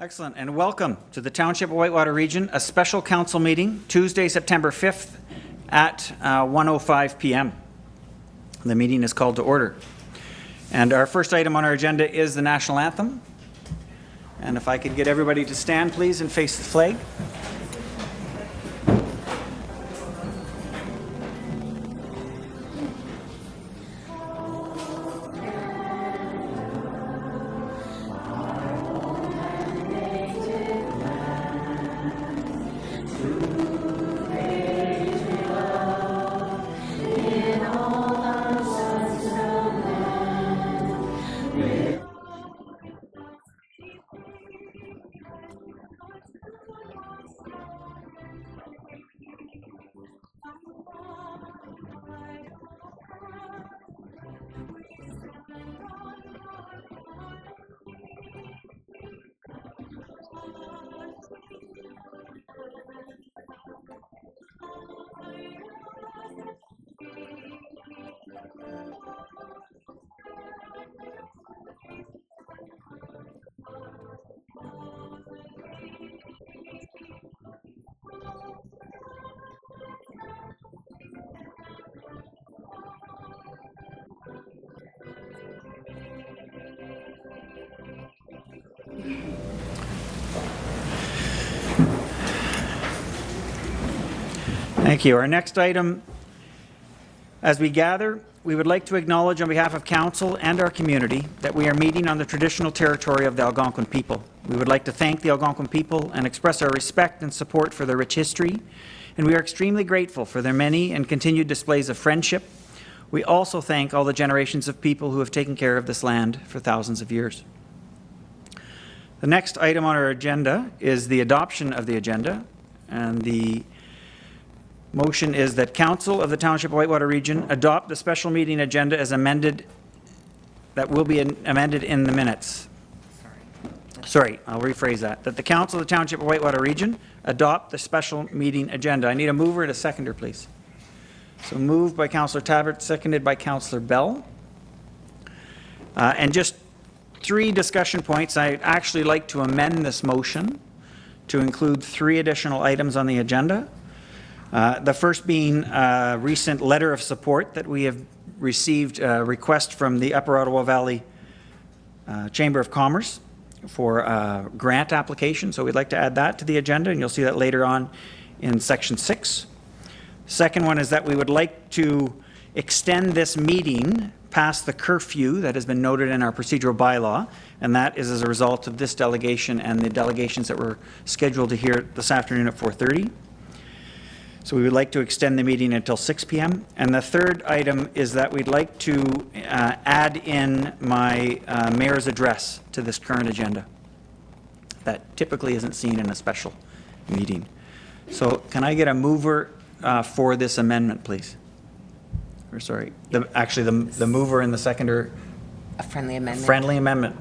Excellent, and welcome to the Township of Whitewater Region, a special council meeting, Tuesday, September 5th at 1:05 p.m. The meeting is called to order. And our first item on our agenda is the national anthem. And if I could get everybody to stand, please, and face the flag. Thank you. Our next item, as we gather, we would like to acknowledge on behalf of Council and our community that we are meeting on the traditional territory of the Algonquin people. We would like to thank the Algonquin people and express our respect and support for their rich history, and we are extremely grateful for their many and continued displays of friendship. We also thank all the generations of people who have taken care of this land for thousands of years. The next item on our agenda is the adoption of the agenda, and the motion is that Council of the Township of Whitewater Region adopt the special meeting agenda as amended, that will be amended in the minutes. Sorry, I'll rephrase that. That the Council of the Township of Whitewater Region adopt the special meeting agenda. I need a mover and a seconder, please. So moved by Councillor Tabbert, seconded by Councillor Bell. And just 3 discussion points. I'd actually like to amend this motion to include 3 additional items on the agenda. The first being a recent letter of support that we have received a request from the Upper Ottawa Valley Chamber of Commerce for a grant application. So we'd like to add that to the agenda, and you'll see that later on in section 6. Second one is that we would like to extend this meeting past the curfew that has been noted in our procedural bylaw, and that is as a result of this delegation and the delegations that were scheduled to hear this afternoon at 4:30. So we would like to extend the meeting until 6 p.m. And the third item is that we'd like to add in my mayor's address to this current agenda. That typically isn't seen in a special meeting. So can I get a mover for this amendment, please? Or sorry, the mover and the seconder. A friendly amendment. Friendly amendment.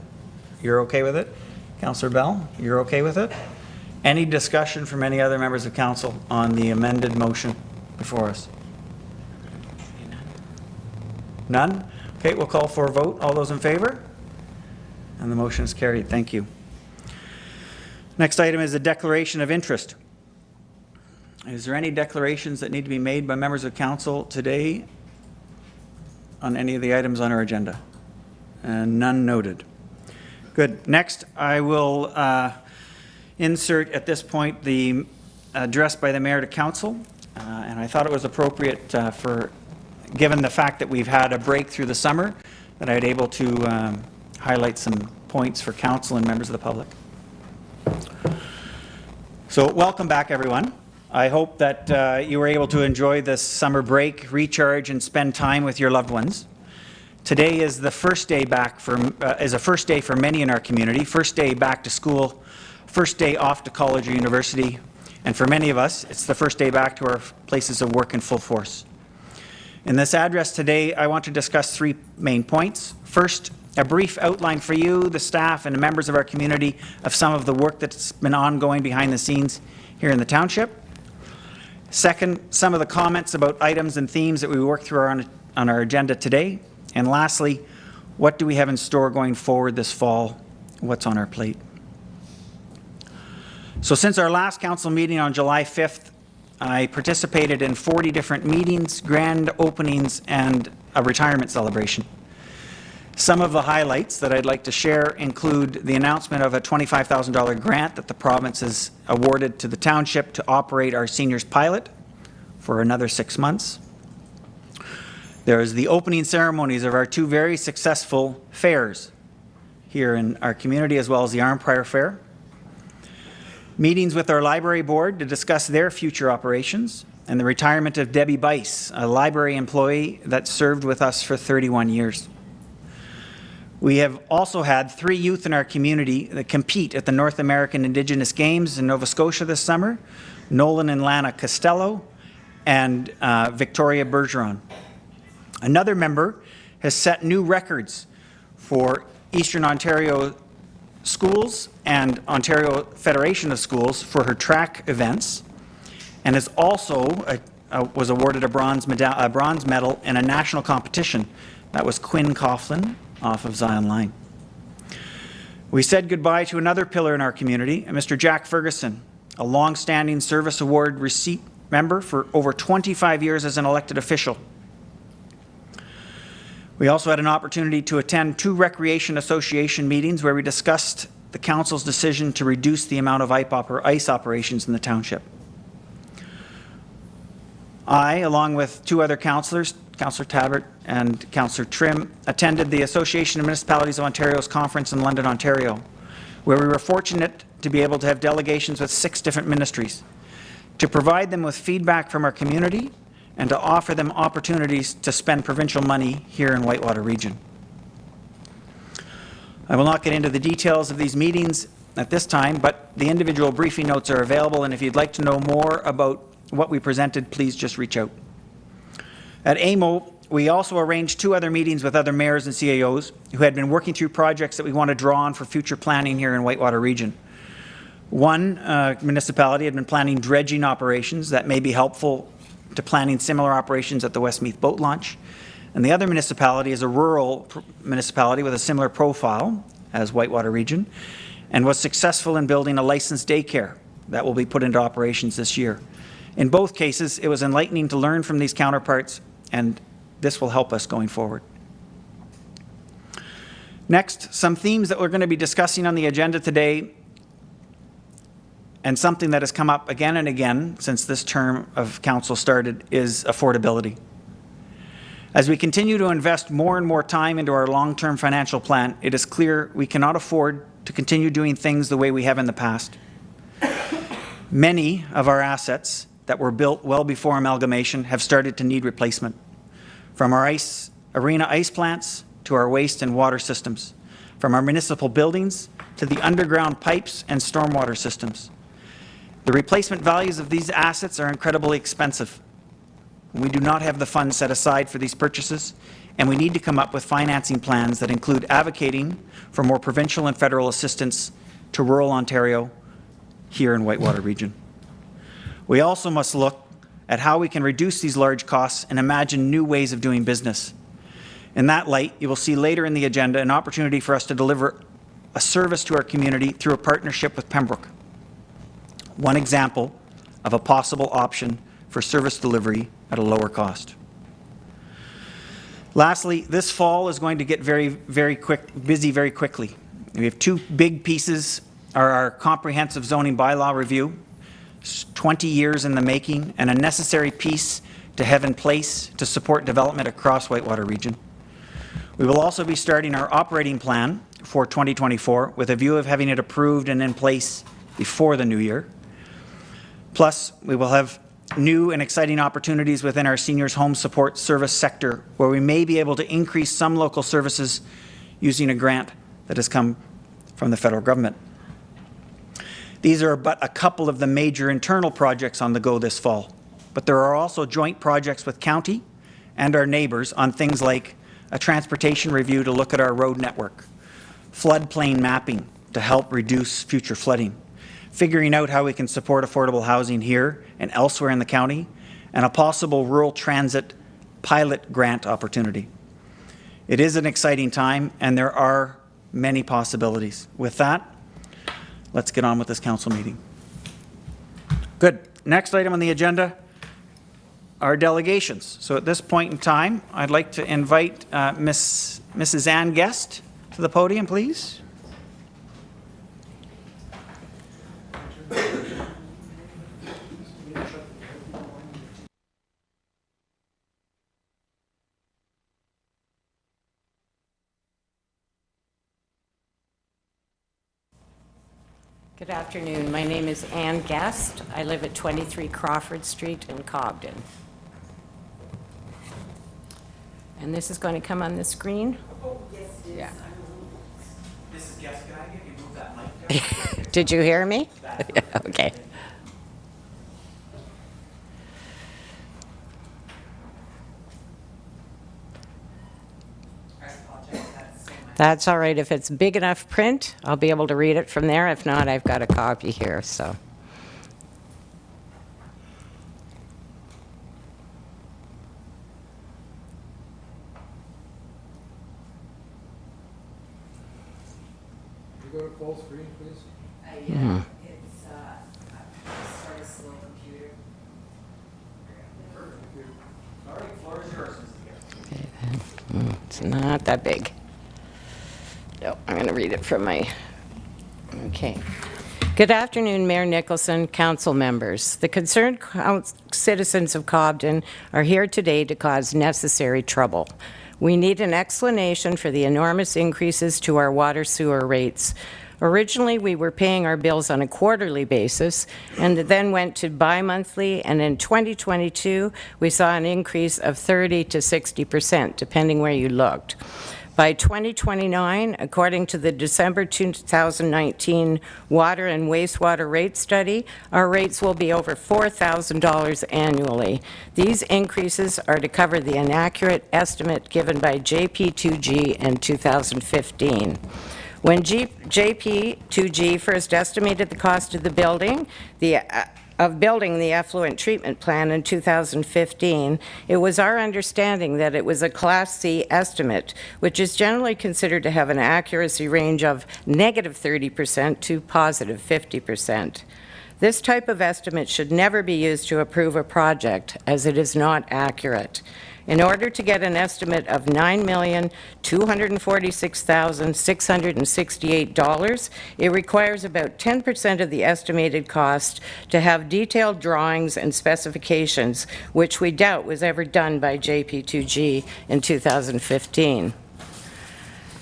You're okay with it? Councillor Bell, you're okay with it? Any discussion from any other members of council on the amended motion before us? None? Okay, we'll call for a vote. All those in favor? And the motion is carried. Thank you. Next item is a declaration of interest. Is there any declarations that need to be made by members of council today on any of the items on our agenda? And none noted. Good. Next, I will insert at this point the address by the mayor to council, and I thought it was appropriate given the fact that we've had a break through the summer, that I'd able to highlight some points for council and members of the public. So welcome back, everyone. I hope that you were able to enjoy this summer break, recharge, and spend time with your loved ones. Today is the first day back is a first day for many in our community, first day back to school, first day off to college or university, and for many of us, it's the first day back to our places of work in full force. In this address today, I want to discuss 3 main points. First, a brief outline for you, the staff, and the members of our community of some of the work that's been ongoing behind the scenes here in the township. Second, some of the comments about items and themes that we worked through on our agenda today. And lastly, what do we have in store going forward this fall? What's on our plate? So since our last council meeting on July 5th, I participated in 40 different meetings, grand openings, and a retirement celebration. Some of the highlights that I'd like to share include the announcement of a $25,000 grant that the province has awarded to the Township to operate our seniors pilot for another 6 months. There is the opening ceremonies of our two very successful fairs here in our community, as well as the Armprior Fair. Meetings with our library board to discuss their future operations, and the retirement of Debbie Bice, a library employee that served with us for 31 years. We have also had 3 youth in our community that compete at the North American Indigenous Games in Nova Scotia this summer, Nolan and Lana Costello and Victoria Bergeron. Another member has set new records for Eastern Ontario schools and Ontario Federation of Schools for her track events, and is also was awarded a bronze medal in a national competition. That was Quinn Coughlin off of Zion Line. We said goodbye to another pillar in our community, Mr. Jack Ferguson, a long-standing service award receipt member for over 25 years as an elected official. We also had an opportunity to attend 2 Recreation Association meetings where we discussed the Council's decision to reduce the amount of ice operations in the Township. I, along with 2 other councillors, Councillor Tabbert and Councillor Trim, attended the Association of Municipalities of Ontario's conference in London, Ontario, where we were fortunate to be able to have delegations with 6 different ministries, to provide them with feedback from our community and to offer them opportunities to spend provincial money here in Whitewater region. I will not get into the details of these meetings at this time, but the individual briefing notes are available, and if you'd like to know more about what we presented, please just reach out. At AMO, we also arranged 2 other meetings with other mayors and CAOs who had been working through projects that we want to draw on for future planning here in Whitewater region. One municipality had been planning dredging operations that may be helpful to planning similar operations at the Westmeath boat launch. And the other municipality is a rural municipality with a similar profile as Whitewater region, and was successful in building a licensed daycare that will be put into operations this year. In both cases, it was enlightening to learn from these counterparts, and this will help us going forward. Next, some themes that we're going to be discussing on the agenda today, and something that has come up again and again since this term of council started, is affordability. As we continue to invest more and more time into our long-term financial plan, it is clear we cannot afford to continue doing things the way we have in the past. Many of our assets that were built well before amalgamation have started to need replacement, from our arena ice plants to our waste and water systems, from our municipal buildings to the underground pipes and stormwater systems. The replacement values of these assets are incredibly expensive. We do not have the funds set aside for these purchases, and we need to come up with financing plans that include advocating for more provincial and federal assistance to rural Ontario here in Whitewater region. We also must look at how we can reduce these large costs and imagine new ways of doing business. In that light, you will see later in the agenda an opportunity for us to deliver a service to our community through a partnership with Pembroke. One example of a possible option for service delivery at a lower cost. Lastly, this fall is going to get busy very quickly. We have 2 big pieces, our comprehensive zoning bylaw review, 20 years in the making, and a necessary piece to have in place to support development across Whitewater region. We will also be starting our operating plan for 2024 with a view of having it approved and in place before the new year. Plus, we will have new and exciting opportunities within our seniors home support service sector, where we may be able to increase some local services using a grant that has come from the federal government. These are but a couple of the major internal projects on the go this fall, but there are also joint projects with county and our neighbours on things like a transportation review to look at our road network, floodplain mapping to help reduce future flooding, figuring out how we can support affordable housing here and elsewhere in the county, and a possible rural transit pilot grant opportunity. It is an exciting time, and there are many possibilities. With that, let's get on with this council meeting. Good. Next item on the agenda are delegations. So at this point in time, I'd like to invite Mrs. Ann Guest to the podium, please. Good afternoon. My name is Ann Guest. I live at 23 Crawford Street in Cobden. And this is going to come on the screen? Oh, yes, it is. Yeah. Mrs. Guest, can I get you to move that mic down? Did you hear me? Okay. That's all right. If it's big enough print, I'll be able to read it from there. If not, I've got a copy here, so. Can you go to full screen, please? Yeah, it's sort of slow computer. All right, floor is yours, Mrs. Guest. It's not that big. No, I'm going to read it from my, okay. Good afternoon, Mayor Nicholson, council members. The concerned citizens of Cobden are here today to cause necessary trouble. We need an explanation for the enormous increases to our water sewer rates. Originally, we were paying our bills on a quarterly basis and then went to bi-monthly, and in 2022, we saw an increase of 30 to 60%, depending where you looked. By 2029, according to the December 2019 Water and Wastewater Rate Study, our rates will be over $4,000 annually. These increases are to cover the inaccurate estimate given by JP2G in 2015. When JP2G first estimated the cost of the building, building the effluent treatment plant in 2015, it was our understanding that it was a Class C estimate, which is generally considered to have an accuracy range of -30% to +50%. This type of estimate should never be used to approve a project, as it is not accurate. In order to get an estimate of $9,246,668, it requires about 10% of the estimated cost to have detailed drawings and specifications, which we doubt was ever done by JP2G in 2015.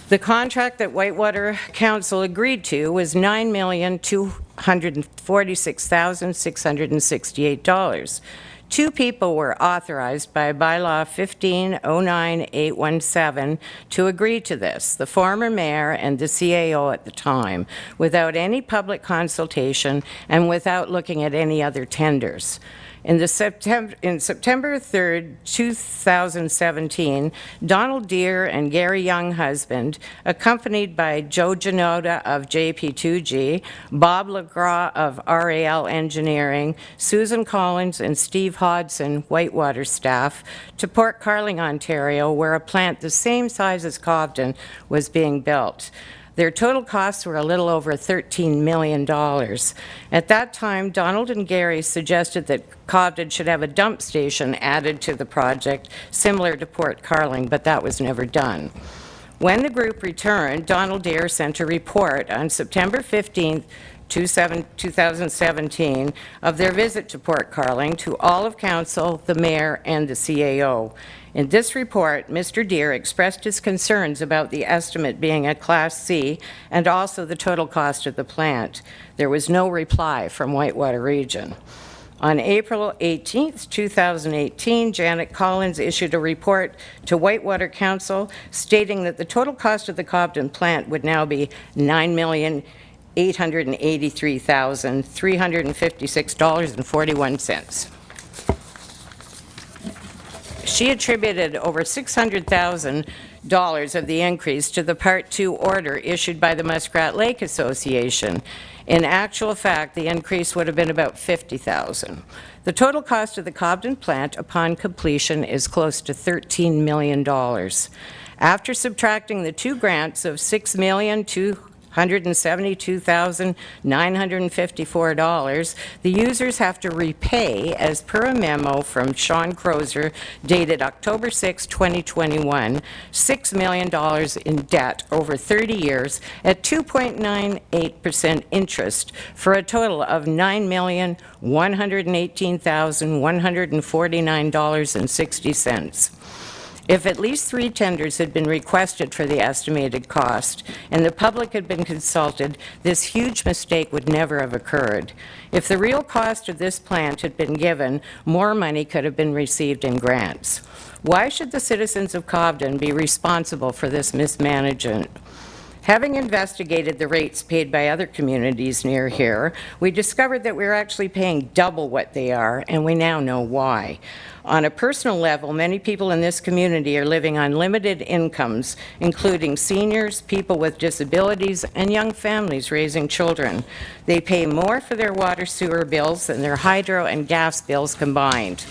The contract that Whitewater Council agreed to was $9,246,668. Two people were authorized by bylaw 1509817 to agree to this, the former mayor and the CAO at the time, without any public consultation and without looking at any other tenders. In September 3rd, 2017, Donald Deere and Gary Younghusband, accompanied by Joe Genoda of JP2G, Bob LeGras of RAL Engineering, Susan Collins and Steve Hodson, Whitewater staff, to Port Carling, Ontario, where a plant the same size as Cobden was being built. Their total costs were a little over $13 million. At that time, Donald and Gary suggested that Cobden should have a dump station added to the project, similar to Port Carling, but that was never done. When the group returned, Donald Deere sent a report on September 15th, 2017, of their visit to Port Carling to all of council, the mayor, and the CAO. In this report, Mr. Deere expressed his concerns about the estimate being a Class C and also the total cost of the plant. There was no reply from Whitewater Region. On April 18, 2018, Janet Collins issued a report to Whitewater Council stating that the total cost of the Cobden plant would now be $9,883,356.41. She attributed over $600,000 of the increase to the Part 2 order issued by the Muskrat Lake Association. In actual fact, the increase would have been about $50,000. The total cost of the Cobden plant upon completion is close to $13 million. After subtracting the two grants of $6,200,000 $172,954, the users have to repay, as per a memo from Sean Crozer dated October 6, 2021, $6 million in debt over 30 years at 2.98% interest for a total of $9,118,149.60. If at least 3 tenders had been requested for the estimated cost and the public had been consulted, this huge mistake would never have occurred. If the real cost of this plant had been given, more money could have been received in grants. Why should the citizens of Cobden be responsible for this mismanagement? Having investigated the rates paid by other communities near here, we discovered that we're actually paying double what they are, and we now know why. On a personal level, many people in this community are living on limited incomes, including seniors, people with disabilities, and young families raising children. They pay more for their water sewer bills than their hydro and gas bills combined.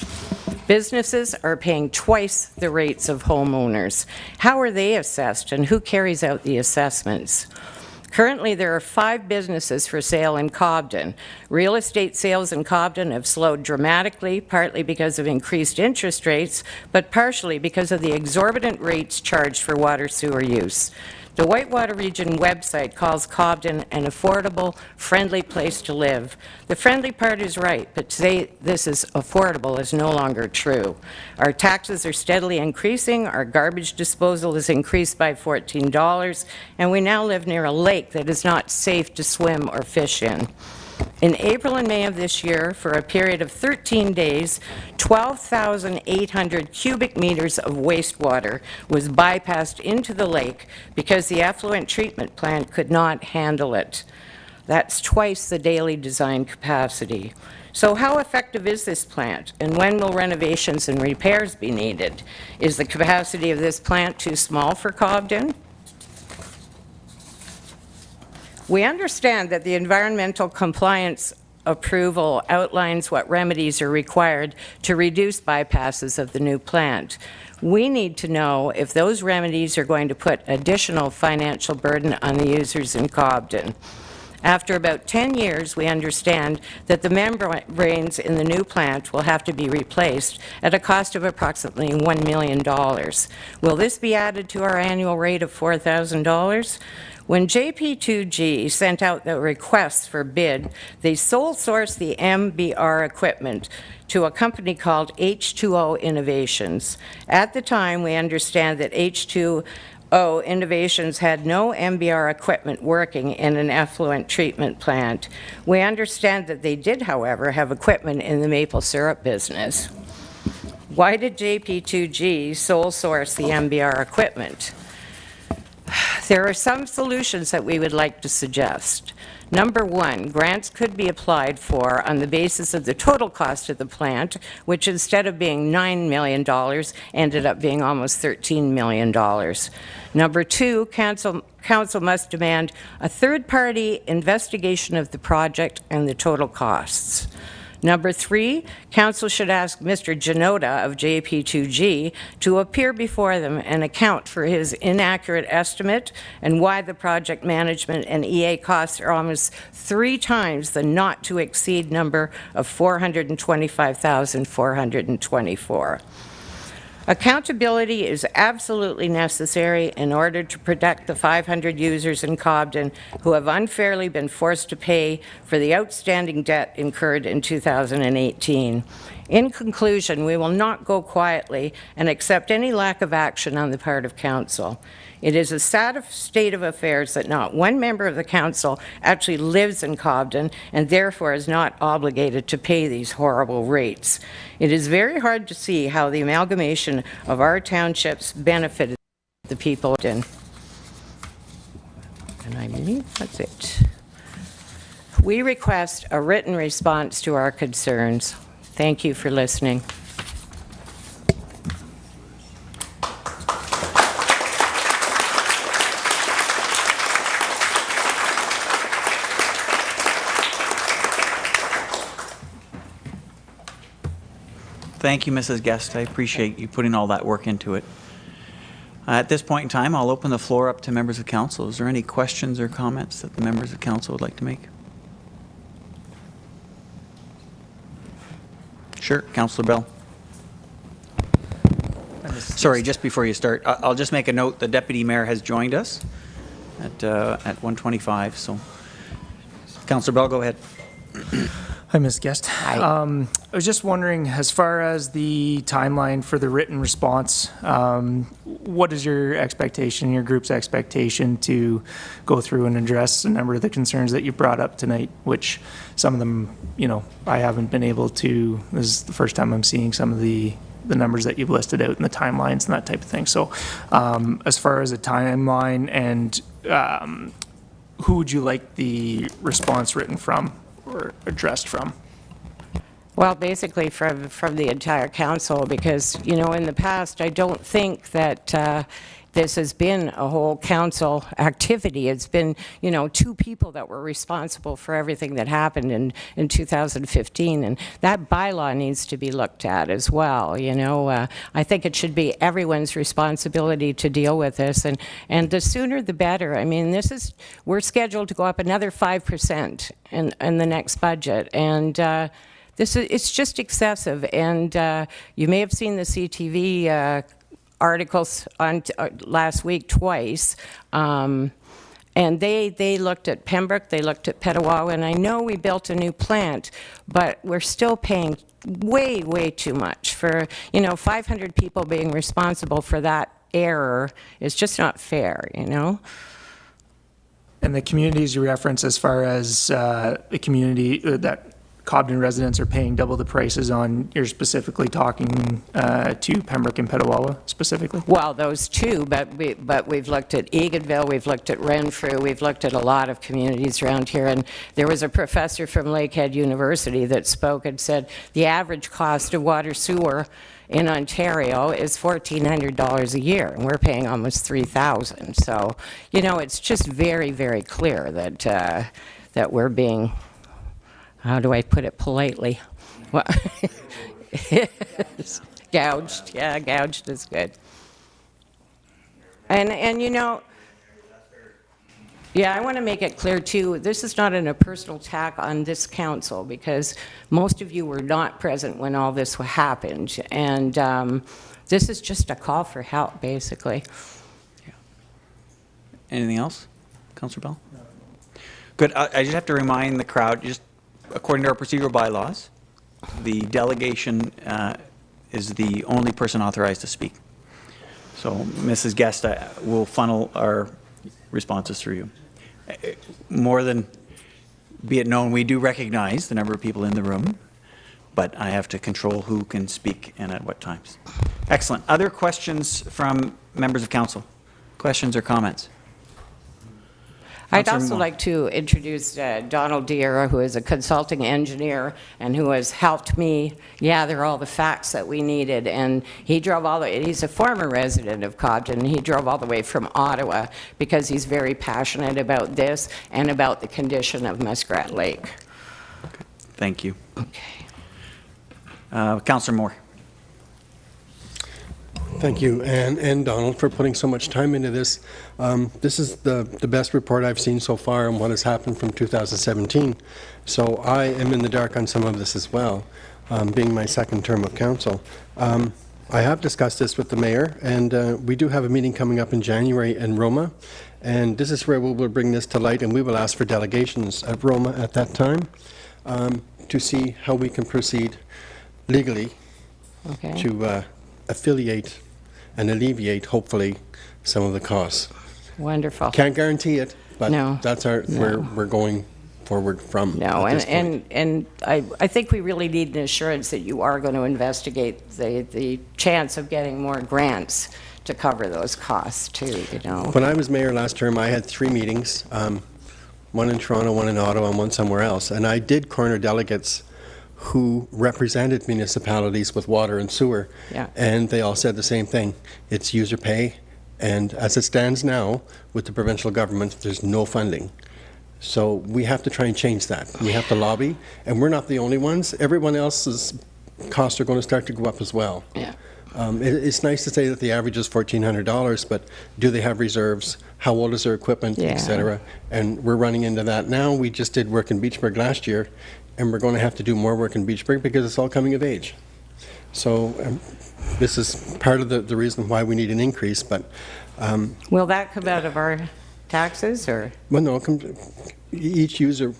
Businesses are paying twice the rates of homeowners. How are they assessed, and who carries out the assessments? Currently, there are 5 businesses for sale in Cobden. Real estate sales in Cobden have slowed dramatically, partly because of increased interest rates, but partially because of the exorbitant rates charged for water sewer use. The Whitewater Region website calls Cobden an affordable, friendly place to live. The friendly part is right, but to say this is affordable is no longer true. Our taxes are steadily increasing, our garbage disposal is increased by $14, and we now live near a lake that is not safe to swim or fish in. In April and May of this year, for a period of 13 days, 12,800 cubic meters of wastewater was bypassed into the lake because the effluent treatment plant could not handle it. That's twice the daily design capacity. So how effective is this plant, and when will renovations and repairs be needed? Is the capacity of this plant too small for Cobden? We understand that the environmental compliance approval outlines what remedies are required to reduce bypasses of the new plant. We need to know if those remedies are going to put additional financial burden on the users in Cobden. After about 10 years, we understand that the membranes in the new plant will have to be replaced at a cost of approximately $1 million. Will this be added to our annual rate of $4,000? When JP2G sent out the requests for bid, they sole sourced the MBR equipment to a company called H2O Innovations. At the time, we understand that H2O Innovations had no MBR equipment working in an effluent treatment plant. We understand that they did, however, have equipment in the maple syrup business. Why did JP2G sole source the MBR equipment? There are some solutions that we would like to suggest. Number 1, grants could be applied for on the basis of the total cost of the plant, which instead of being $9 million, ended up being almost $13 million. Number 2, council must demand a third-party investigation of the project and the total costs. Number 3, council should ask Mr. Janota of JP2G to appear before them and account for his inaccurate estimate and why the project management and EA costs are almost 3 times the not-to-exceed number of $425,424. Accountability is absolutely necessary in order to protect the 500 users in Cobden who have unfairly been forced to pay for the outstanding debt incurred in 2018. In conclusion, we will not go quietly and accept any lack of action on the part of council. It is a sad state of affairs that not one member of the council actually lives in Cobden and therefore is not obligated to pay these horrible rates. It is very hard to see how the amalgamation of our townships benefited the people in. And I believe that's it. We request a written response to our concerns. Thank you for listening. Thank you, Mrs. Guest. I appreciate you putting all that work into it. At this point in time, I'll open the floor up to members of council. Is there any questions or comments that the members of council would like to make? Sure, Councillor Bell. Sorry, just before you start, I'll just make a note, the Deputy Mayor has joined us at 1:25, so. Councillor Bell, go ahead. Hi, Ms. Guest. Hi. I was just wondering, as far as the timeline for the written response, what is your expectation, your group's expectation to go through and address a number of the concerns that you brought up tonight, which some of them, I haven't been able to, this is the first time I'm seeing some of the numbers that you've listed out and the timelines and that type of thing. So as far as a timeline and who would you like the response written from or addressed from? Well, basically from the entire council, because, in the past, I don't think that this has been a whole council activity. It's been, two people that were responsible for everything that happened in 2015, and that bylaw needs to be looked at as well, I think it should be everyone's responsibility to deal with this, and the sooner the better. I mean, we're scheduled to go up another 5% in the next budget, and it's just excessive, and you may have seen the CTV articles on last week twice, and they looked at Pembroke, they looked at Petawawa, and I know we built a new plant, but we're still paying way, way too much for, 500 people being responsible for that error is just not fair, And the communities you reference, as far as the community that Cobden residents are paying double the prices on, you're specifically talking to Pembroke and Petawawa specifically? Well, those two, but we've looked at Eganville, we've looked at Renfrew, we've looked at a lot of communities around here, and there was a professor from Lakehead University that spoke and said the average cost of water sewer in Ontario is $1,400 a year, and we're paying almost $3,000. So, it's just very, very clear that that we're being, how do I put it politely? Well, gouged. Yeah, gouged is good. And yeah, I want to make it clear too, this is not a personal attack on this council, because most of you were not present when all this happened, and this is just a call for help, basically. Yeah. Anything else, Councillor Bell? No. Good. I just have to remind the crowd, just according to our procedural bylaws, the delegation is the only person authorized to speak. So, Mrs. Guest, will funnel our responses through you. More than be it known, we do recognize the number of people in the room, but I have to control who can speak and at what times. Excellent. Other questions from members of council? Questions or comments? I'd also like to introduce Donald Diera, who is a consulting engineer and who has helped me gather all the facts that we needed. And he drove he's a former resident of Cobden, and he drove all the way from Ottawa because he's very passionate about this and about the condition of Muskrat Lake. Okay. Thank you. Okay. Councillor Moore. Thank you, and Donald, for putting so much time into this. This is the best report I've seen so far on what has happened from 2017. So I am in the dark on some of this as well, being my second term of council. I have discussed this with the mayor, and we do have a meeting coming up in January in Roma, and this is where we will bring this to light, and we will ask for delegations at Roma at that time to see how we can proceed legally to affiliate and alleviate, hopefully, some of the costs. Wonderful. Can't guarantee it, but No. that's where we're going forward from. No, at this point. and I think we really need an assurance that you are going to investigate the chance of getting more grants to cover those costs too, When I was mayor last term, I had 3 meetings, one in Toronto, one in Ottawa, and one somewhere else. And I did corner delegates who represented municipalities with water and sewer. Yeah. And they all said the same thing. It's user pay. And as it stands now, with the provincial government, there's no funding. So we have to try and change that. We have to lobby, and we're not the only ones. Everyone else is costs are going to start to go up as well. Yeah. It's nice to say that the average is $1,400, but do they have reserves? How old is their equipment, Yeah. et cetera? And we're running into that now. We just did work in Beachburg last year, and we're going to have to do more work in Beachburg because it's all coming of age. So this is part of the reason why we need an increase, but Will that come out of our taxes, or? well, no, each user,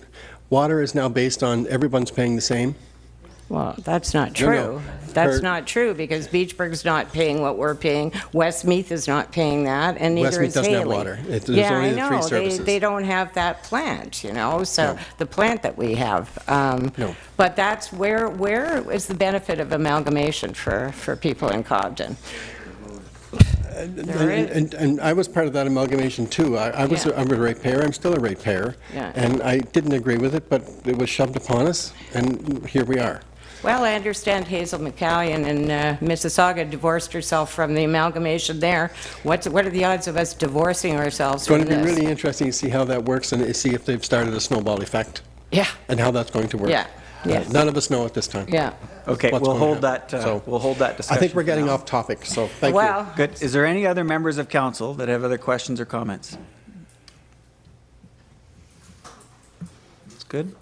water is now based on everyone's paying the same. Well, that's not No, true. no. That's Her- not true, because Beachburg's not paying what we're paying. Westmeath is not paying that, and neither Westmeath is doesn't have Haley. water. There's Yeah, only I the three know. services. They don't have that plant, you know, so No. the plant that we have. No. But that's where is the benefit of amalgamation for people in Cobden? There is. And I was part of that amalgamation too. I'm a ratepayer, I'm still a ratepayer. Yeah. And I didn't agree with it, but it was shoved upon us, and here we are. Well, I understand Hazel McCallion in Mississauga divorced herself from the amalgamation there. What are the odds of us divorcing ourselves It's from going to be this? really interesting to see how that works and see if they've started a snowball effect Yeah, and how that's going to work. Yeah. Yes. None of us know at this time. yeah. Okay, What's we'll going to hold happen. that, So, we'll hold that I discussion. think we're for getting now. off topic, so thank you. Well, Good. Is there any other members of council that have other questions or comments? That's good.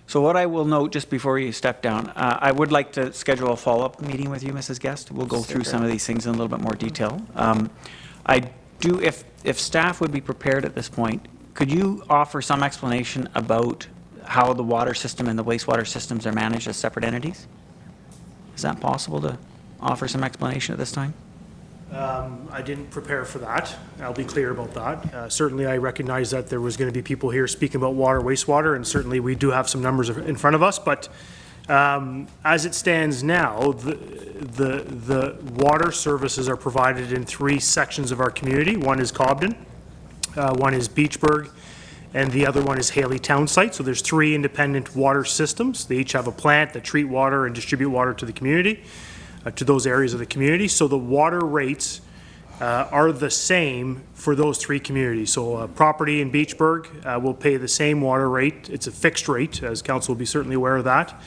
So what I will note, just before you step down, I would like to schedule a follow-up meeting with you, Mrs. Guest. We'll go through some of these things in a little bit more detail. I do, if staff would be prepared at this point, could you offer some explanation about how the water system and the wastewater systems are managed as separate entities? Is that possible to offer some explanation at this time? I didn't prepare for that. I'll be clear about that. Certainly, I recognize that there was going to be people here speaking about water, wastewater, and certainly we do have some numbers in front of us, but as it stands now, the water services are provided in 3 sections of our community. One is Cobden, one is Beachburg, and the other one is Haley Town Site. So there's 3 independent water systems. They each have a plant that treat water and distribute water to the community, to those areas of the community. So the water rates are the same for those 3 communities. So property in Beachburg will pay the same water rate. It's a fixed rate, as council will be certainly aware of that.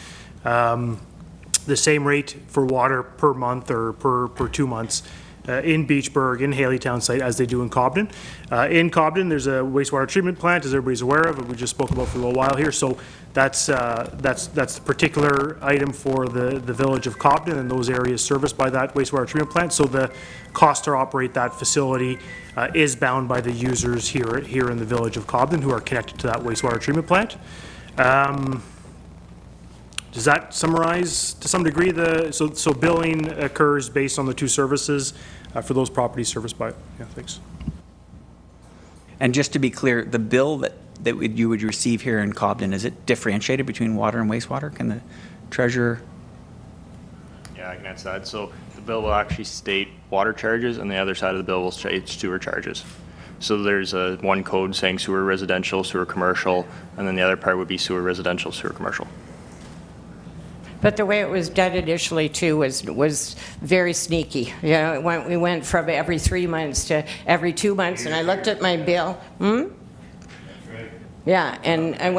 The same rate for water per month or per 2 months in Beachburg, in Haley Town Site, as they do in Cobden. In Cobden, there's a wastewater treatment plant, as everybody's aware of, and we just spoke about for a little while here. So that's the particular item for the village of Cobden and those areas serviced by that wastewater treatment plant. So the cost to operate that facility is bound by the users here in the village of Cobden who are connected to that wastewater treatment plant. Does that summarize to some degree so billing occurs based on the 2 services for those properties serviced by, yeah, thanks. And just to be clear, the bill that you would receive here in Cobden, is it differentiated between water and wastewater? Can the treasurer? Yeah, I can answer that. So the bill will actually state water charges, and the other side of the bill will state sewer charges. So there's one code saying sewer residential, sewer commercial, and then the other part would be sewer residential, sewer commercial. but the way it was done initially too was very sneaky. You know, we went from every 3 months to every 2 months, and I looked at my bill. Yeah, and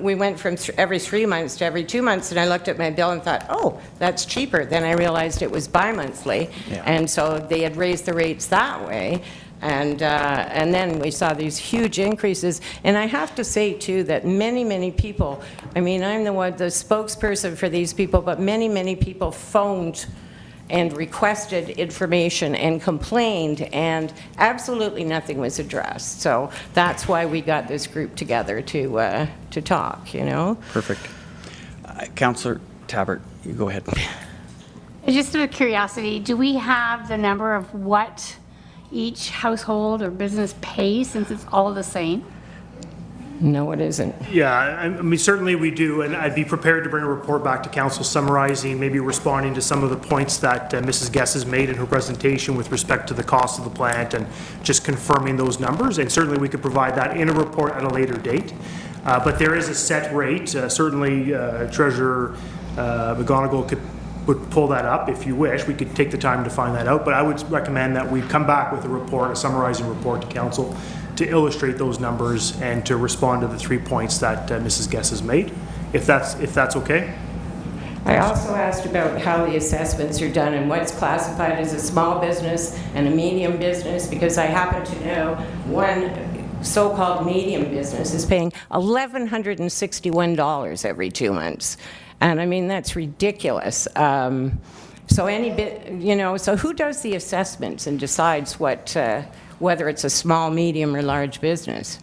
we went from every 3 months to every 2 months, and I looked at my bill and thought, oh, that's cheaper. Then I realized it was bi-monthly, Yeah. and so they had raised the rates that way. And then we saw these huge increases. And I have to say, too, that many people, I mean, I'm the spokesperson for these people, but many people phoned and requested information and complained, and absolutely nothing was addressed. So that's why we got this group together to talk, you know? Perfect. Councillor Tabbert, you go ahead. Just out of curiosity, do we have the number of what each household or business pays, since it's all the same? No, it isn't. Yeah, I mean, certainly we do, and I'd be prepared to bring a report back to council summarizing, maybe responding to some of the points that Mrs. Guess has made in her presentation with respect to the cost of the plant and just confirming those numbers. And certainly we could provide that in a report at a later date. But there is a set rate. Certainly Treasurer McGonigal would pull that up if you wish. We could take the time to find that out, but I would recommend that we come back with a report, a summarizing report to council to illustrate those numbers and to respond to the 3 points that Mrs. Guess has made, if that's okay. I also asked about how the assessments are done and what's classified as a small business and a medium business, because I happen to know one so-called medium business is paying $1,161 every 2 months. And I mean, that's ridiculous. So any bit, you know, so who does the assessments and decides what, whether it's a small, medium, or large business?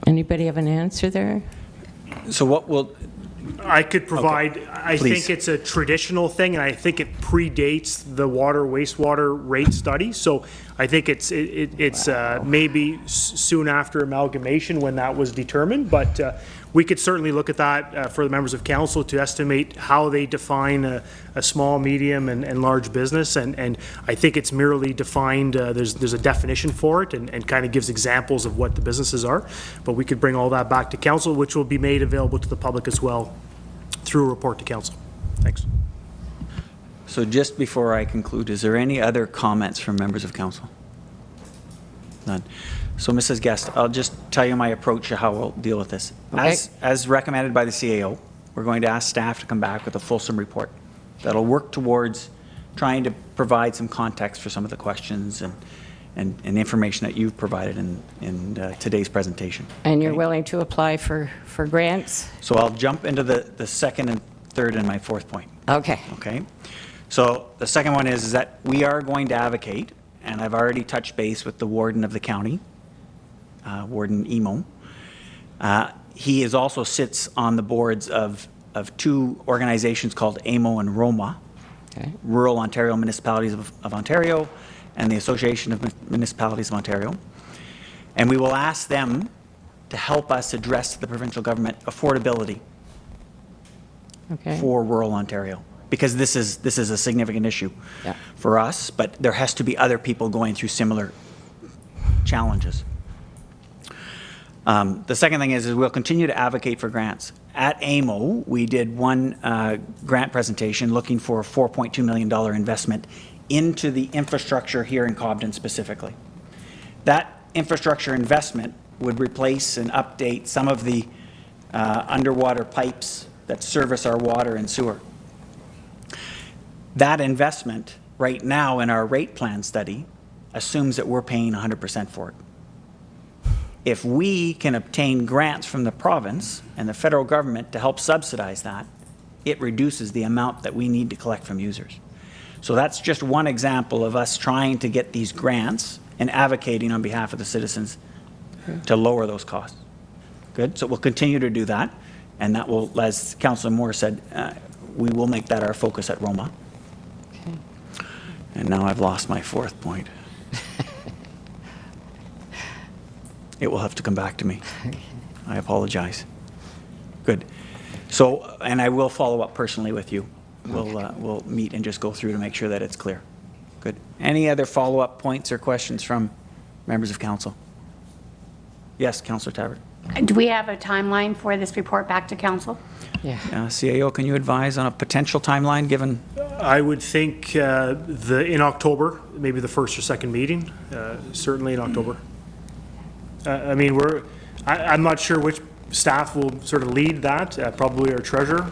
Anybody have an answer there? So what will, I could provide, I Please. think it's a traditional thing, and I think it predates the water wastewater rate study. So I think it's maybe soon after amalgamation when that was determined, but we could certainly look at that for the members of council to estimate how they define a small, medium, and large business. And I think it's merely defined, there's a definition for it and kind of gives examples of what the businesses are. But we could bring all that back to council, which will be made available to the public as well through a report to council. Thanks. so just before I conclude, is there any other comments from members of council? None. So Mrs. Guest, I'll just tell you my approach to how we'll deal with this. Okay. As recommended by the CAO, we're going to ask staff to come back with a fulsome report that'll work towards trying to provide some context for some of the questions and information that you've provided in today's presentation. And you're Okay? willing to apply for grants? So I'll jump into the second and third and my fourth point. Okay. Okay? So the second one is that we are going to advocate, and I've already touched base with the warden of the county, Warden Emo. He also sits on the boards of two organizations called AMO and ROMA, Okay. Rural Ontario Municipalities of Ontario, and the Association of Municipalities of Ontario. And we will ask them to help us address the provincial government affordability Okay. for rural Ontario, because this is a significant issue Yeah. for us, but there has to be other people going through similar challenges. The second thing is we'll continue to advocate for grants. At AMO, we did one grant presentation looking for a $4.2 million investment into the infrastructure here in Cobden specifically. That infrastructure investment would replace and update some of the underwater pipes that service our water and sewer. That investment, right now in our rate plan study, assumes that we're paying 100% for it. If we can obtain grants from the province and the federal government to help subsidize that, it reduces the amount that we need to collect from users. So that's just one example of us trying to get these grants and advocating on behalf of the citizens to lower those costs. Good, so we'll continue to do that, and that will, as Councillor Moore said, we will make that our focus at Roma. Okay. And now I've lost my fourth point. It will have to come back to me. I apologize. Good. So, and I will follow up personally with you. We'll meet and just go through to make sure that it's clear. Good. Any other follow-up points or questions from members of council? Yes, Councillor Tabbert. Do we have a timeline for this report back to council? Yeah. CAO, can you advise on a potential timeline given? I would think in October, maybe the first or second meeting, certainly in October. I mean, I'm not sure which staff will sort of lead that, probably our treasurer,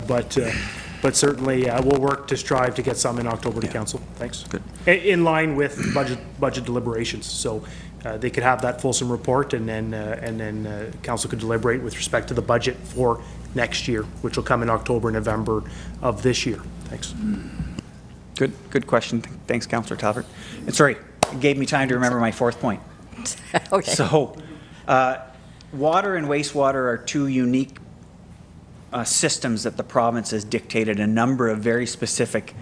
but certainly we'll work to strive to get some in October to council. Thanks. Good. In line with budget deliberations, so they could have that fulsome report, and then council could deliberate with respect to the budget for next year, which will come in October, November of this year. Thanks. Good question. Thanks, Councillor Talbert. And sorry, it gave me time to remember my fourth point. Okay. So, water and wastewater are two unique systems that the province has dictated a number of very specific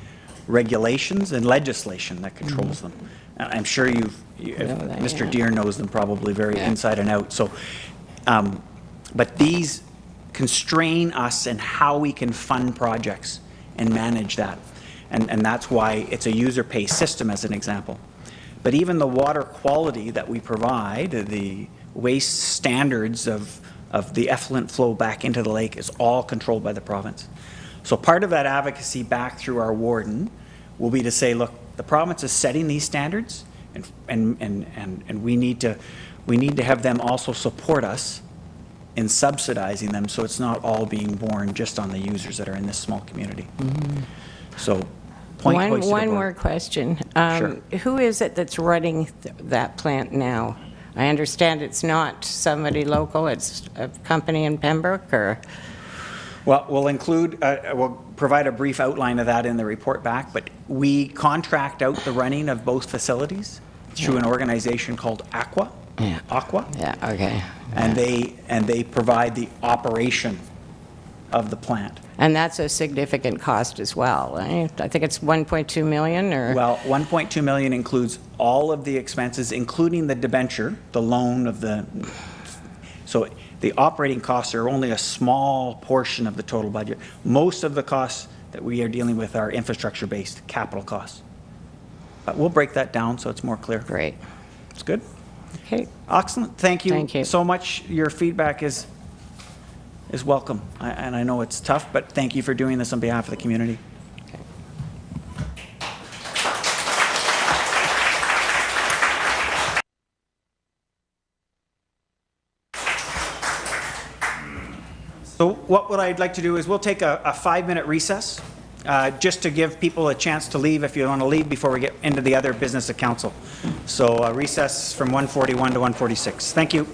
regulations and legislation that controls them. I'm sure Mr. Deere knows them probably very inside and out. So, but these constrain us in how we can fund projects and manage that. And that's why it's a user-pay system, as an example. But even the water quality that we provide, the waste standards of the effluent flow back into the lake is all controlled by the province. So part of that advocacy back through our warden will be to say, look, the province is setting these standards, and we need to have them also support us in subsidizing them, so it's not all being borne just on the users that are in this small community. So, point hoisted One aboard. more question. Sure. Who is it that's running that plant now? I understand it's not somebody local, it's a company in Pembroke, or? Well, we'll provide a brief outline of that in the report back, but we contract out the running of both facilities through an organization called Aqua. Yeah. Aqua. Yeah, okay. And they provide the operation of the plant. And that's a significant cost as well, right? I think it's 1.2 million, or? Well, 1.2 million includes all of the expenses, including the debenture, the loan of the, so the operating costs are only a small portion of the total budget. Most of the costs that we are dealing with are infrastructure-based capital costs. But we'll break that down so it's more clear. Great. It's good? Okay. Excellent. Thank you. Thank you. So much. Your feedback is welcome. And I know it's tough, but thank you for doing this on behalf of the community. So what I'd like to do is we'll take a 5-minute recess, just to give people a chance to leave if you want to leave before we get into the other business of council. So a recess from 1:41 to 1:46. Thank you.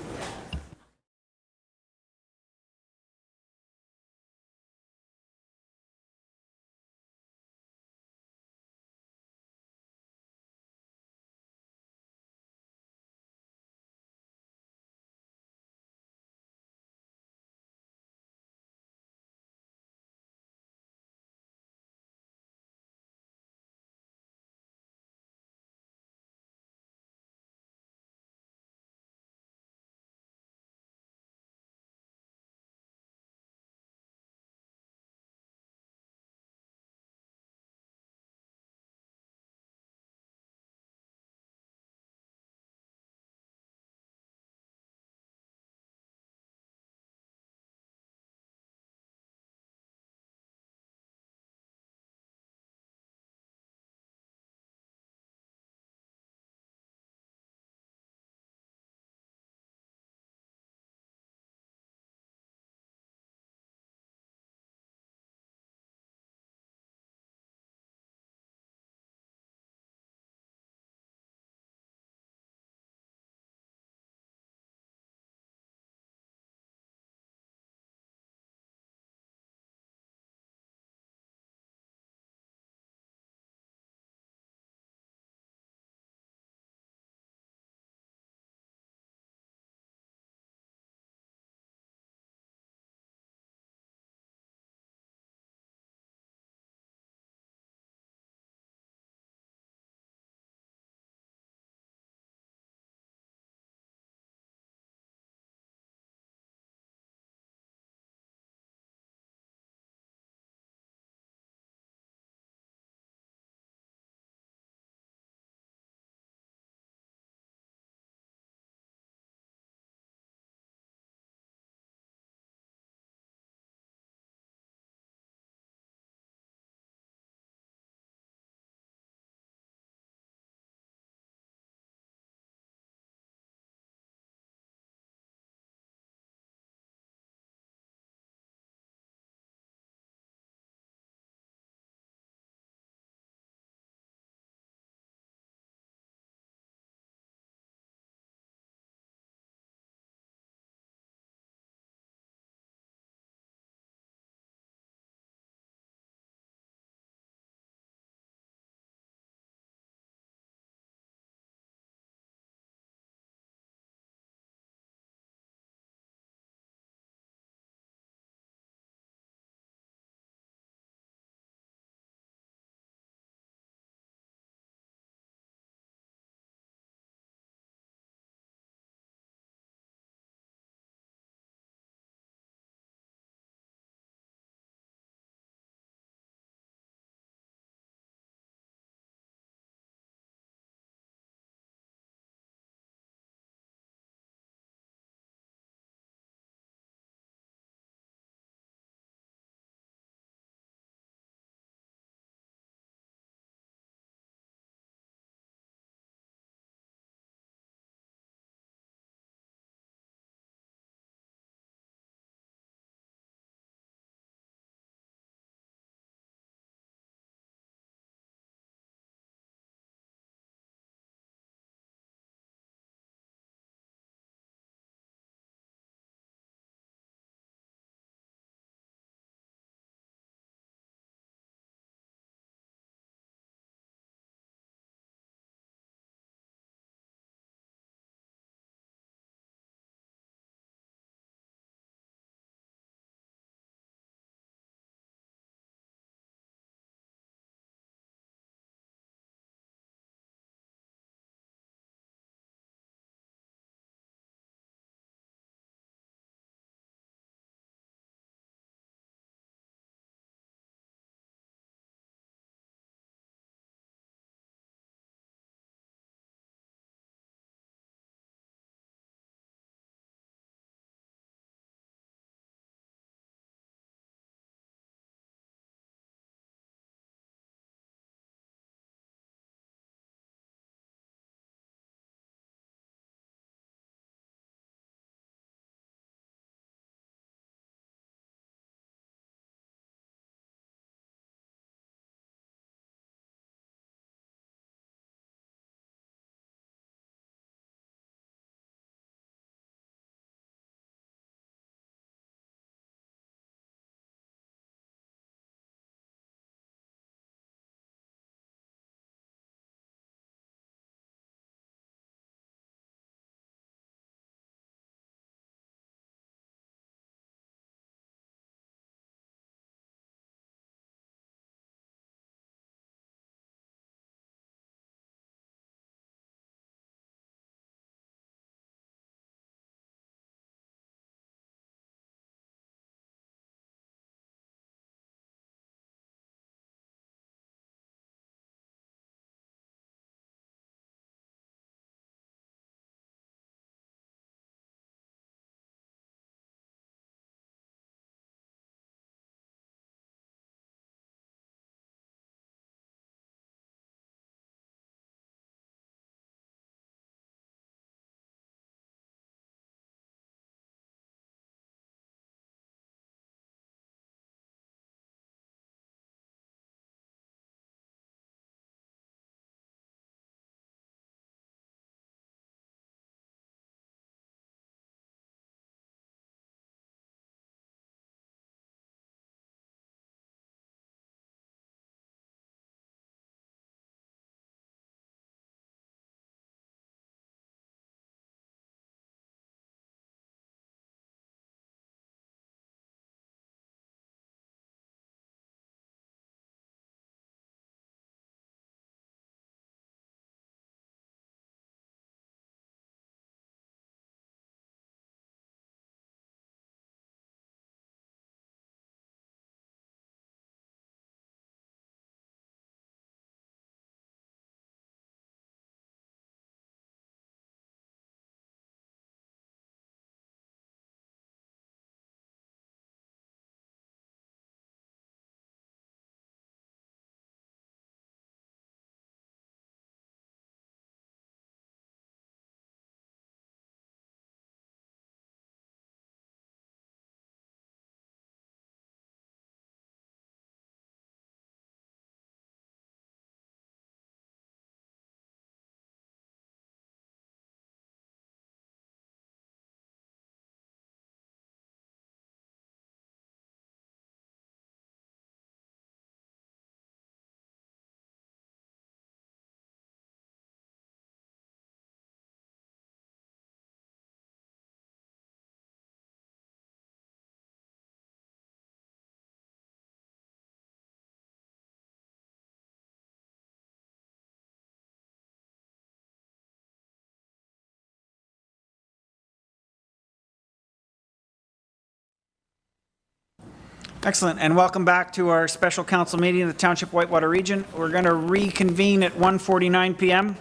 Excellent, and welcome back to our special council meeting in the Township Whitewater region. We're going to reconvene at 1:49 p.m.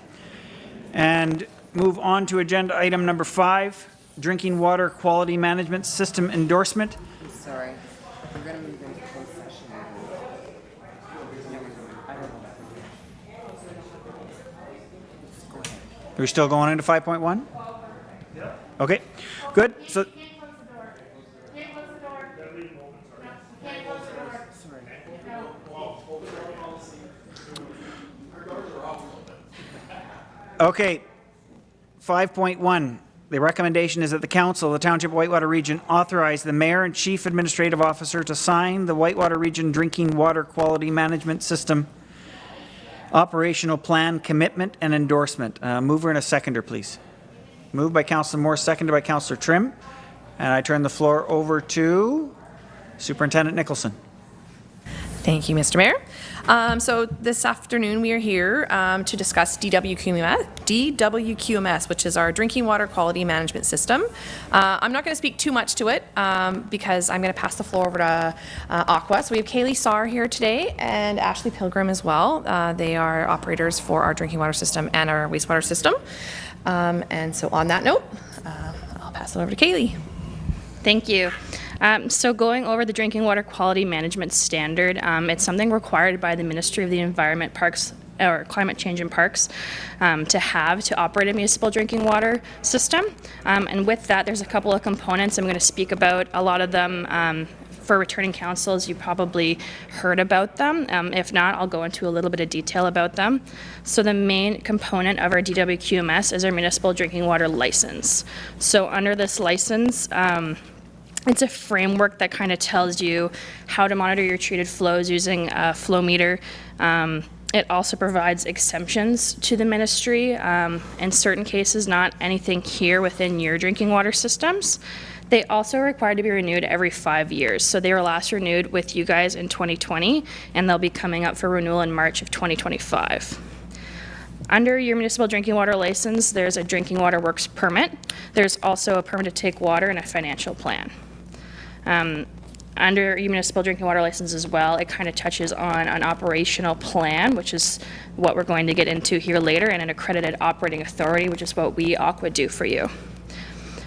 and move on to agenda item number 5, drinking water quality management system endorsement. I'm sorry. We're going to move into closed session. Are we still going into 5.1? Yeah. Okay, good. So, okay, 5.1. The recommendation is that the council of the Township Whitewater Region authorize the mayor and chief administrative officer to sign the Whitewater Region Drinking Water Quality Management System Operational Plan Commitment and Endorsement. Mover and a seconder, please. Moved by Councillor Moore, seconded by Councillor Trim. And I turn the floor over to Superintendent Nicholson. Thank you, Mr. Mayor. So this afternoon we are here to discuss DWQMS, which is our drinking water quality management system. I'm not going to speak too much to it because I'm going to pass the floor over to Aqua. So we have Kaylee Saar here today and Ashley Pilgrim as well. They are operators for our drinking water system and our wastewater system. And so on that note, I'll pass it over to Kaylee. Thank you. So going over the drinking water quality management standard, it's something required by the Ministry of the Environment, Parks, or Climate Change and Parks to operate a municipal drinking water system. And with that, there's a couple of components I'm going to speak about. A lot of them for returning councils, you probably heard about them. If not, I'll go into a little bit of detail about them. So the main component of our DWQMS is our municipal drinking water license. So under this license, it's a framework that kind of tells you how to monitor your treated flows using a flow meter. It also provides exemptions to the ministry. In certain cases, not anything here within your drinking water systems. They also are required to be renewed every 5 years. So they were last renewed with you guys in 2020, and they'll be coming up for renewal in March of 2025. Under your municipal drinking water license, there's a drinking water works permit. There's also a permit to take water and a financial plan. Under your municipal drinking water license as well, it kind of touches on an operational plan, which is what we're going to get into here later, and an accredited operating authority, which is what we, Aqua, do for you.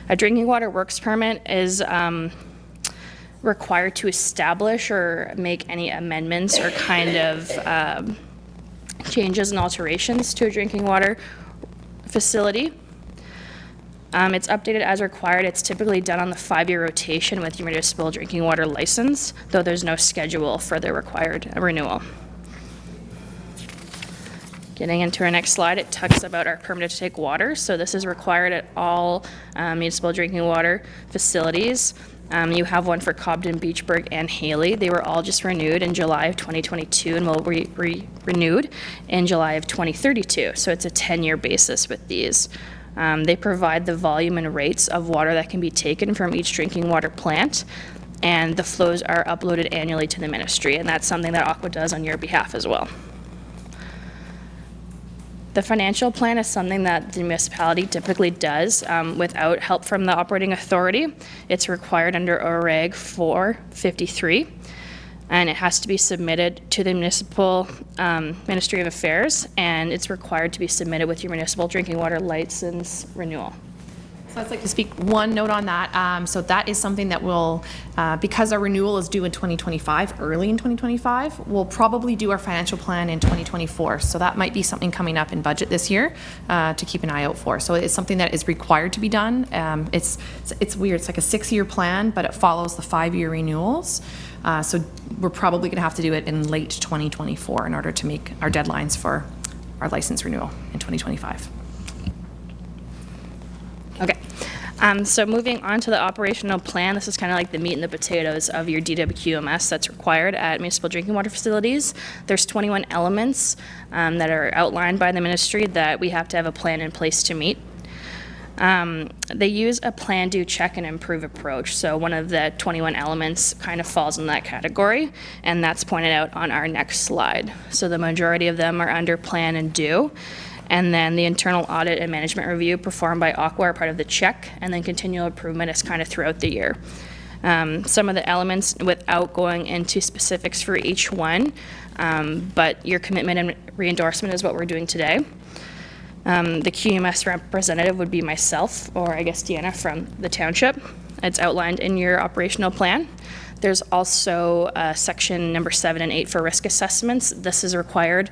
A drinking water works permit is required to establish or make any amendments or kind of changes and alterations to a drinking water facility. It's updated as required. It's typically done on the 5-year rotation with your municipal drinking water license, though there's no schedule for the required renewal. Getting into our next slide, it talks about our permit to take water. So this is required at all municipal drinking water facilities. You have one for Cobden, Beachburg, and Haley. They were all just renewed in July of 2022 and will be renewed in July of 2032. So it's a 10-year basis with these. They provide the volume and rates of water that can be taken from each drinking water plant, and the flows are uploaded annually to the ministry, and that's something that Aqua does on your behalf as well. The financial plan is something that the municipality typically does without help from the operating authority. It's required under OREG 453. And it has to be submitted to the municipal Ministry of Affairs, and it's required to be submitted with your municipal drinking water license renewal. So I'd like to speak one note on that. So that is something that will, because our renewal is due in 2025, early in 2025, we'll probably do our financial plan in 2024. So that might be something coming up in budget this year to keep an eye out for. So it's something that is required to be done. It's weird. It's like a 6-year plan, but it follows the 5-year renewals. So we're probably going to have to do it in late 2024 in order to make our deadlines for our license renewal in 2025. Okay. So moving on to the operational plan, this is kind of like the meat and the potatoes of your DWQMS that's required at municipal drinking water facilities. There's 21 elements that are outlined by the ministry that we have to have a plan in place to meet. They use a plan, do, check, and improve approach. So one of the 21 elements kind of falls in that category, and that's pointed out on our next slide. So the majority of them are under plan and do. And then the internal audit and management review performed by Aqua are part of the check, and then continual improvement is kind of throughout the year. some of the elements without going into specifics for each one, but your commitment and re-endorsement is what we're doing today. The QMS representative would be myself, or I guess Deanna from the Township. It's outlined in your operational plan. There's also section number 7 and 8 for risk assessments. This is required.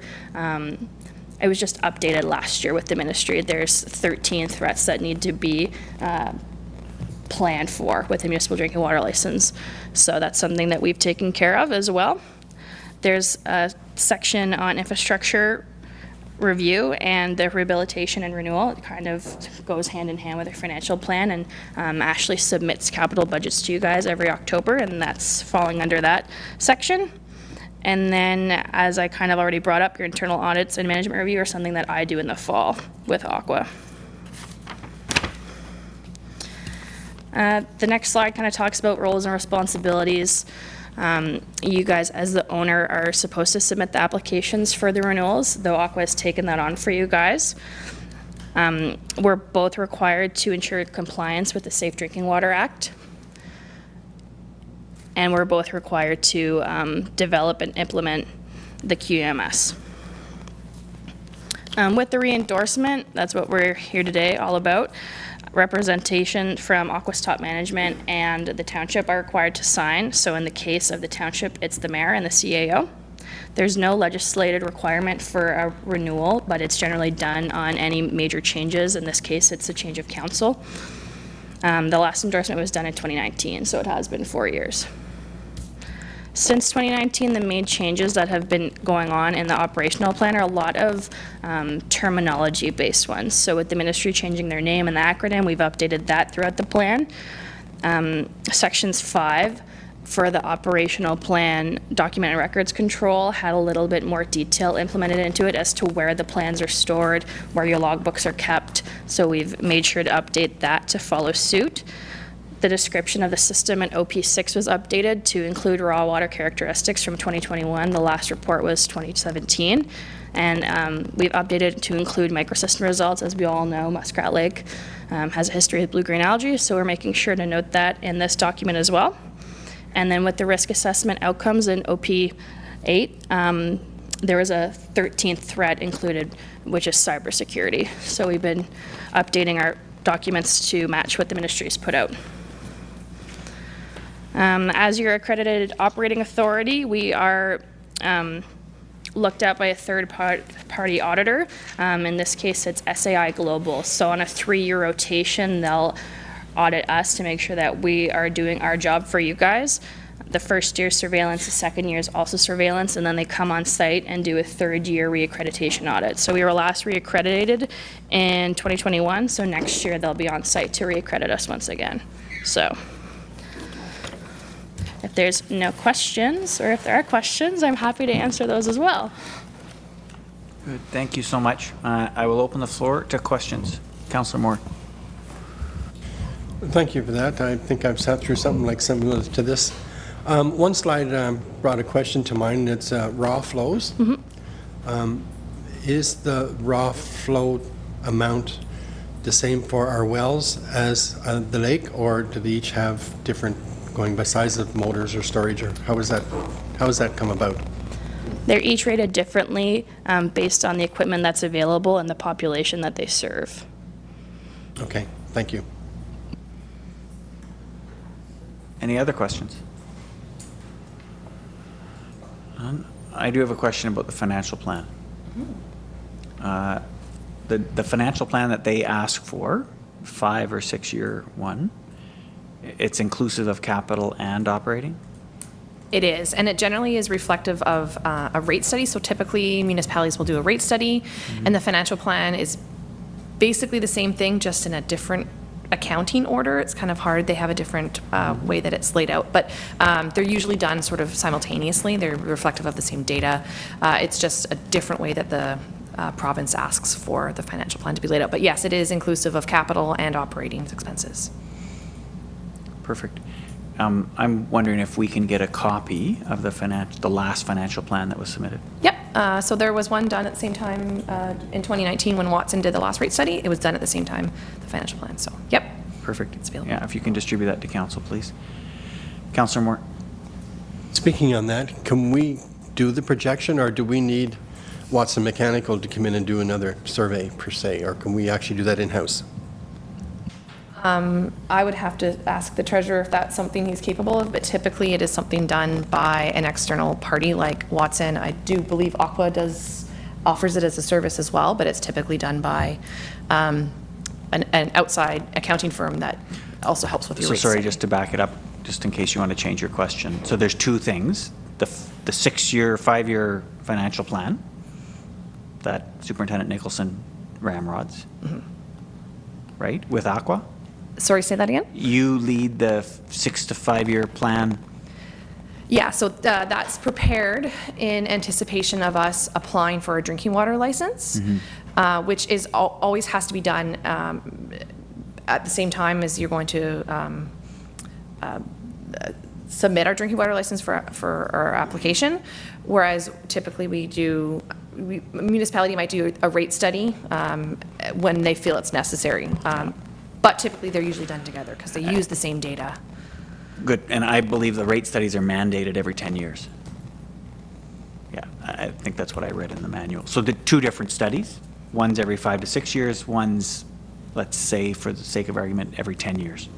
It was just updated last year with the ministry. There's 13 threats that need to be planned for with a municipal drinking water license. So that's something that we've taken care of as well. There's a section on infrastructure review and the rehabilitation and renewal. It kind of goes hand in hand with our financial plan, and Ashley submits capital budgets to you guys every October, and that's falling under that section. And then, as I kind of already brought up, your internal audits and management review are something that I do in the fall with Aqua. The next slide kind of talks about roles and responsibilities. You guys, as the owner, are supposed to submit the applications for the renewals, though Aqua has taken that on for you guys. We're both required to ensure compliance with the Safe Drinking Water Act. And we're both required to develop and implement the QMS. With the re-endorsement, that's what we're here today all about. Representation from Aqua's top management and the Township are required to sign. So in the case of the Township, it's the mayor and the CAO. There's no legislated requirement for a renewal, but it's generally done on any major changes. In this case, it's a change of council. The last endorsement was done in 2019, so it has been 4 years. Since 2019, the main changes that have been going on in the operational plan are a lot of terminology-based ones. So with the ministry changing their name and the acronym, we've updated that throughout the plan. Sections 5 for the operational plan, document and records control had a little bit more detail implemented into it as to where the plans are stored, where your logbooks are kept. So we've made sure to update that to follow suit. The description of the system in OP6 was updated to include raw water characteristics from 2021. The last report was 2017. And we've updated to include microsystem results. As we all know, Muskrat Lake has a history of blue-green algae, so we're making sure to note that in this document as well. And then with the risk assessment outcomes in OP8, there was a 13th threat included, which is cybersecurity. So we've been updating our documents to match what the ministry's put out. As your accredited operating authority, we are looked at by a third-party auditor. In this case, it's SAI Global. So on a 3-year rotation, they'll audit us to make sure that we are doing our job for you guys. The first year surveillance, the second year is also surveillance, and then they come on site and do a 3rd-year reaccreditation audit. So we were last reaccredited in 2021, so next year they'll be on site to reaccredit us once again. So if there's no questions, or if there are questions, I'm happy to answer those as well. Good, thank you so much. I will open the floor to questions. Councillor Moore. Thank you for that. I think I've sat through something like similar to this. One slide brought a question to mind. It's raw flows. Is the raw flow amount the same for our wells as the lake, or do they each have different, going by size of motors or storage, or how is that come about? They're each rated differently based on the equipment that's available and the population that they serve. Okay, thank you. Any other questions? I do have a question about the financial plan. The financial plan that they ask for, 5 or 6 year one, it's inclusive of capital and operating? It is, and it generally is reflective of a rate study. So typically municipalities will do a rate study, and the financial plan is basically the same thing, just in a different accounting order. It's kind of hard. They have a different way that it's laid out, but they're usually done sort of simultaneously. They're reflective of the same data. It's just a different way that the province asks for the financial plan to be laid out. But yes, it is inclusive of capital and operating expenses. Perfect. I'm wondering if we can get a copy of the last financial plan that was submitted. Yep. So there was one done at the same time in 2019 when Watson did the last rate study. It was done at the same time, the financial plan. So, yep. Perfect. It's available. Yeah, if you can distribute that to council, please. Councillor Moore? Speaking on that, can we do the projection, or do we need Watson Mechanical to come in and do another survey per se, or can we actually do that in-house? I would have to ask the treasurer if that's something he's capable of, but typically it is something done by an external party like Watson. I do believe Aqua offers it as a service as well, but it's typically done by an outside accounting firm that also helps with your So rate sorry, setting. just to back it up, just in case you want to change your question. So there's two things, the 6-year, 5-year financial plan that Superintendent Nicholson ramrods, right, with Aqua? Sorry, say that again? You lead the 6 to 5-year plan. Yeah, so that's prepared in anticipation of us applying for a drinking water license, which is always has to be done at the same time as you're going to submit our drinking water license for our application, whereas typically municipality might do a rate study when they feel it's necessary. But typically, they're usually done together because they use the same data. Good, and I believe the rate studies are mandated every 10 years. Yeah, I think that's what I read in the manual. So the two different studies, one's every 5 to 6 years, one's, let's say, for the sake of argument, every 10 years.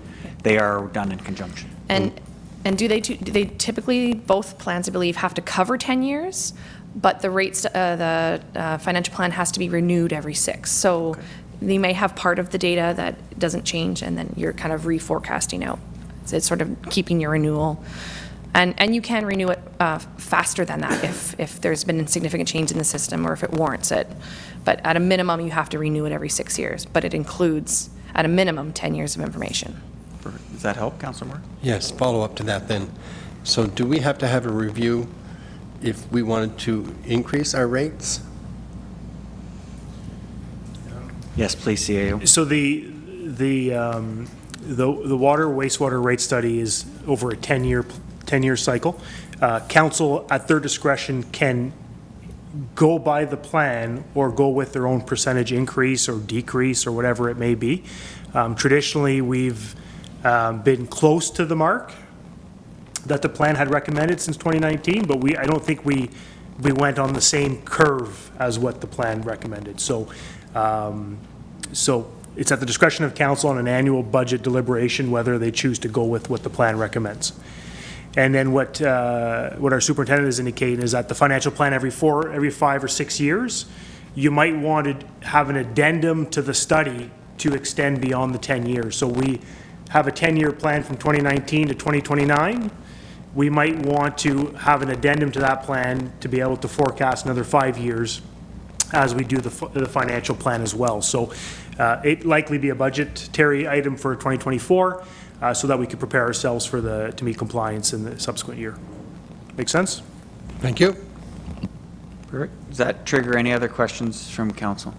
They are done in conjunction. And do they typically, both plans, I believe, have to cover 10 years, but the financial plan has to be renewed every 6. So they may have part of the data that doesn't change, and then you're kind of reforecasting out. So it's sort of keeping your renewal. And you can renew it faster than that if there's been a significant change in the system or if it warrants it. But at a minimum, you have to renew it every 6 years. But it includes, at a minimum, 10 years of information. Does that help, Councillor Moore? Yes, follow up to that then. So do we have to have a review if we wanted to increase our rates? Yes, please, CAO. So the water wastewater rate study is over a 10-year cycle. Council, at their discretion, can go by the plan or go with their own percentage increase or decrease or whatever it may be. Traditionally, we've been close to the mark that the plan had recommended since 2019, but I don't think we went on the same curve as what the plan recommended. So it's at the discretion of council on an annual budget deliberation whether they choose to go with what the plan recommends. And then what our superintendent is indicating is that the financial plan every 5 or 6 years, you might want to have an addendum to the study to extend beyond the 10 years. So we have a 10-year plan from 2019 to 2029. We might want to have an addendum to that plan to be able to forecast another 5 years as we do the financial plan as well. So it likely be a budgetary item for 2024 so that we could prepare ourselves to meet compliance in the subsequent year. Make sense? Thank you. Perfect. Does that trigger any other questions from council?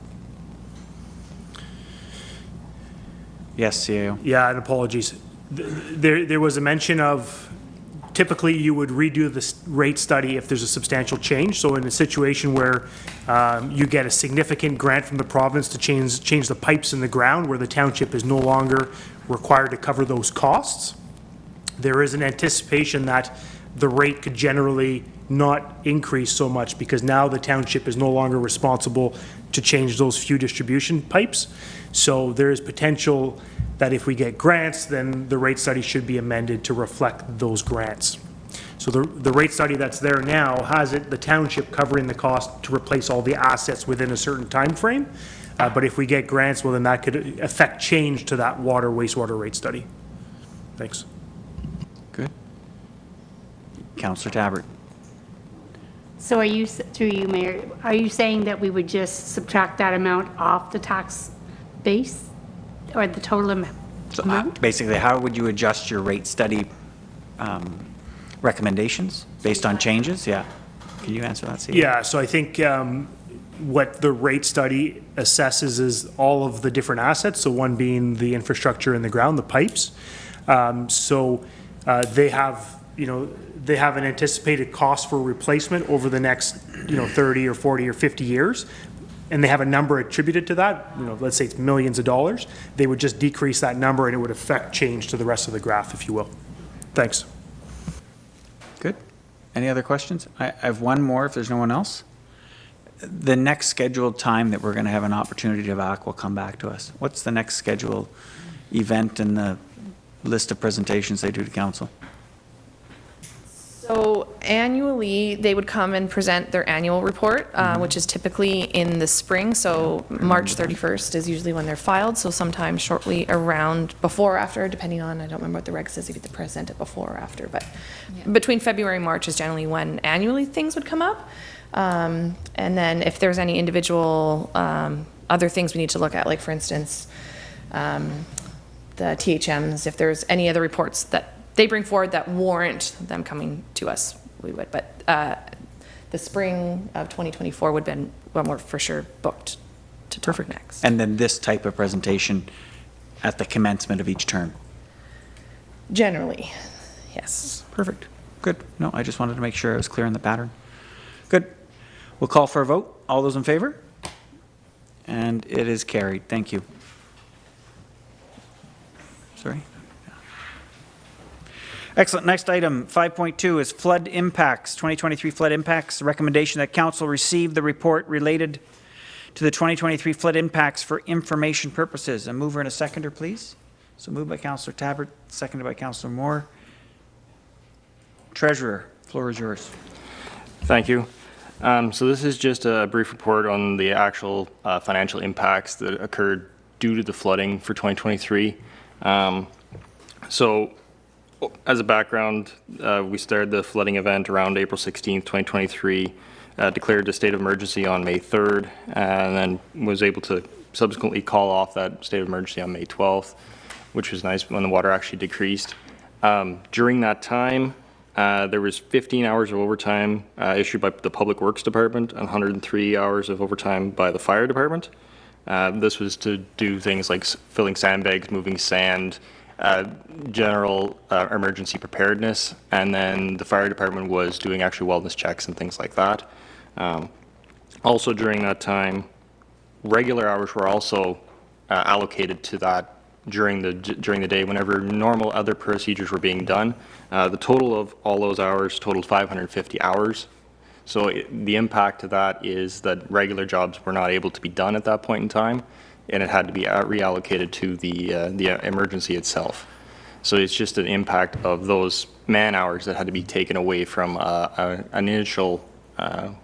Yes, CAO. Yeah, and apologies. There was a mention of typically you would redo the rate study if there's a substantial change. So in a situation where you get a significant grant from the province to change the pipes in the ground where the township is no longer required to cover those costs, there is an anticipation that the rate could generally not increase so much because now the township is no longer responsible to change those few distribution pipes. So there is potential that if we get grants, then the rate study should be amended to reflect those grants. So the rate study that's there now has the township covering the cost to replace all the assets within a certain time frame. But if we get grants, well, then that could affect change to that water wastewater rate study. Thanks. Good. Councillor Tabbert. So are you, through you, Mayor, are you saying that we would just subtract that amount off the tax base or the total amount? So basically, how would you adjust your rate study recommendations based on changes? Yeah. Can you answer that, Steve? Yeah, so I think what the rate study assesses is all of the different assets, so one being the infrastructure in the ground, the pipes. They have, they have an anticipated cost for replacement over the next, 30 or 40 or 50 years. And they have a number attributed to that, let's say it's millions of dollars. They would just decrease that number and it would affect change to the rest of the graph, if you will. Thanks. Any other questions? I have one more if there's no one else. The next scheduled time that we're going to have an opportunity to VAC will come back to us. What's the next scheduled event in the list of presentations they do to council? So annually, they would come and present their annual report, which is typically in the spring. So March 31st is usually when they're filed. So sometime shortly around before or after, depending on, I don't remember what the reg says, if you present it before or after. But between February and March is generally when annually things would come up. And then if there's any individual other things we need to look at, like for instance, the THMs, if there's any other reports that they bring forward that warrant them coming to us, we would. But the spring of 2024 would have been when we're for sure booked to talk next. And then this type of presentation at the commencement of each term? Generally, yes. Perfect. Good. No, I just wanted to make sure I was clear on the pattern. Good. We'll call for a vote. All those in favor? And it is carried. Thank you. Sorry? Excellent. Next item, 5.2, is flood impacts, 2023 flood impacts. Recommendation that council receive the report related to the 2023 flood impacts for information purposes. A mover and a seconder, please. So moved by Councillor Tabbert, seconded by Councillor Moore. Treasurer, floor is yours. Thank you. So this is just a brief report on the actual financial impacts that occurred due to the flooding for 2023. So as a background, we started the flooding event around April 16th, 2023, declared a state of emergency on May 3rd, and then was able to subsequently call off that state of emergency on May 12th, which was nice when the water actually decreased. During that time, there was 15 hours of overtime issued by the Public Works Department and 103 hours of overtime by the Fire Department. This was to do things like filling sandbags, moving sand, general emergency preparedness, and then the Fire Department was doing actual wellness checks and things like that. Also during that time, regular hours were also allocated to that during the day whenever normal other procedures were being done. The total of all those hours totaled 550 hours. So the impact of that is that regular jobs were not able to be done at that point in time, and it had to be reallocated to the emergency itself. So it's just an impact of those man hours that had to be taken away from an initial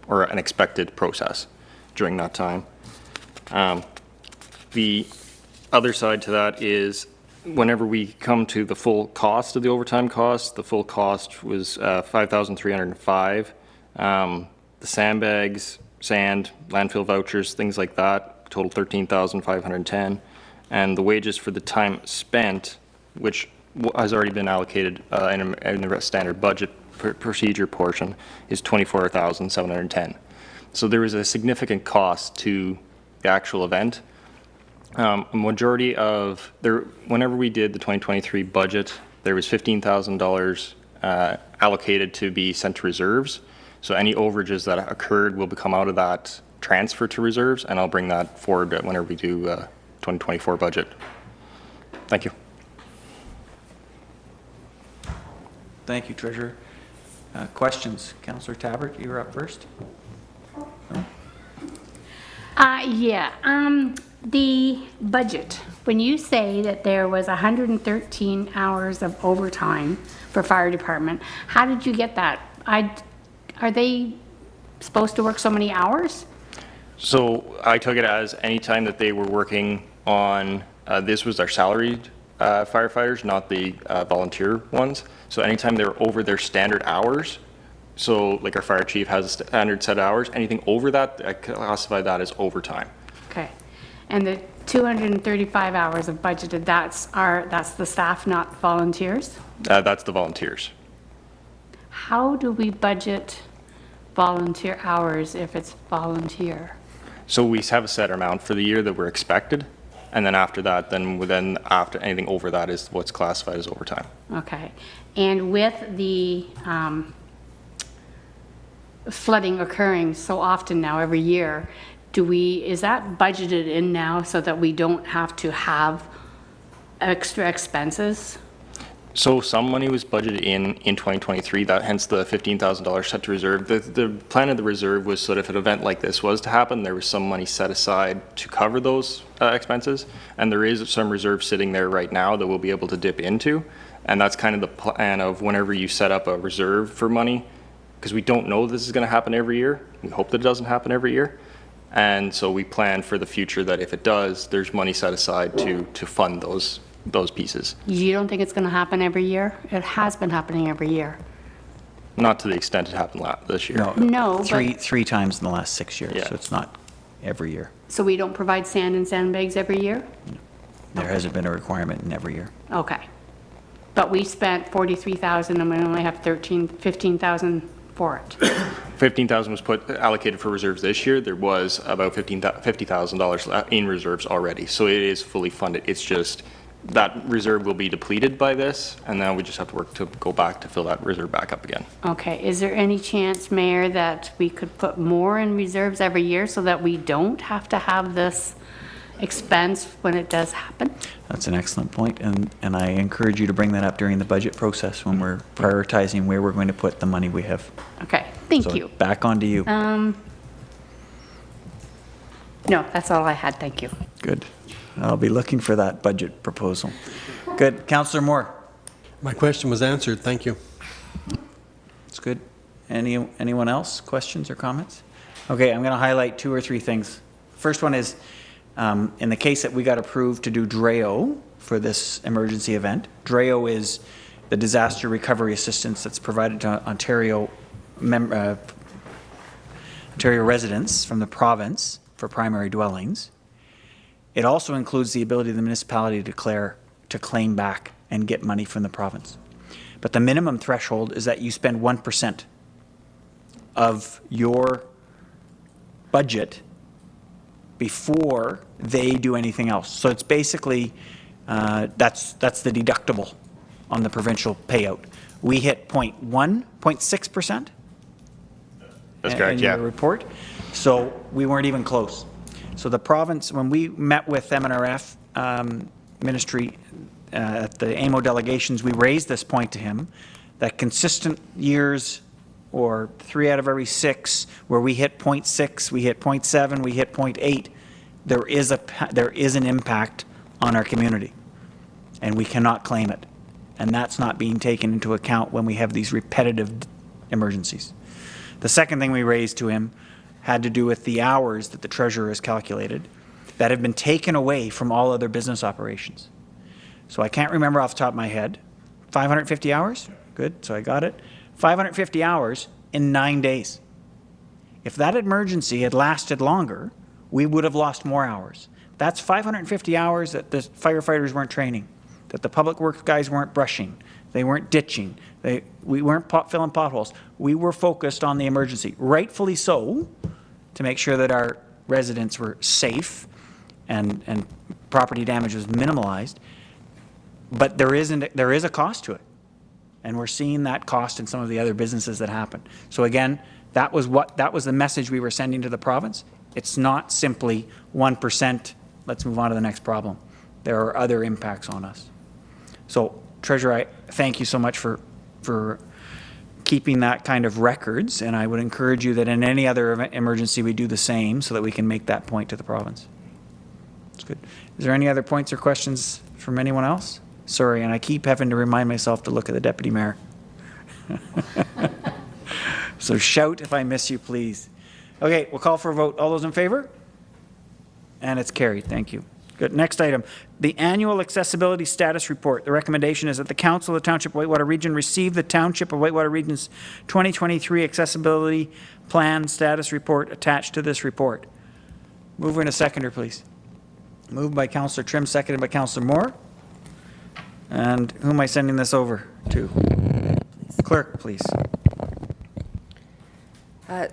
or an expected process during that time. The other side to that is whenever we come to the full cost of the overtime cost, the full cost was $5,305. The sandbags, sand, landfill vouchers, things like that, total $13,510. And the wages for the time spent, which has already been allocated in the standard budget procedure portion, is $24,710. So there was a significant cost to the actual event. A majority of whenever we did the 2023 budget, there was $15,000 allocated to be sent to reserves. So any overages that occurred will come out of that transfer to reserves, and I'll bring that forward whenever we do 2024 budget. Thank you. Thank you, Treasurer. Questions? Councillor Tabbert, you were up first. The budget, when you say that there was 113 hours of overtime for fire department, how did you get that? Are they supposed to work so many hours? So I took it as any time that they were working on, this was our salaried firefighters, not the volunteer ones. So anytime they were over their standard hours, so like our fire chief has a standard set of hours, anything over that, I classify that as overtime. Okay. And the 235 hours of budgeted, that's the staff, not volunteers? That's the volunteers. How do we budget volunteer hours if it's volunteer? So we have a set amount for the year that we're expected, and then after that, after anything over that is what's classified as overtime. Okay. And with the flooding occurring so often now every year, is that budgeted in now so that we don't have to have extra expenses? So some money was budgeted in 2023, that hence the $15,000 set to reserve. The plan of the reserve was so that if an event like this was to happen, there was some money set aside to cover those expenses. And there is some reserve sitting there right now that we'll be able to dip into. And that's kind of the plan of whenever you set up a reserve for money, because we don't know this is going to happen every year. We hope that it doesn't happen every year. And so we plan for the future that if it does, there's money set aside to fund those pieces. You don't think it's going to happen every year? It has been happening every year. Not to the extent it happened this year. No, Three times in the last 6 years, Yeah. so it's not every year. So we don't provide sand and sandbags every year? There hasn't been a requirement in every year. Okay. But we spent 43,000 and we only have 15,000 for it. 15,000 was allocated for reserves this year. There was about $50,000 in reserves already, so it is fully funded. It's just that reserve will be depleted by this, and now we just have to work to go back to fill that reserve back up again. Okay, is there any chance, Mayor, that we could put more in reserves every year so that we don't have to have this expense when it does happen? That's an excellent point, and I encourage you to bring that up during the budget process when we're prioritizing where we're going to put the money we have. Okay, thank So you. back onto you. No, that's all I had, thank you. Good. I'll be looking for that budget proposal. Good. Councillor Moore. My question was answered, thank you. That's good. Anyone else? Questions or comments? Okay, I'm going to highlight 2 or 3 things. First one is, in the case that we got approved to do DREO for this emergency event, DREO is the disaster recovery assistance that's provided to Ontario residents from the province for primary dwellings. It also includes the ability of the municipality to claim back and get money from the province. But the minimum threshold is that you spend 1% of your budget before they do anything else. So it's basically, that's the deductible on the provincial payout. We hit 0.6%. That's correct, in yeah. your report. So we weren't even close. So the province, when we met with MNRF ministry at the AMO delegations, we raised this point to him, that consistent years, or 3 out of every 6, where we hit 0.6, we hit 0.7, we hit 0.8, there is an impact on our community, and we cannot claim it. And that's not being taken into account when we have these repetitive emergencies. The second thing we raised to him had to do with the hours that the treasurer has calculated that have been taken away from all other business operations. So I can't remember off the top of my head. 550 hours? Good, so I got it. 550 hours in 9 days. If that emergency had lasted longer, we would have lost more hours. That's 550 hours that the firefighters weren't training, that the public works guys weren't brushing, they weren't ditching, we weren't filling potholes. We were focused on the emergency, rightfully so, to make sure that our residents were safe and property damage was minimalized. But there is a cost to it. And we're seeing that cost in some of the other businesses that happen. So again, that was the message we were sending to the province. It's not simply 1%, let's move on to the next problem. There are other impacts on us. So Treasurer, I thank you so much for keeping that kind of records, and I would encourage you that in any other emergency we do the same so that we can make that point to the province. That's good. Is there any other points or questions from anyone else? Sorry, and I keep having to remind myself to look at the Deputy Mayor. So shout if I miss you, please. Okay, we'll call for a vote. All those in favor? And it's carried. Thank you. Good. Next item, the annual accessibility status report. The recommendation is that the Council of the Township of Whitewater Region receive the Township of Whitewater Region's 2023 accessibility plan status report attached to this report. Mover and a seconder, please. Moved by Councillor Trim, seconded by Councillor Moore. And who am I sending this over to? Clerk, please. I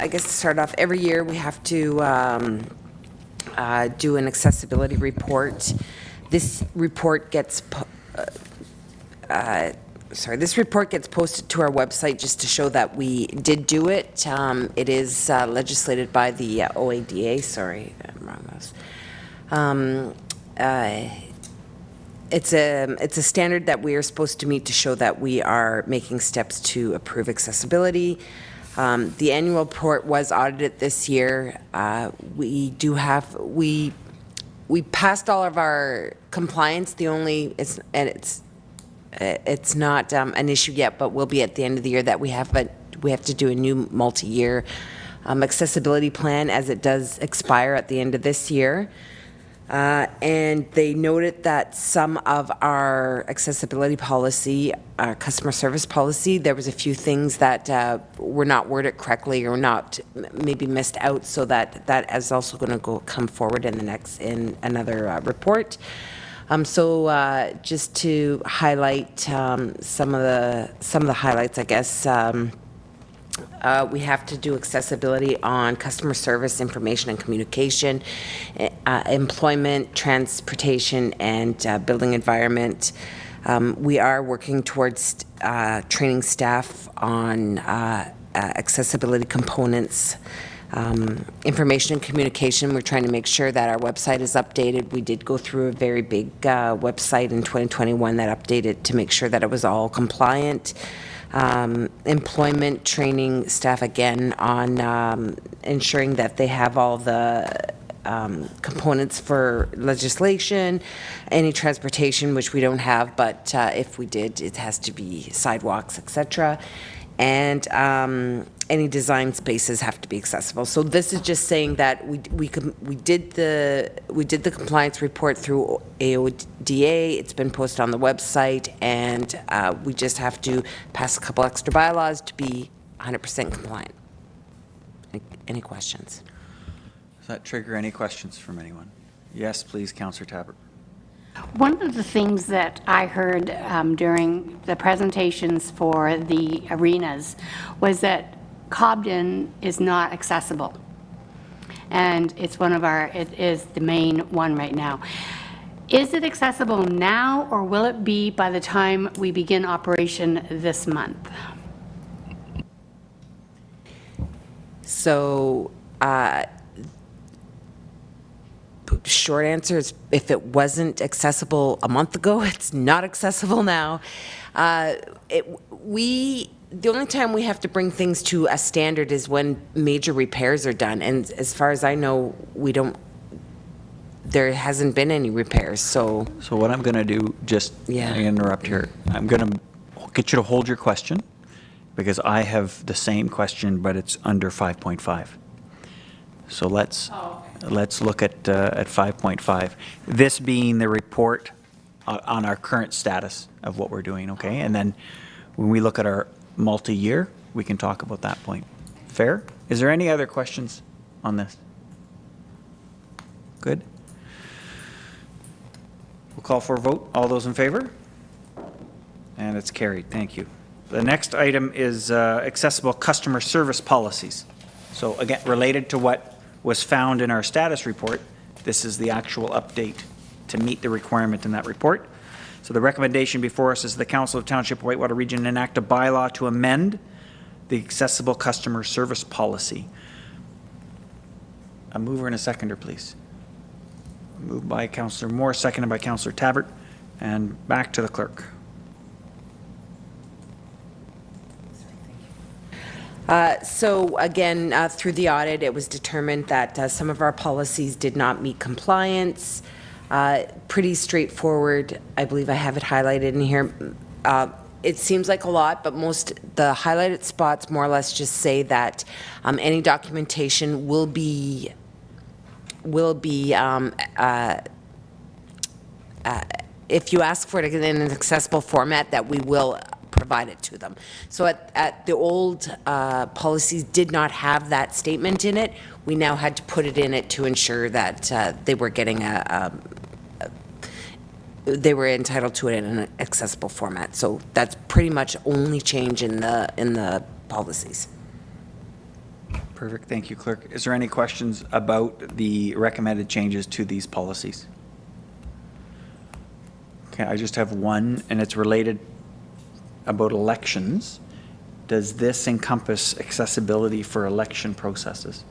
guess to start off, every year we have to do an accessibility report. This report gets posted to our website just to show that we did do it. It is legislated by the OADA. Sorry, I'm wrong. It's a standard that we are supposed to meet to show that we are making steps to improve accessibility. The annual report was audited this year. We passed all of our compliance. It's not an issue yet, but will be at the end of the year that we have to do a new multi-year accessibility plan, as it does expire at the end of this year. And they noted that some of our accessibility policy, our customer service policy, there was a few things that were not worded correctly or not maybe missed out, so that is also going to come forward in another report. So just to highlight some of the highlights, I guess. We have to do accessibility on customer service, information and communication, employment, transportation, and building environment. We are working towards training staff on accessibility components. Information and communication, we're trying to make sure that our website is updated. We did go through a very big website in 2021 that updated to make sure that it was all compliant. Employment, training staff again on ensuring that they have all the components for legislation, any transportation, which we don't have, but if we did, it has to be sidewalks, etc. And any design spaces have to be accessible. So this is just saying that we did the compliance report through AODA. It's been posted on the website, and we just have to pass a couple extra bylaws to be 100% compliant. Any questions? Does that trigger any questions from anyone? Yes, please, Councillor Tabbert. One of the things that I heard during the presentations for the arenas was that Cobden is not accessible. And it is the main one right now. Is it accessible now, or will it be by the time we begin operation this month? So, short answer is, if it wasn't accessible a month ago, it's not accessible now. The only time we have to bring things to a standard is when major repairs are done, and as far as I know, there hasn't been any repairs, so. So what I'm going to do, just interrupt here, I'm going to get you to hold your question, because I have the same question, but it's under 5.5. So let's look at 5.5. This being the report on our current status of what we're doing, okay? And then when we look at our multi-year, we can talk about that point. Fair? Is there any other questions on this? Good. We'll call for a vote. All those in favor? And it's carried. Thank you. The next item is accessible customer service policies. So again, related to what was found in our status report, this is the actual update to meet the requirement in that report. So the recommendation before us is the Council of Township Whitewater Region enact a bylaw to amend the accessible customer service policy. A mover and a seconder, please. Moved by Councillor Moore, seconded by Councillor Tabbert, and back to the clerk. So again, through the audit, it was determined that some of our policies did not meet compliance. Pretty straightforward. I believe I have it highlighted in here. It seems like a lot, but the highlighted spots more or less just say that any documentation will be if you ask for it in an accessible format, that we will provide it to them. So at the old policies did not have that statement in it. We now had to put it in it to ensure that they were getting they were entitled to it in an accessible format. So that's pretty much only change in the policies. Perfect. Thank you, Clerk. Is there any questions about the recommended changes to these policies? Okay, I just have one, and it's related about elections. Does this encompass accessibility for election processes?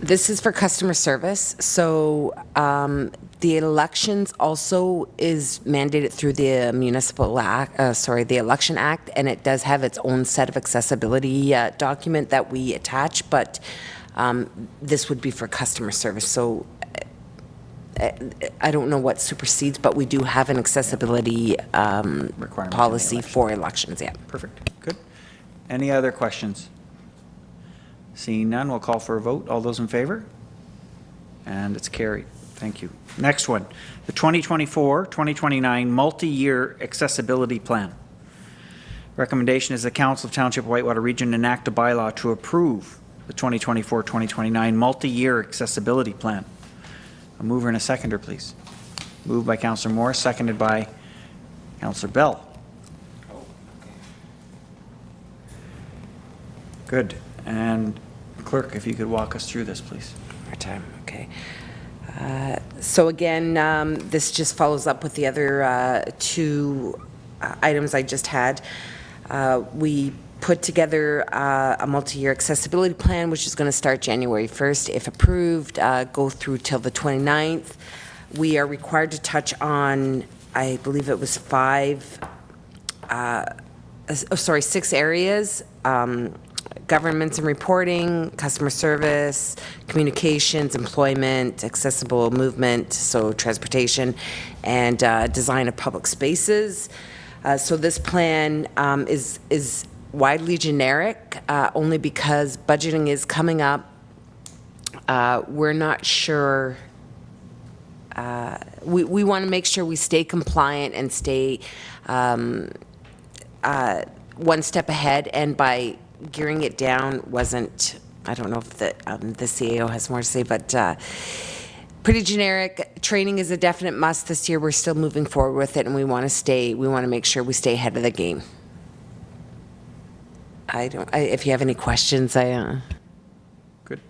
This is for customer service. So the elections also is mandated through the municipal act, the Election Act, and it does have its own set of accessibility document that we attach, but this would be for customer service. So I don't know what supersedes, but we do have an accessibility policy for elections, yeah. Perfect, good. Any other questions? Seeing none, we'll call for a vote. All those in favor? And it's carried. Thank you. Next one, the 2024-2029 multi-year accessibility plan. Recommendation is the Council of Township Whitewater Region enact a bylaw to approve the 2024-2029 multi-year accessibility plan. A mover and a seconder, please. Moved by Councillor Morris, seconded by Councillor Bell. Good. And clerk, if you could walk us through this, please. More time, okay. So again, this just follows up with the other two items I just had. We put together a multi-year accessibility plan, which is going to start January 1st, if approved, go through till the 29th. We are required to touch on, I believe it was 6 areas. Governments and reporting, customer service, communications, employment, accessible movement, so transportation, and design of public spaces. So this plan is widely generic, only because budgeting is coming up. We're not sure. We want to make sure we stay compliant and stay one step ahead, and by gearing it down wasn't, I don't know if the CAO has more to say, but pretty generic. Training is a definite must this year. We're still moving forward with it, and we want to make sure we stay ahead of the game. If you have any questions, Good.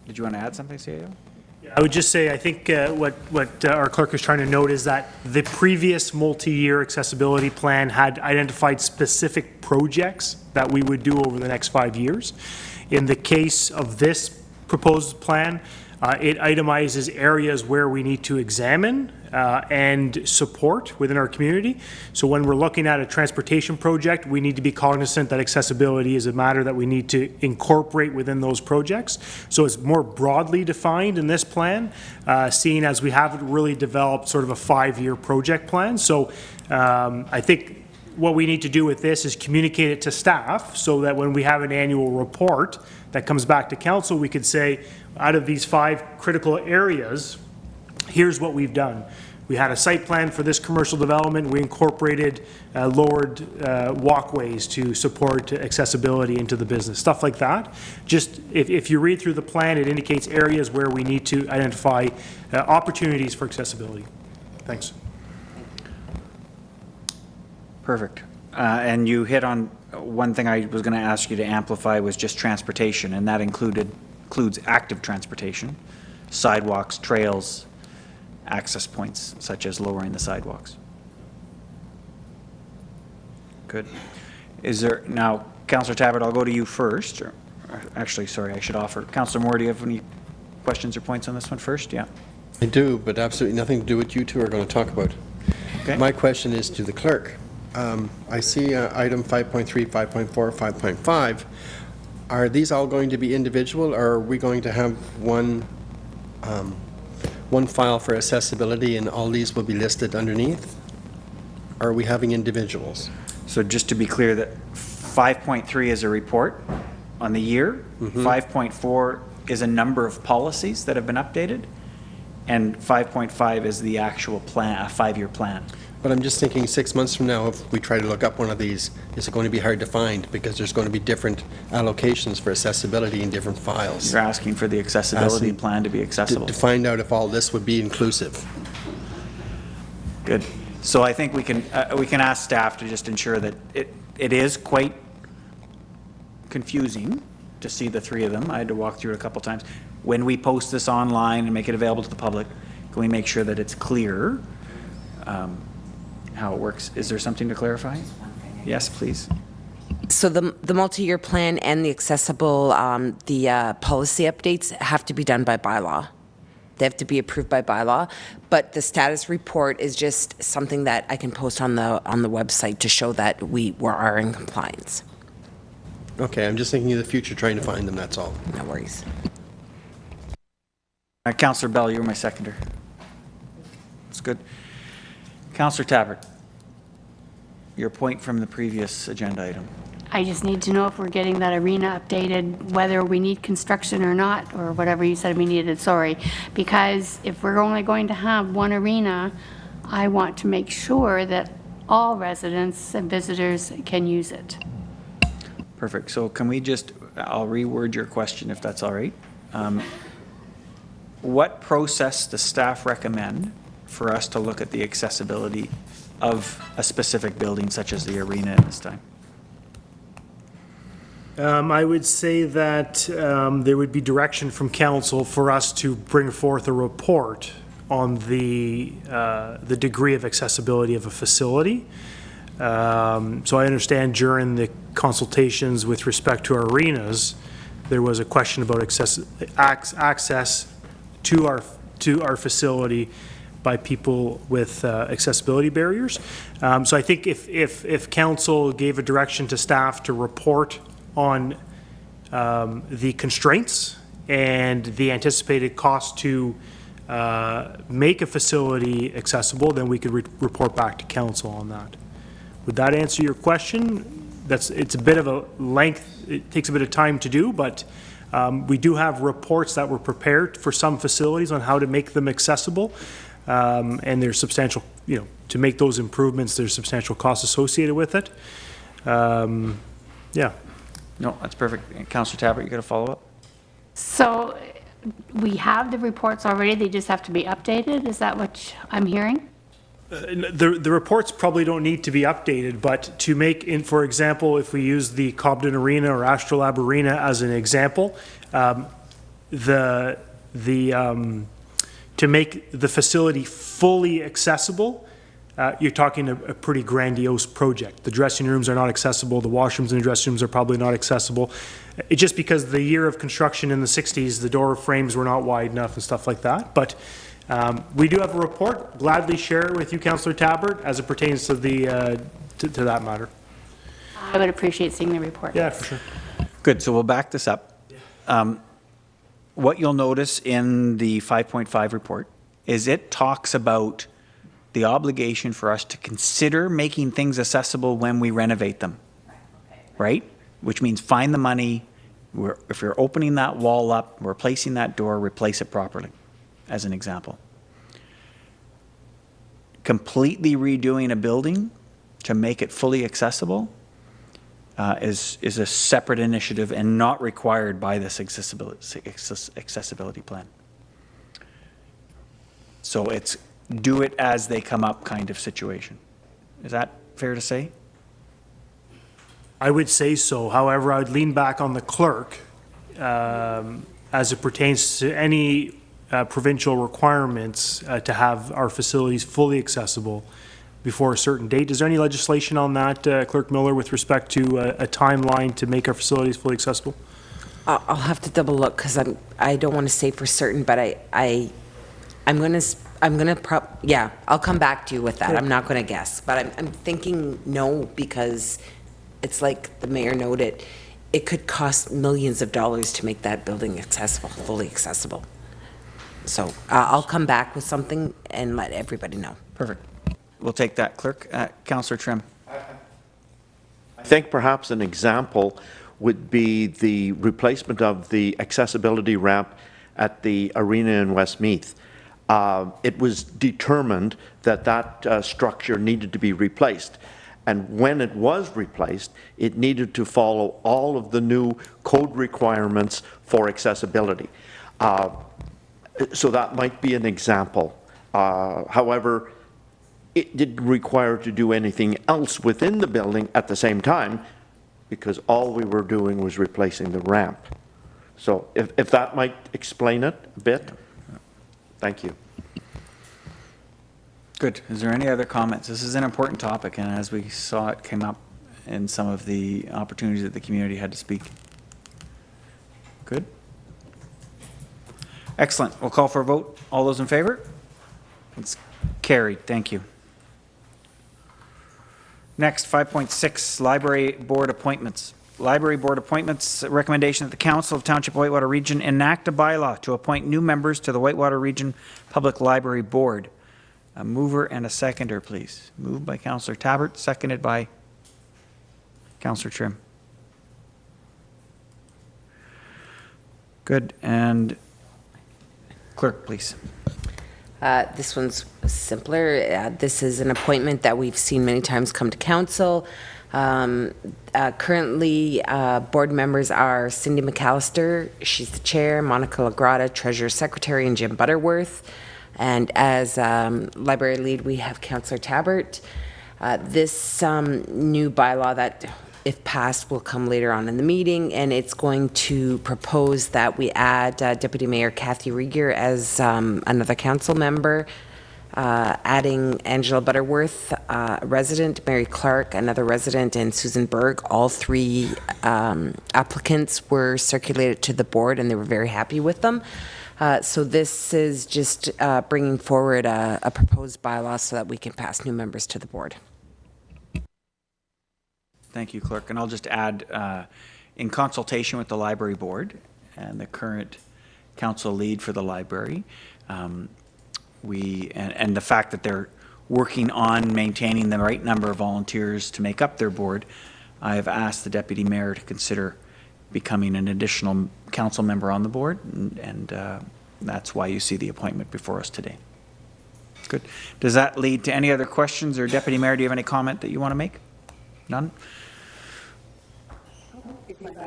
Did you want to add something, CAO? I would just say, I think what our clerk is trying to note is that the previous multi-year accessibility plan had identified specific projects that we would do over the next 5 years. In the case of this proposed plan, it itemizes areas where we need to examine and support within our community. So when we're looking at a transportation project, we need to be cognizant that accessibility is a matter that we need to incorporate within those projects. So it's more broadly defined in this plan, seeing as we haven't really developed sort of a 5-year project plan. So I think what we need to do with this is communicate it to staff so that when we have an annual report that comes back to council, we could say, out of these 5 critical areas, here's what we've done. We had a site plan for this commercial development. We incorporated lowered walkways to support accessibility into the business, stuff like that. Just if you read through the plan, it indicates areas where we need to identify opportunities for accessibility. Thanks. Perfect. And you hit on one thing I was going to ask you to amplify was just transportation, and that includes active transportation, sidewalks, trails, access points, such as lowering the sidewalks. Good. Is there, now, Councillor Tabbert, I'll go to you first. Or actually, sorry, I should offer. Councillor Moore, do you have any questions or points on this one first? Yeah. I do, but absolutely nothing to do with what you two are going to talk about. Okay. My question is to the clerk. I see item 5.3, 5.4, 5.5. Are these all going to be individual, or are we going to have one file for accessibility and all these will be listed underneath? Or are we having individuals? So just to be clear, that 5.3 is a report on the year. 5.4 is a number of policies that have been updated. And 5.5 is the actual plan, a 5-year plan. But I'm just thinking 6 months from now, if we try to look up one of these, is it going to be hard to find? Because there's going to be different allocations for accessibility in different files. You're asking for the accessibility plan to be accessible. To find out if all this would be inclusive. Good. So I think we can ask staff to just ensure that it is quite confusing to see the 3 of them. I had to walk through it a couple times. When we post this online and make it available to the public, can we make sure that it's clear how it works? Is there something to clarify? Yes, please. So the multi-year plan and the accessible, the policy updates have to be done by bylaw. They have to be approved by bylaw, but the status report is just something that I can post on the website to show that we are in compliance. Okay, I'm just thinking of the future, trying to find them, that's all. No worries. Councillor Bell, you were my seconder. That's good. Councillor Tabbert, your point from the previous agenda item. I just need to know if we're getting that arena updated, whether we need construction or not, or whatever you said we needed, sorry. Because if we're only going to have one arena, I want to make sure that all residents and visitors can use it. Perfect. So can we just, I'll reword your question if that's all right. What process does staff recommend for us to look at the accessibility of a specific building such as the arena at this time? I would say that there would be direction from council for us to bring forth a report on the degree of accessibility of a facility. So I understand during the consultations with respect to our arenas, there was a question about access to our facility by people with accessibility barriers. So I think if council gave a direction to staff to report on the constraints and the anticipated cost to make a facility accessible, then we could report back to council on that. Would that answer your question? It's a bit of a length, it takes a bit of time to do, but we do have reports that were prepared for some facilities on how to make them accessible. And there's substantial, to make those improvements, there's substantial costs associated with it. Yeah. No, that's perfect. Councillor Tabbert, you got a follow-up? So we have the reports already, they just have to be updated? Is that what I'm hearing? The reports probably don't need to be updated, but to make, for example, if we use the Cobden Arena or Astrolabe Arena as an example, to make the facility fully accessible, you're talking a pretty grandiose project. The dressing rooms are not accessible, the washrooms and the dressing rooms are probably not accessible. It's just because the year of construction in the 60s, the door frames were not wide enough and stuff like that. But we do have a report, gladly share it with you, Councillor Tabbert, as it pertains to to that matter. I would appreciate seeing the report. Yeah, for sure. Good, so we'll back this up. What you'll notice in the 5.5 report is it talks about the obligation for us to consider making things accessible when we renovate them, right? Which means find the money, if you're opening that wall up, replacing that door, replace it properly, as an example. Completely redoing a building to make it fully accessible is a separate initiative and not required by this accessibility plan. So it's do it as they come up kind of situation. Is that fair to say? I would say so. However, I would lean back on the clerk as it pertains to any provincial requirements to have our facilities fully accessible before a certain date. Is there any legislation on that, Clerk Miller, with respect to a timeline to make our facilities fully accessible? I'll have to double look because I don't want to say for certain, but I'm gonna yeah, I'll come back to you with that. I'm not gonna guess, but I'm thinking no, because it's like the mayor noted, it could cost millions of dollars to make that building accessible, fully accessible. So I'll come back with something and let everybody know. Perfect. We'll take that, Clerk. Councillor Trim. I think perhaps an example would be the replacement of the accessibility ramp at the arena in Westmeath. It was determined that that structure needed to be replaced. And when it was replaced, it needed to follow all of the new code requirements for accessibility. So that might be an example. However, it didn't require to do anything else within the building at the same time, because all we were doing was replacing the ramp. So if that might explain it a bit. Thank you. Good. Is there any other comments? This is an important topic, and as we saw it came up in some of the opportunities that the community had to speak. Good? Excellent. We'll call for a vote. All those in favor? It's carried. Thank you. Next, 5.6, Library Board Appointments. Library Board Appointments, recommendation that the Council of Township Whitewater Region enact a bylaw to appoint new members to the Whitewater Region Public Library Board. A mover and a seconder, please. Moved by Councillor Tabbert, seconded by Councillor Trim. Good. And clerk, please. This one's simpler. This is an appointment that we've seen many times come to council. Currently, board members are Cindy McAllister, she's the chair, Monica Lagrada, treasurer secretary, and Jim Butterworth. And as library lead, we have Councillor Tabbert. This new bylaw that, if passed, will come later on in the meeting, and it's going to propose that we add Deputy Mayor Kathy Rieger as another council member, adding Angela Butterworth, a resident, Mary Clark, another resident, and Susan Berg. All three applicants were circulated to the board, and they were very happy with them. So this is just bringing forward a proposed bylaw so that we can pass new members to the board. Thank you, Clerk. And I'll just add, in consultation with the library board and the current council lead for the library, and the fact that they're working on maintaining the right number of volunteers to make up their board, I have asked the deputy mayor to consider becoming an additional council member on the board, and that's why you see the appointment before us today. Good. Does that lead to any other questions? Or Deputy Mayor, do you have any comment that you want to make? None?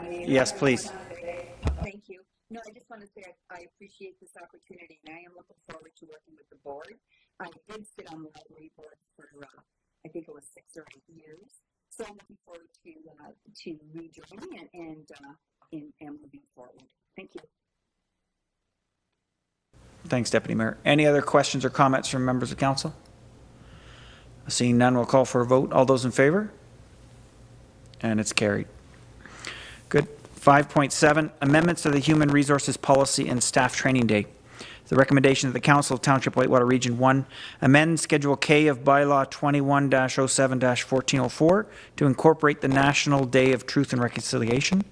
Yes, please. Thank you. No, I just want to say I appreciate this opportunity, and I am looking forward to working with the board. I did sit on the library board for, I think it was 6 or 8 years. So I'm looking forward to rejoining and moving forward. Thank you. Thanks, Deputy Mayor. Any other questions or comments from members of council? Seeing none, we'll call for a vote. All those in favor? And it's carried. Good. 5.7, amendments to the Human Resources Policy and Staff Training Day. The recommendation of the Council of Township Whitewater Region 1, amend Schedule K of Bylaw 21-07-1404 to incorporate the National Day of Truth and Reconciliation.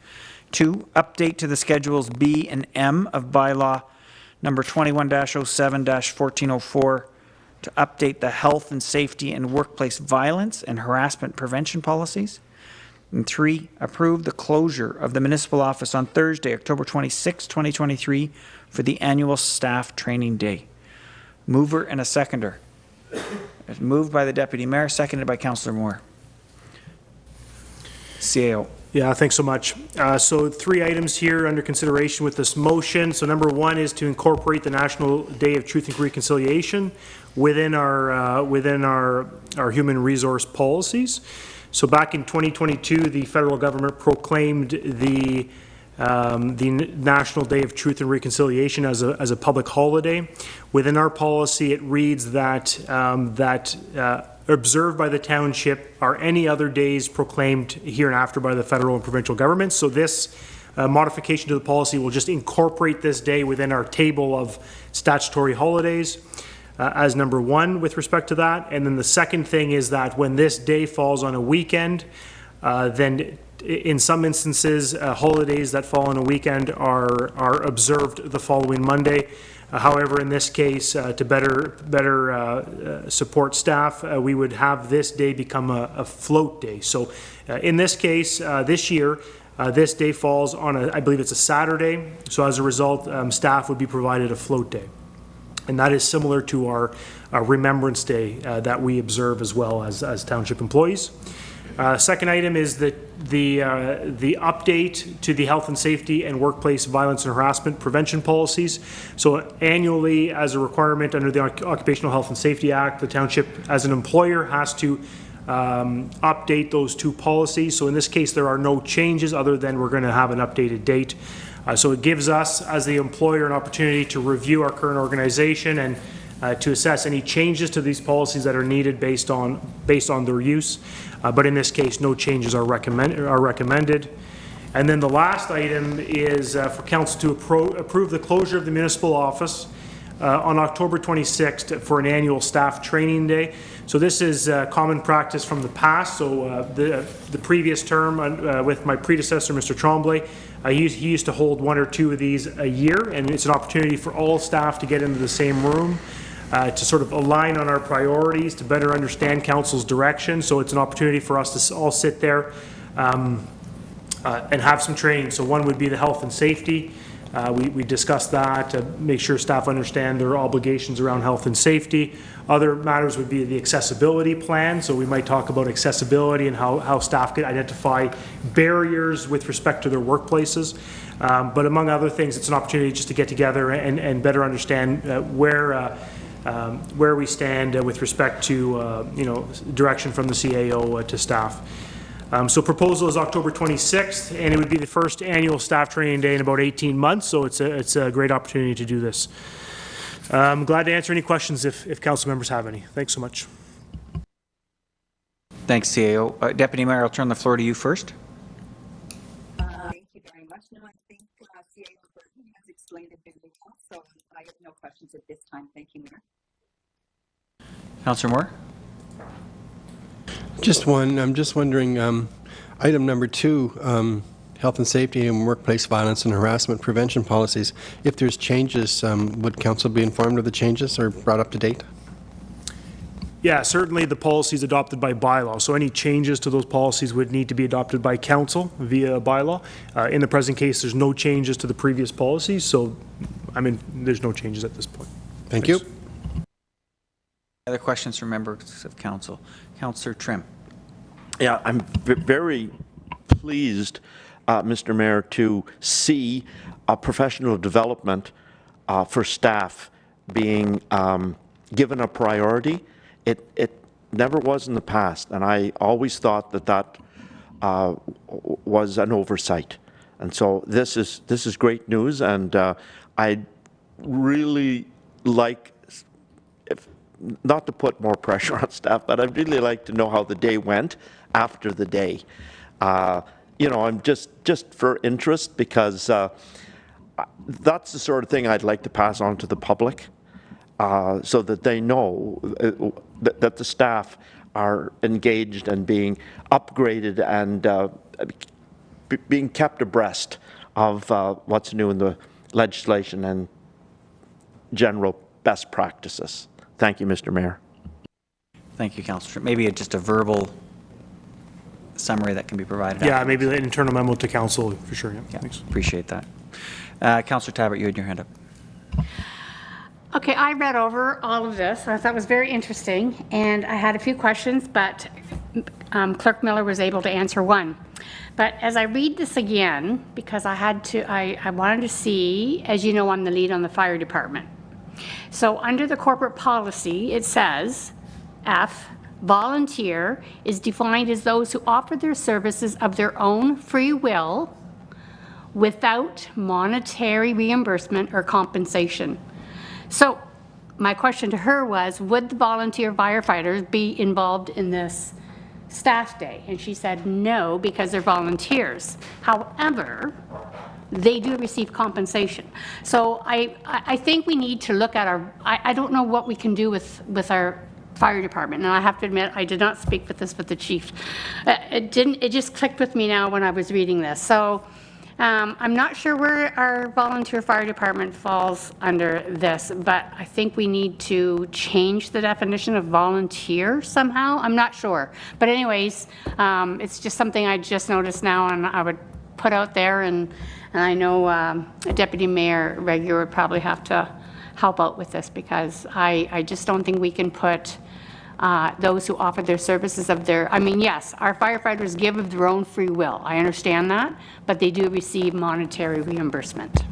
2, update to the Schedules B and M of Bylaw number 21-07-1404 to update the health and safety and workplace violence and harassment prevention policies. And 3, approve the closure of the municipal office on Thursday, October 26, 2023 for the annual staff training day. Mover and a seconder. It's moved by the Deputy Mayor, seconded by Councillor Moore. CAO. Yeah, thanks so much. So 3 items here under consideration with this motion. So number 1 is to incorporate the National Day of Truth and Reconciliation within our human resource policies. So back in 2022, the federal government proclaimed the National Day of Truth and Reconciliation as a public holiday. Within our policy, it reads that observed by the township are any other days proclaimed hereinafter by the federal and provincial governments. So this modification to the policy will just incorporate this day within our table of statutory holidays as number 1 with respect to that. And then the second thing is that when this day falls on a weekend, then in some instances, holidays that fall on a weekend are observed the following Monday. However, in this case, to better support staff, we would have this day become a float day. So in this case, this year, this day falls on I believe it's a Saturday. So as a result, staff would be provided a float day. And that is similar to our Remembrance Day that we observe as well as township employees. Second item is the update to the health and safety and workplace violence and harassment prevention policies. So annually, as a requirement under the Occupational Health and Safety Act, the township as an employer has to update those 2 policies. So in this case, there are no changes other than we're going to have an updated date. So it gives us, as the employer, an opportunity to review our current organization and to assess any changes to these policies that are needed based on their use. But in this case, no changes are recommended. And then the last item is for council to approve the closure of the municipal office on October 26th for an annual staff training day. So this is common practice from the past. So the previous term with my predecessor, Mr. Tremblay, he used to hold 1 or 2 of these a year, and it's an opportunity for all staff to get into the same room, to sort of align on our priorities, to better understand council's direction. So it's an opportunity for us to all sit there and have some training. So one would be the health and safety. We discussed that to make sure staff understand their obligations around health and safety. Other matters would be the accessibility plan. So we might talk about accessibility and how staff could identify barriers with respect to their workplaces. But among other things, it's an opportunity just to get together and better understand where we stand with respect to direction from the CAO to staff. So proposal is October 26th, and it would be the first annual staff training day in about 18 months, so it's a great opportunity to do this. I'm glad to answer any questions if council members have any. Thanks so much. Thanks, CAO. Deputy Mayor, I'll turn the floor to you first. Thank you very much. No, I think CAO has explained it very well, so I have no questions at this time. Thank you, Mayor. Councillor Moore? Just one. I'm just wondering, item number 2, health and safety and workplace violence and harassment prevention policies. If there's changes, would council be informed of the changes or brought up to date? Yeah, certainly the policies adopted by bylaw. So any changes to those policies would need to be adopted by council via bylaw. In the present case, there's no changes to the previous policies, so there's no changes at this point. Thank you. Other questions from members of council? Councillor Trim. Yeah, I'm very pleased, Mr. Mayor, to see professional development for staff being given a priority. It never was in the past, and I always thought that was an oversight. And so this is great news, and I really like, not to put more pressure on staff, but I'd really like to know how the day went after the day. I'm just for interest, because that's the sort of thing I'd like to pass on to the public, so that they know that the staff are engaged and being upgraded and being kept abreast of what's new in the legislation and general best practices. Thank you, Mr. Mayor. Thank you, Councillor. Maybe just a verbal summary that can be provided. Yeah, maybe an internal memo to council for sure. Yeah, thanks. Appreciate that. Councillor Tabbert, you had your hand up. Okay, I read over all of this. I thought it was very interesting, and I had a few questions, but Clerk Miller was able to answer one. But as I read this again, because I wanted to see, as you know, I'm the lead on the fire department. So under the corporate policy, it says, F, volunteer is defined as those who offer their services of their own free will without monetary reimbursement or compensation. So my question to her was, would the volunteer firefighters be involved in this staff day? And she said no, because they're volunteers. However, they do receive compensation. So I think we need to look at I don't know what we can do with our fire department. And I have to admit, I did not speak with this with the chief. It just clicked with me now when I was reading this. So I'm not sure where our volunteer fire department falls under this, but I think we need to change the definition of volunteer somehow. I'm not sure. But anyways, it's just something I just noticed now, and I would put out there, and I know Deputy Mayor Regular would probably have to help out with this, because I just don't think we can put those who offer their services of their, yes, our firefighters give of their own free will. I understand that, but they do receive monetary reimbursement.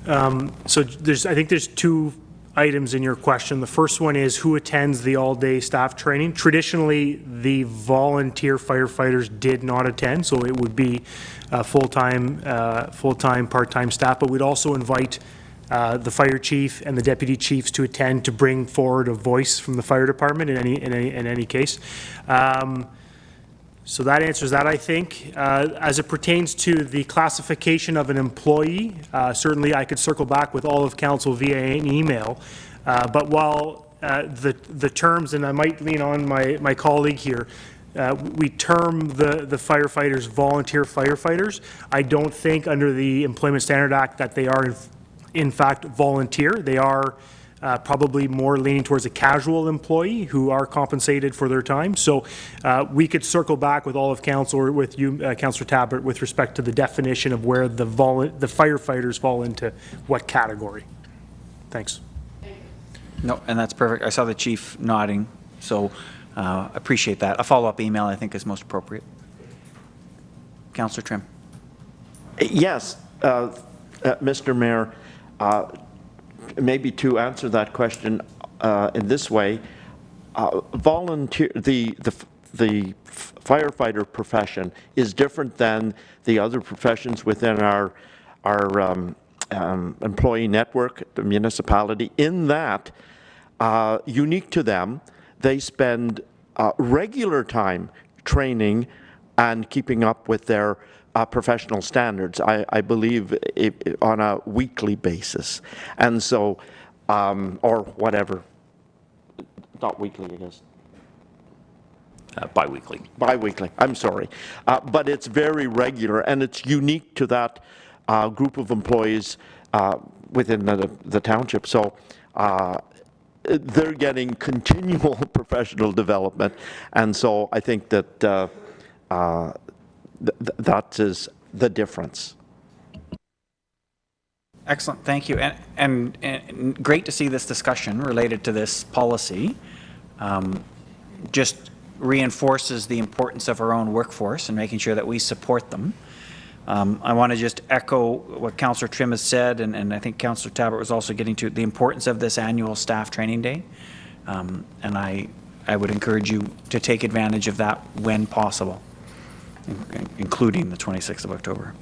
So I think there's two items in your question. The first one is who attends the all-day staff training. Traditionally, the volunteer firefighters did not attend, so it would be full-time, part-time staff, but we'd also invite the fire chief and the deputy chiefs to attend to bring forward a voice from the fire department in any case. So that answers that, I think. As it pertains to the classification of an employee, certainly I could circle back with all of council via an email. But while the terms, and I might lean on my colleague here, we term the firefighters volunteer firefighters. I don't think under the Employment Standard Act that they are in fact volunteer. They are probably more leaning towards a casual employee who are compensated for their time. So we could circle back with all of council, or with you, Councillor Tabbert, with respect to the definition of where the firefighters fall into what category. Thanks. No, and that's perfect. I saw the chief nodding, so appreciate that. A follow-up email, I think, is most appropriate. Councillor Trim. Yes, Mr. Mayor, maybe to answer that question in this way, volunteer, the firefighter profession is different than the other professions within our employee network, the municipality, in that, unique to them, they spend regular time training and keeping up with their professional standards, I believe, on a weekly basis. And so, or whatever, not weekly, I guess. Bi-weekly. Bi-weekly, I'm sorry. But it's very regular, and it's unique to that group of employees within the township. So they're getting continual professional development, and so I think that that is the difference. Excellent, thank you. And great to see this discussion related to this policy. Just reinforces the importance of our own workforce and making sure that we support them. I want to just echo what Councillor Trim has said, and I think Councillor Tabbert was also getting to the importance of this annual staff training day. And I would encourage you to take advantage of that when possible, including the 26th of October.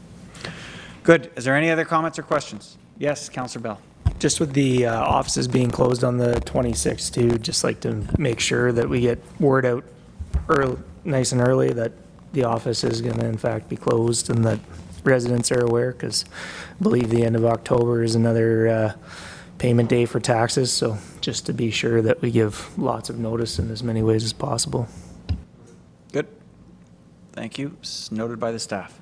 Good. Is there any other comments or questions? Yes, Councillor Bell. Just with the offices being closed on the 26th too, just like to make sure that we get word out early, nice and early, that the office is going to in fact be closed and that residents are aware, because I believe the end of October is another payment day for taxes. So just to be sure that we give lots of notice in as many ways as possible. Good. Thank you. It's noted by the staff.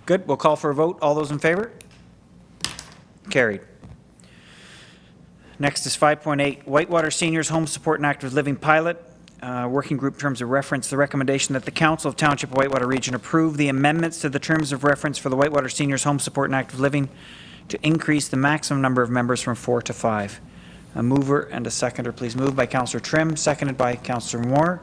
Good. We'll call for a vote. All those in favor? Carried. Next is 5.8, Whitewater Seniors Home Support and Active Living Pilot. Working group terms of reference. The recommendation that the Council of Township Whitewater Region approve the amendments to the terms of reference for the Whitewater Seniors Home Support and Active Living to increase the maximum number of members from 4 to 5. A mover and a seconder, please. Moved by Councillor Trim, seconded by Councillor Moore.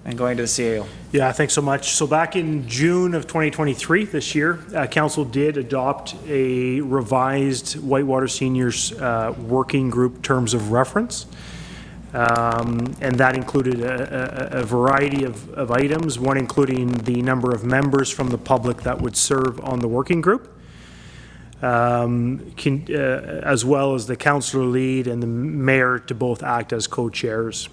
And going to the CAO. Yeah, thanks so much. So back in June of 2023, this year, Council did adopt a revised Whitewater Seniors Working Group Terms of Reference. And that included a variety of items, one including the number of members from the public that would serve on the working group, as well as the councillor lead and the mayor to both act as co-chairs.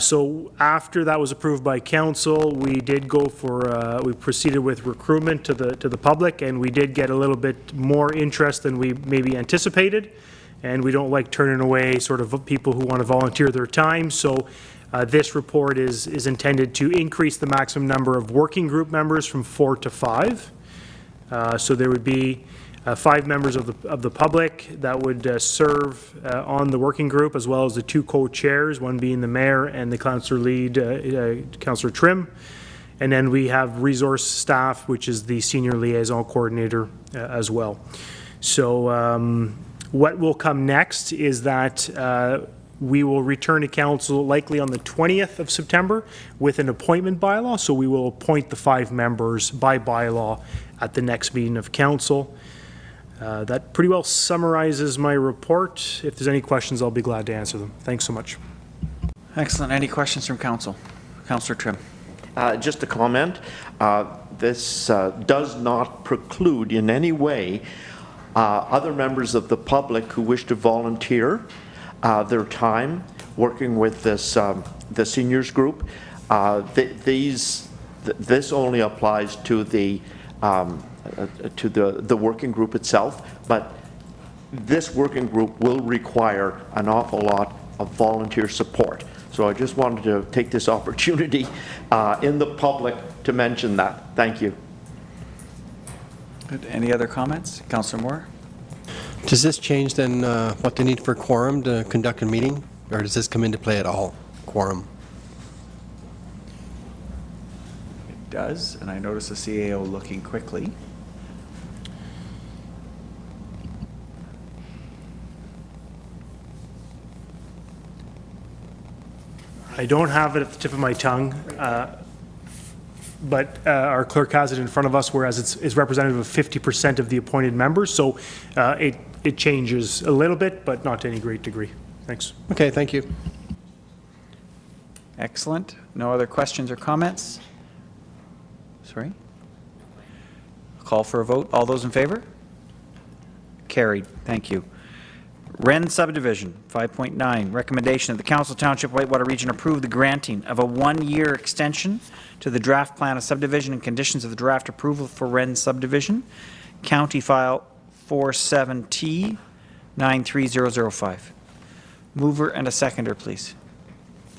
So after that was approved by council, we did go for, we proceeded with recruitment to the public, and we did get a little bit more interest than we maybe anticipated. And we don't like turning away sort of people who want to volunteer their time. So this report is intended to increase the maximum number of working group members from 4 to 5. So there would be 5 members of the public that would serve on the working group, as well as the 2 co-chairs, one being the mayor and the councillor lead, Councillor Trim. And then we have resource staff, which is the senior liaison coordinator as well. So what will come next is that we will return to council likely on the 20th of September with an appointment bylaw. So we will appoint the 5 members by bylaw at the next meeting of council. That pretty well summarizes my report. If there's any questions, I'll be glad to answer them. Thanks so much. Excellent. Any questions from council? Councillor Trim. Just a comment. this does not preclude in any way other members of the public who wish to volunteer their time working with this the seniors group. This only applies to the working group itself, but this working group will require an awful lot of volunteer support. So I just wanted to take this opportunity in the public to mention that. Thank you. Good. Any other comments? Councillor Moore? Does this change then what they need for quorum to conduct a meeting, or does this come into play at all, quorum? It does, and I notice the CAO looking quickly. I don't have it at the tip of my tongue, but our clerk has it in front of us, whereas it's representative of 50% of the appointed members. So it changes a little bit, but not to any great degree. Thanks. Okay, thank you. Excellent. No other questions or comments? Sorry? Call for a vote. All those in favor? Carried. Thank you. Wren Subdivision, 5.9, recommendation that the Council Township Whitewater Region approve the granting of a one-year extension to the draft plan of subdivision and conditions of the draft approval for Wren Subdivision, County File 47T 93005. Mover and a seconder, please.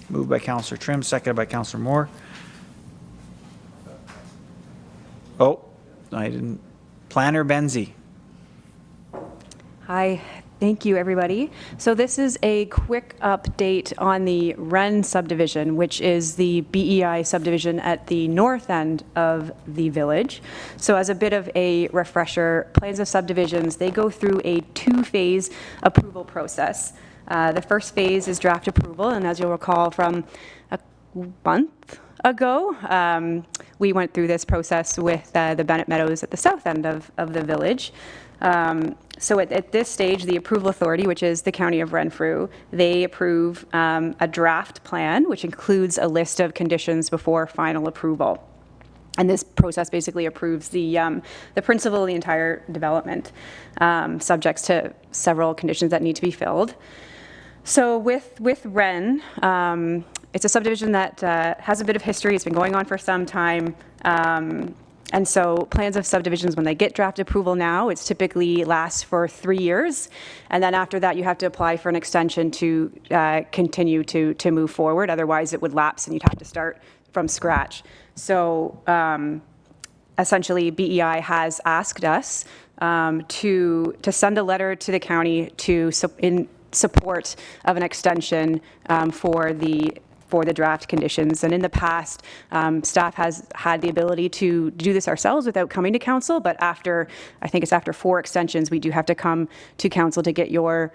Moved by Councillor Trim, seconded by Councillor Moore. Oh, I didn't. Planner Benzie. Hi, thank you, everybody. So this is a quick update on the Wren subdivision, which is the BEI subdivision at the north end of the village. So as a bit of a refresher, plans of subdivisions, they go through a two-phase approval process. The first phase is draft approval, and as you'll recall from a month ago, we went through this process with the Bennett Meadows at the south end of the village. So at this stage, the approval authority, which is the County of Renfrew, they approve a draft plan, which includes a list of conditions before final approval. And this process basically approves the principle of the entire development, subject to several conditions that need to be filled. So with Wren, it's a subdivision that has a bit of history. It's been going on for some time. And so plans of subdivisions, when they get draft approval now, it's typically lasts for 3 years. And then after that, you have to apply for an extension to continue to move forward. Otherwise, it would lapse and you'd have to start from scratch. So essentially, BEI has asked us to send a letter to the county in support of an extension for the draft conditions. And in the past, staff has had the ability to do this ourselves without coming to council, but I think it's after 4 extensions, we do have to come to council to get your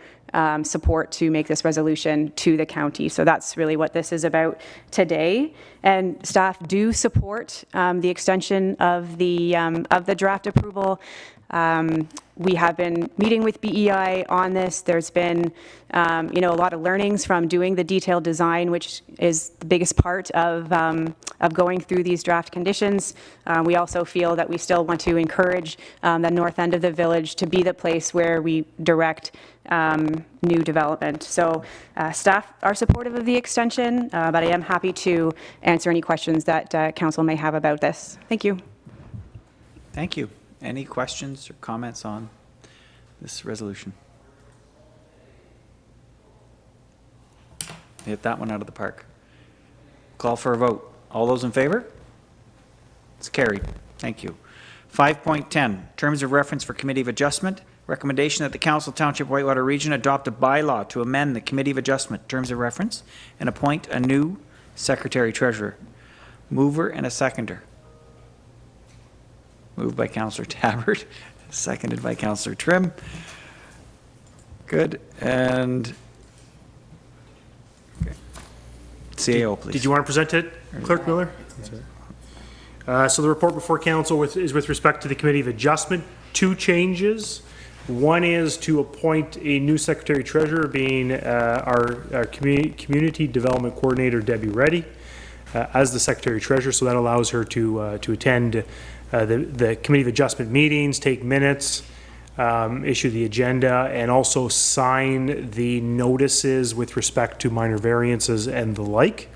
support to make this resolution to the county. So that's really what this is about today. And staff do support the extension of the draft approval. We have been meeting with BEI on this. There's been, a lot of learnings from doing the detailed design, which is the biggest part of going through these draft conditions. We also feel that we still want to encourage the north end of the village to be the place where we direct new development. So staff are supportive of the extension, but I am happy to answer any questions that council may have about this. Thank you. Thank you. Any questions or comments on this resolution? Hit that one out of the park. Call for a vote. All those in favor? It's carried. Thank you. 5.10, Terms of Reference for Committee of Adjustment. Recommendation that the Council Township Whitewater Region adopt a bylaw to amend the Committee of Adjustment Terms of Reference and appoint a new Secretary-Treasurer. Mover and a seconder. Moved by Councillor Tabbert, seconded by Councillor Trim. Good. And CAO, please. Did you want to present it, Clerk Miller? So the report before council is with respect to the Committee of Adjustment. 2 changes. One is to appoint a new Secretary-Treasurer, being our Community Development Coordinator, Debbie Reddy, as the Secretary-Treasurer. So that allows her to attend the Committee of Adjustment meetings, take minutes, issue the agenda, and also sign the notices with respect to minor variances and the like.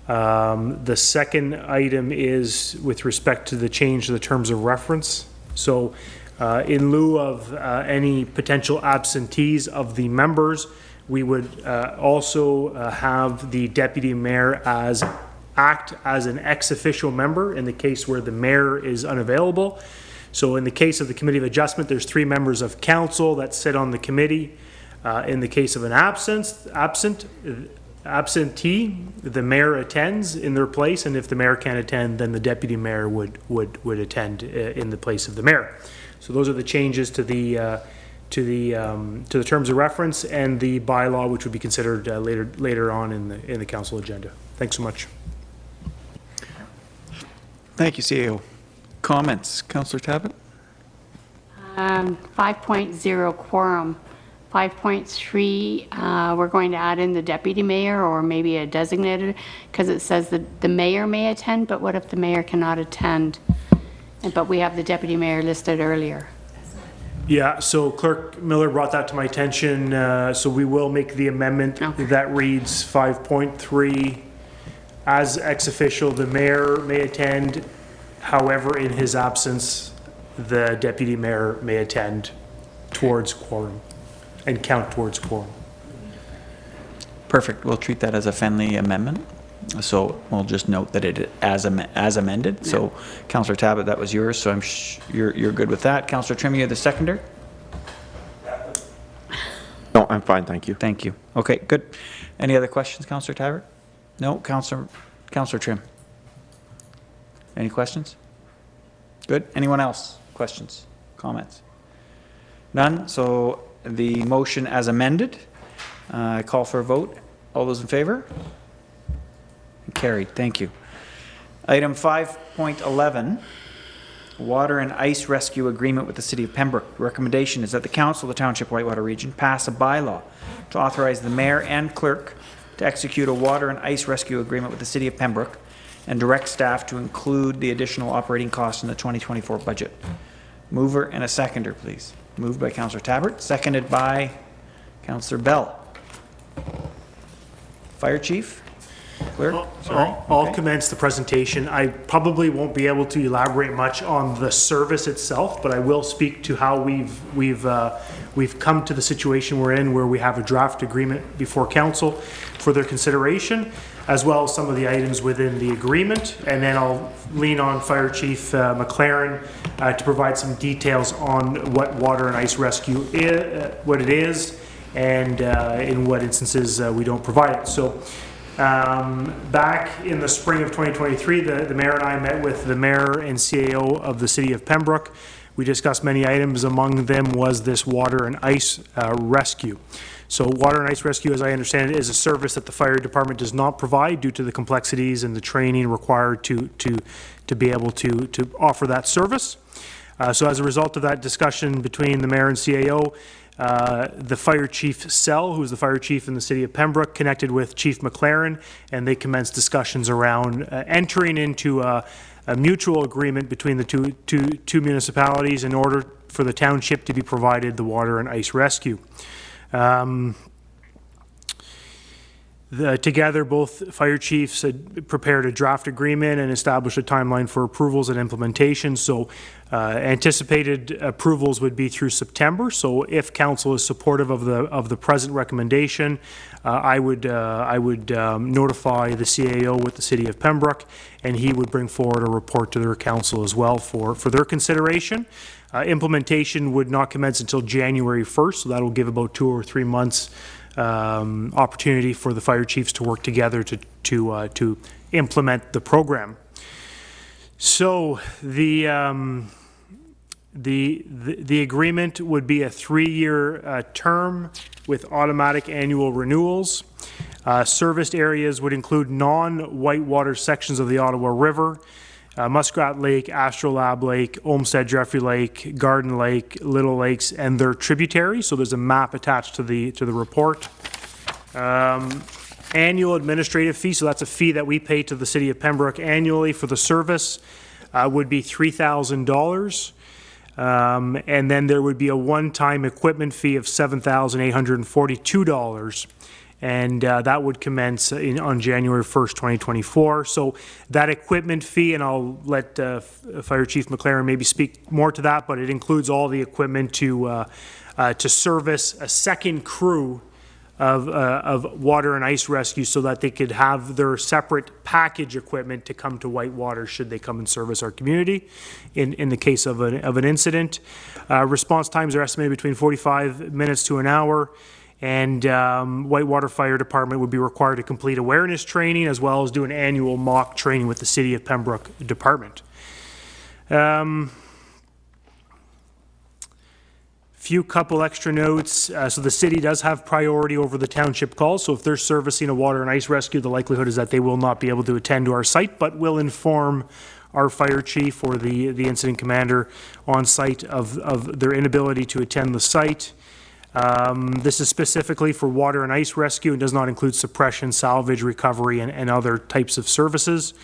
The second item is with respect to the change to the terms of reference. So in lieu of any potential absentees of the members, we would also have the deputy mayor act as an ex officio member in the case where the mayor is unavailable. So in the case of the Committee of Adjustment, there's 3 members of council that sit on the committee. In the case of an absentee, the mayor attends in their place, and if the mayor can't attend, then the deputy mayor would attend in the place of the mayor. So those are the changes to the terms of reference and the bylaw, which would be considered later on in the council agenda. Thanks so much. Thank you, CAO. Comments, Councillor Tabbitt? 5.0 quorum. 5.3, we're going to add in the deputy mayor or maybe a designated, because it says that the mayor may attend, but what if the mayor cannot attend? But we have the deputy mayor listed earlier. Yeah, so Clerk Miller brought that to my attention, so we will make the amendment that reads 5.3, as ex officio, the mayor may attend, however, in his absence, the deputy mayor may attend towards quorum and count towards quorum. Perfect. We'll treat that as a friendly amendment. So we'll just note that it as amended. Yeah. So Councillor Tabbitt, that was yours. So you're good with that. Councillor Trim, you're the seconder? No, I'm fine, thank you. Thank you. Okay, good. Any other questions, Councillor Tabbitt? No, Councillor Trim. Any questions? Good. Anyone else? Questions? Comments? None. So the motion as amended. I call for a vote. All those in favor? Carried. Thank you. Item 5.11, Water and Ice Rescue Agreement with the City of Pembroke. The recommendation is that the Council of the Township Whitewater Region pass a bylaw to authorize the Mayor and Clerk to execute a water and ice rescue agreement with the City of Pembroke and direct staff to include the additional operating costs in the 2024 budget. Mover and a seconder, please. Moved by Councillor Tabbitt, seconded by Councillor Bell. Fire Chief? Clerk? I'll commence the presentation. I probably won't be able to elaborate much on the service itself, but I will speak to how we've come to the situation we're in, where we have a draft agreement before council for their consideration, as well as some of the items within the agreement. And then I'll lean on Fire Chief McLaren to provide some details on what water and ice rescue what it is, and in what instances we don't provide it. So. Back in the spring of 2023, the mayor and I met with the mayor and CAO of the City of Pembroke. We discussed many items. Among them was this water and ice rescue. So water and ice rescue, as I understand it, is a service that the fire department does not provide due to the complexities and the training required to be able to offer that service. So as a result of that discussion between the mayor and CAO, the fire chief Sell, who's the fire chief in the City of Pembroke, connected with Chief McLaren, and they commenced discussions around entering into a mutual agreement between the two municipalities in order for the township to be provided the water and ice rescue. Together, both fire chiefs had prepared a draft agreement and established a timeline for approvals and implementation. So anticipated approvals would be through September. So if council is supportive of the present recommendation, I would notify the CAO with the City of Pembroke, and he would bring forward a report to their council as well for their consideration. Implementation would not commence until January 1st, so that will give about 2 or 3 months opportunity for the fire chiefs to work together to implement the program. So the agreement would be a 3-year term with automatic annual renewals. Serviced areas would include non-Whitewater sections of the Ottawa River, Muskrat Lake, Astrolabe Lake, Olmsted Jeffrey Lake, Garden Lake, Little Lakes, and their tributaries. So there's a map attached to the report. Annual administrative fee, so that's a fee that we pay to the City of Pembroke annually for the service. would be $3,000. And then there would be a one-time equipment fee of $7,842. And that would commence on January 1st, 2024. So that equipment fee, and I'll let Fire Chief McLaren maybe speak more to that, but it includes all the equipment to service a second crew of water and ice rescue so that they could have their separate package equipment to come to Whitewater should they come and service our community in the case of an incident. Response times are estimated between 45 minutes to an hour. And Whitewater Fire Department would be required to complete awareness training as well as do an annual mock training with the City of Pembroke Department. Few couple extra notes. So the city does have priority over the township calls. So if they're servicing a water and ice rescue, the likelihood is that they will not be able to attend to our site, but will inform our fire chief or the incident commander on site of their inability to attend the site. This is specifically for water and ice rescue and does not include suppression, salvage, recovery, and other types of services.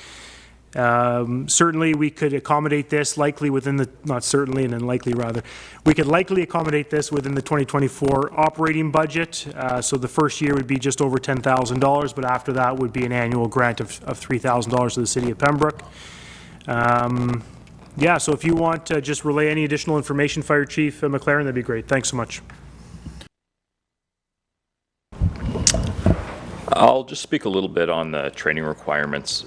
Certainly, we could accommodate this likely within the, not certainly and then likely rather, we could likely accommodate this within the 2024 operating budget. So the first year would be just over $10,000, but after that would be an annual grant of $3,000 to the City of Pembroke. Yeah, so if you want to just relay any additional information, Fire Chief McLaren, that'd be great. Thanks so much. I'll just speak a little bit on the training requirements.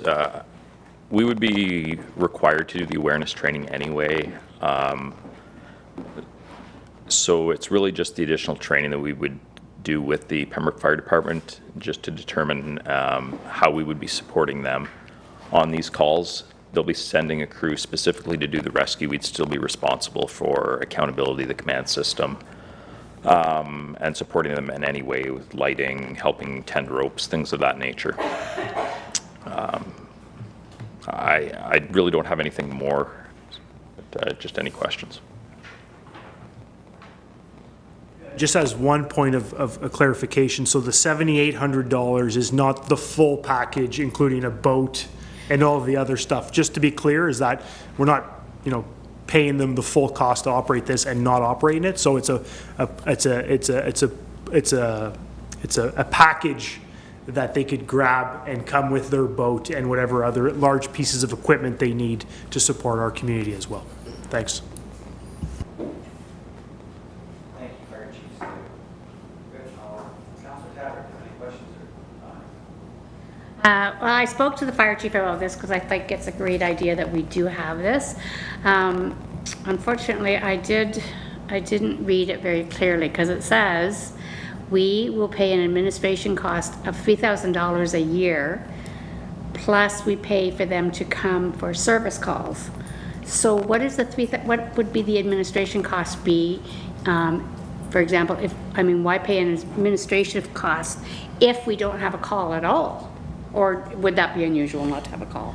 We would be required to do the awareness training anyway. So it's really just the additional training that we would do with the Pembroke Fire Department just to determine how we would be supporting them on these calls. They'll be sending a crew specifically to do the rescue. We'd still be responsible for accountability of the command system. And supporting them in any way with lighting, helping tend ropes, things of that nature. I really don't have anything more, but just any questions. Just as one point of a clarification, so the $7,800 is not the full package, including a boat and all of the other stuff. Just to be clear, is that we're not, paying them the full cost to operate this and not operating it. So it's a package that they could grab and come with their boat and whatever other large pieces of equipment they need to support our community as well. Thanks. Thank you, Fire Chief. Councilor Tabbert, any questions? Well, I spoke to the fire chief about this because I think it's a great idea that we do have this. Unfortunately, I didn't read it very clearly because it says we will pay an administration cost of $3,000 a year, plus we pay for them to come for service calls. So what is the what would be the administration cost be? For example, why pay an administrative cost if we don't have a call at all? Or would that be unusual not to have a call?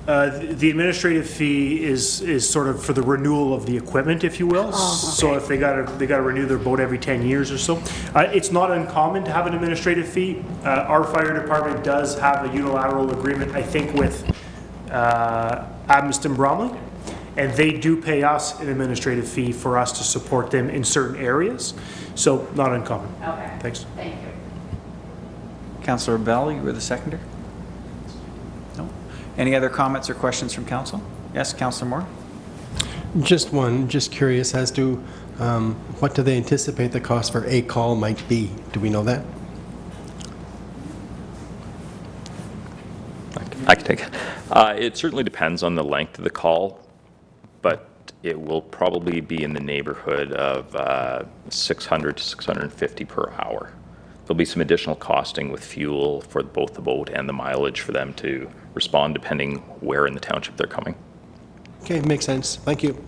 The administrative fee is sort of for the renewal of the equipment, if you will. Oh, okay. So if they got to renew their boat every 10 years or so. It's not uncommon to have an administrative fee. Our fire department does have a unilateral agreement, I think, with Adamston Bromley, and they do pay us an administrative fee for us to support them in certain areas. So not uncommon. Okay. Thanks. Thank you. Councillor Bell, you were the seconder? No? Any other comments or questions from council? Yes, Councillor Moore? Just one, just curious as to what do they anticipate the cost for a call might be? Do we know that? I can take it. It certainly depends on the length of the call, but it will probably be in the neighborhood of $600 to $650 per hour. There'll be some additional costing with fuel for both the boat and the mileage for them to respond depending where in the township they're coming. Okay, makes sense. Thank you.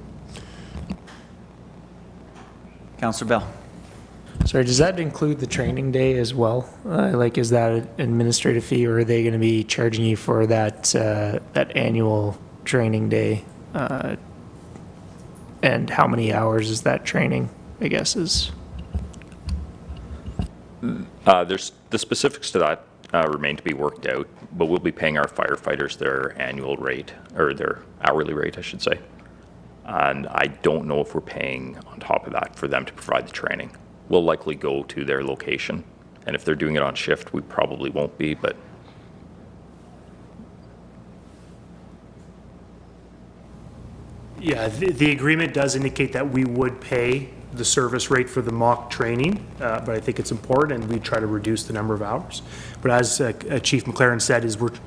Councillor Bell? Sorry, does that include the training day as well? Is that an administrative fee, or are they going to be charging you for that that annual training day? And how many hours is that training, I guess, is? There's the specifics to that remain to be worked out, but we'll be paying our firefighters their annual rate, or their hourly rate, I should say. And I don't know if we're paying on top of that for them to provide the training. We'll likely go to their location, and if they're doing it on shift, we probably won't be, but Yeah, the agreement does indicate that we would pay the service rate for the mock training, but I think it's important, and we try to reduce the number of hours. But as Chief McLaren said,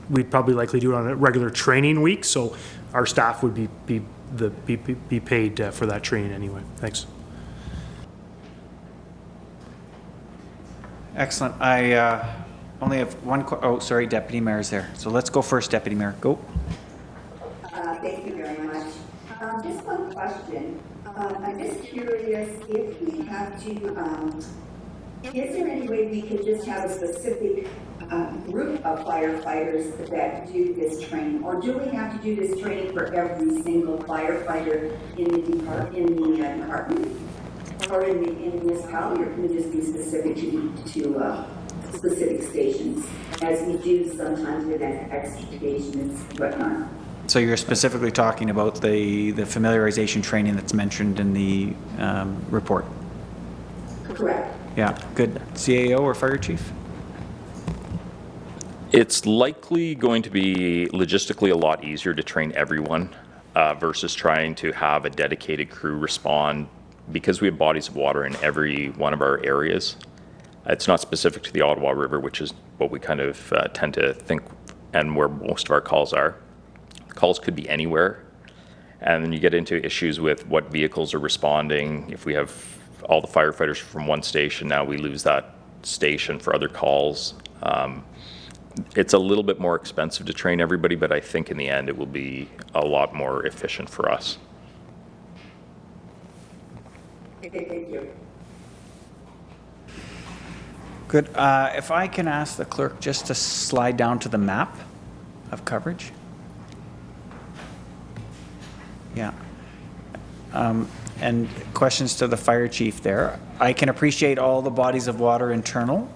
we'd probably likely do it on a regular training week, so our staff would be paid for that training anyway. Thanks. Excellent. I only have one, oh, sorry, Deputy Mayor's there. So let's go first, Deputy Mayor. Go. Thank you very much. Just one question. I'm just curious if we have to, is there any way we could just have a specific group of firefighters that do this training? Or do we have to do this training for every single firefighter in the department? Or in the municipality, or can it just be specific to specific stations, as we do sometimes with extrications and whatnot? So you're specifically talking about the familiarization training that's mentioned in the report? Correct. Yeah, good. CAO or Fire Chief? it's likely going to be logistically a lot easier to train everyone versus trying to have a dedicated crew respond, because we have bodies of water in every one of our areas. It's not specific to the Ottawa River, which is what we kind of tend to think and where most of our calls are. Calls could be anywhere. And then you get into issues with what vehicles are responding. If we have all the firefighters from one station, now we lose that station for other calls. It's a little bit more expensive to train everybody, but I think in the end it will be a lot more efficient for us. Okay, thank you. Good. If I can ask the clerk just to slide down to the map of coverage. Yeah. And questions to the fire chief there. I can appreciate all the bodies of water internal.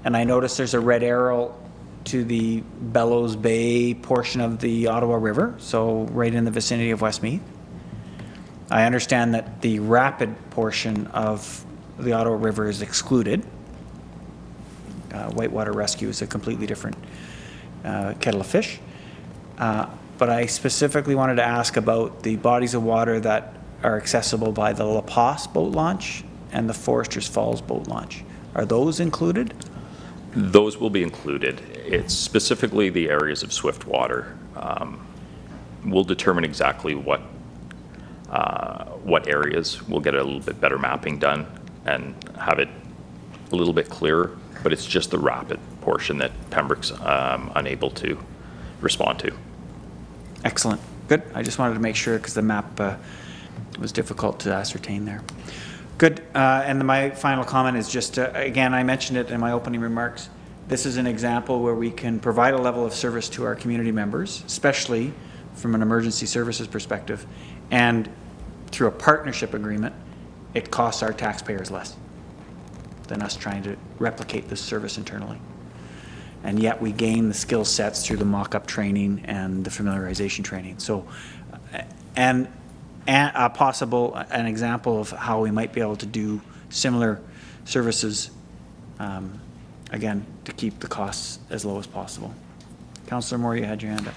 And I notice there's a red arrow to the Bellows Bay portion of the Ottawa River, so right in the vicinity of Westmeath. I understand that the rapid portion of the Ottawa River is excluded. Whitewater Rescue is a completely different kettle of fish. But I specifically wanted to ask about the bodies of water that are accessible by the La Passe boat launch and the Foresters Falls boat launch. Are those included? Those will be included. It's specifically the areas of swift water. We'll determine exactly what areas. We'll get a little bit better mapping done and have it a little bit clearer, but it's just the rapid portion that Pembroke's unable to respond to. Excellent. Good. I just wanted to make sure because the map was difficult to ascertain there. Good. And my final comment is just, again, I mentioned it in my opening remarks. This is an example where we can provide a level of service to our community members, especially from an emergency services perspective. And through a partnership agreement, it costs our taxpayers less than us trying to replicate this service internally. And yet we gain the skill sets through the mock-up training and the familiarization training. So, and an example of how we might be able to do similar services, again, to keep the costs as low as possible. Councillor Moore, you had your hand up.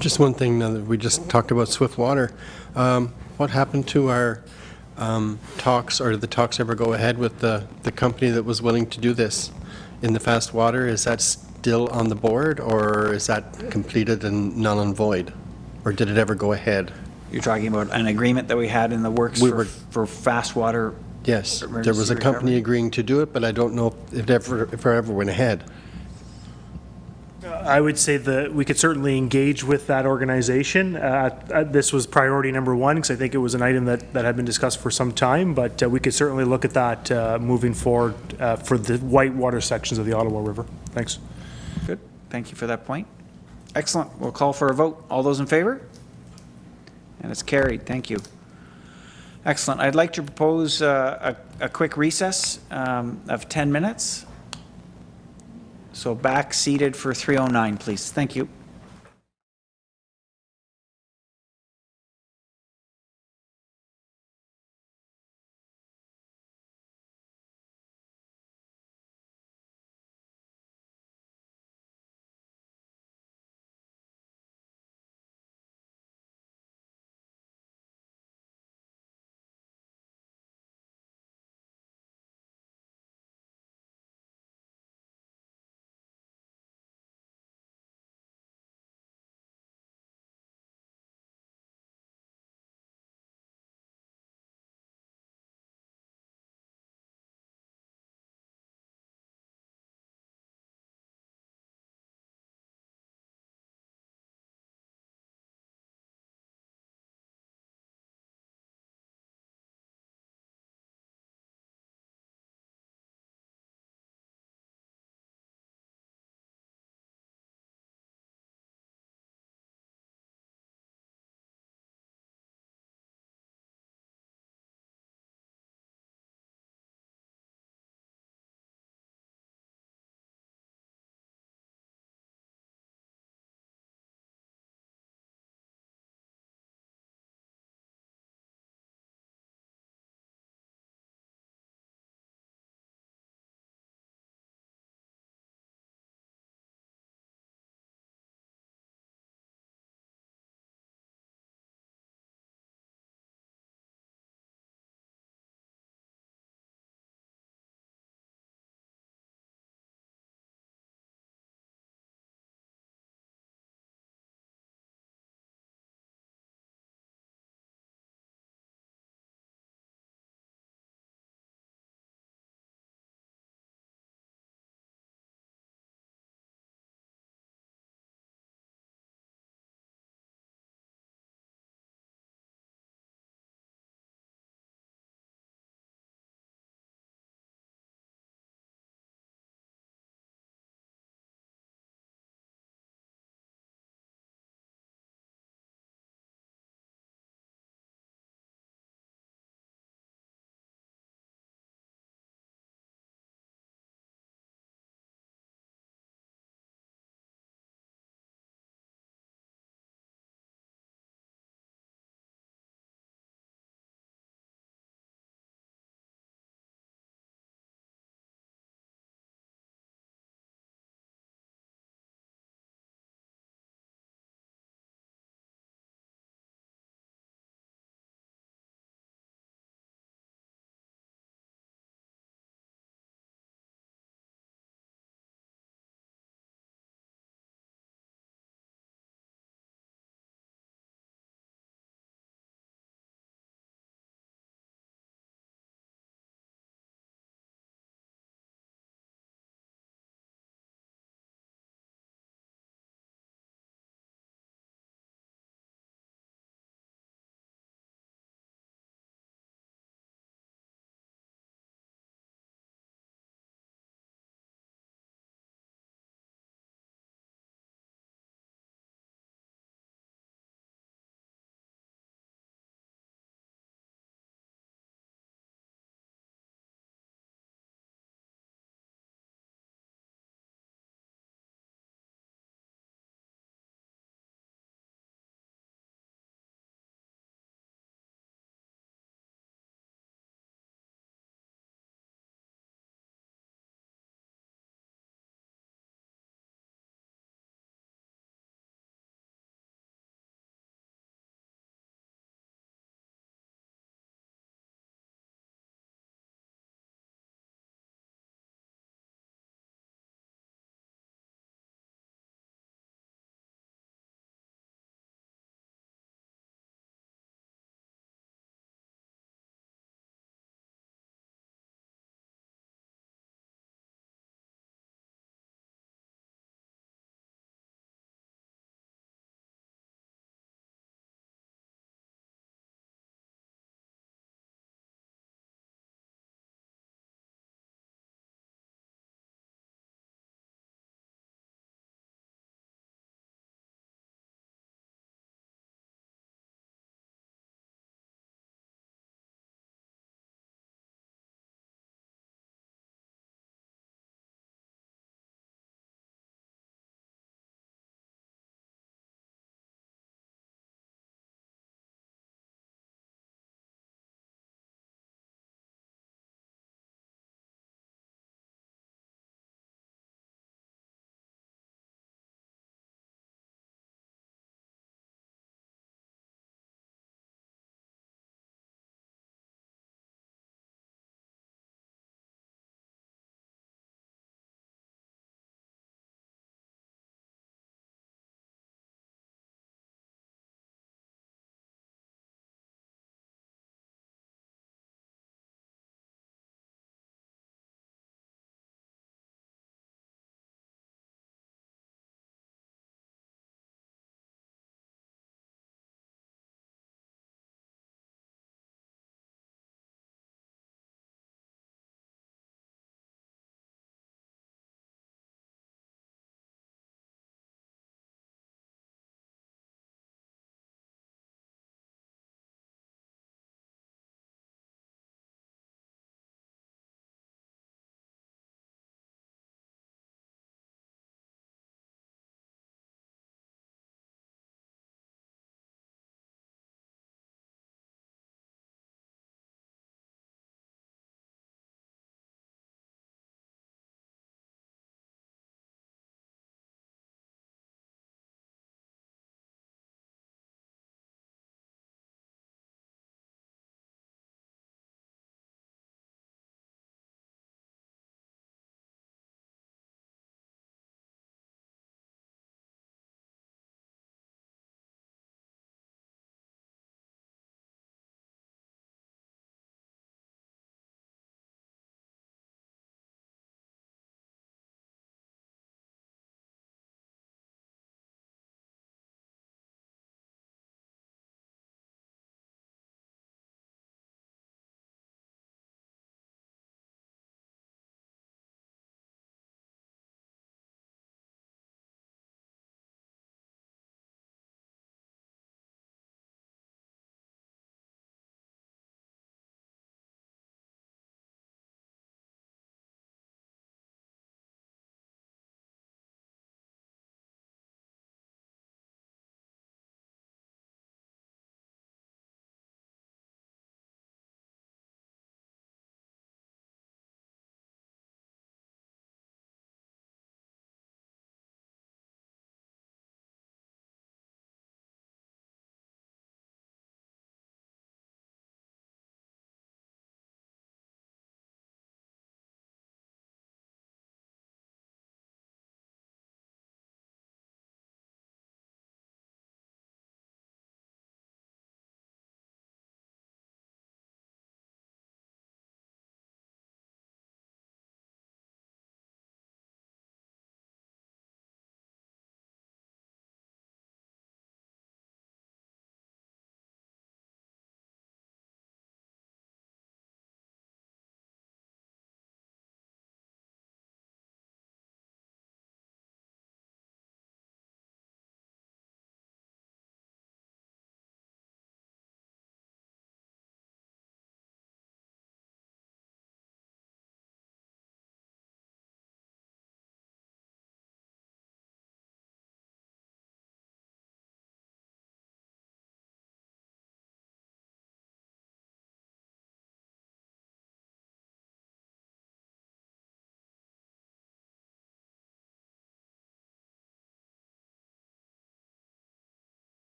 Just one thing now that we just talked about swift water. What happened to our talks, or did the talks ever go ahead with the company that was willing to do this in the fast water? Is that still on the board, or is that completed and null and void? Or did it ever go ahead? You're talking about an agreement that we had in the works for fast water? Yes, there was a company agreeing to do it, but I don't know if it ever went ahead. I would say that we could certainly engage with that organization. This was priority number one, because I think it was an item that had been discussed for some time, but we could certainly look at that moving forward for the Whitewater sections of the Ottawa River. Thanks. Good. Thank you for that point. Excellent. We'll call for a vote. All those in favor? And it's carried. Thank you. Excellent. I'd like to propose a quick recess of 10 minutes. So back seated for 309, please. Thank you.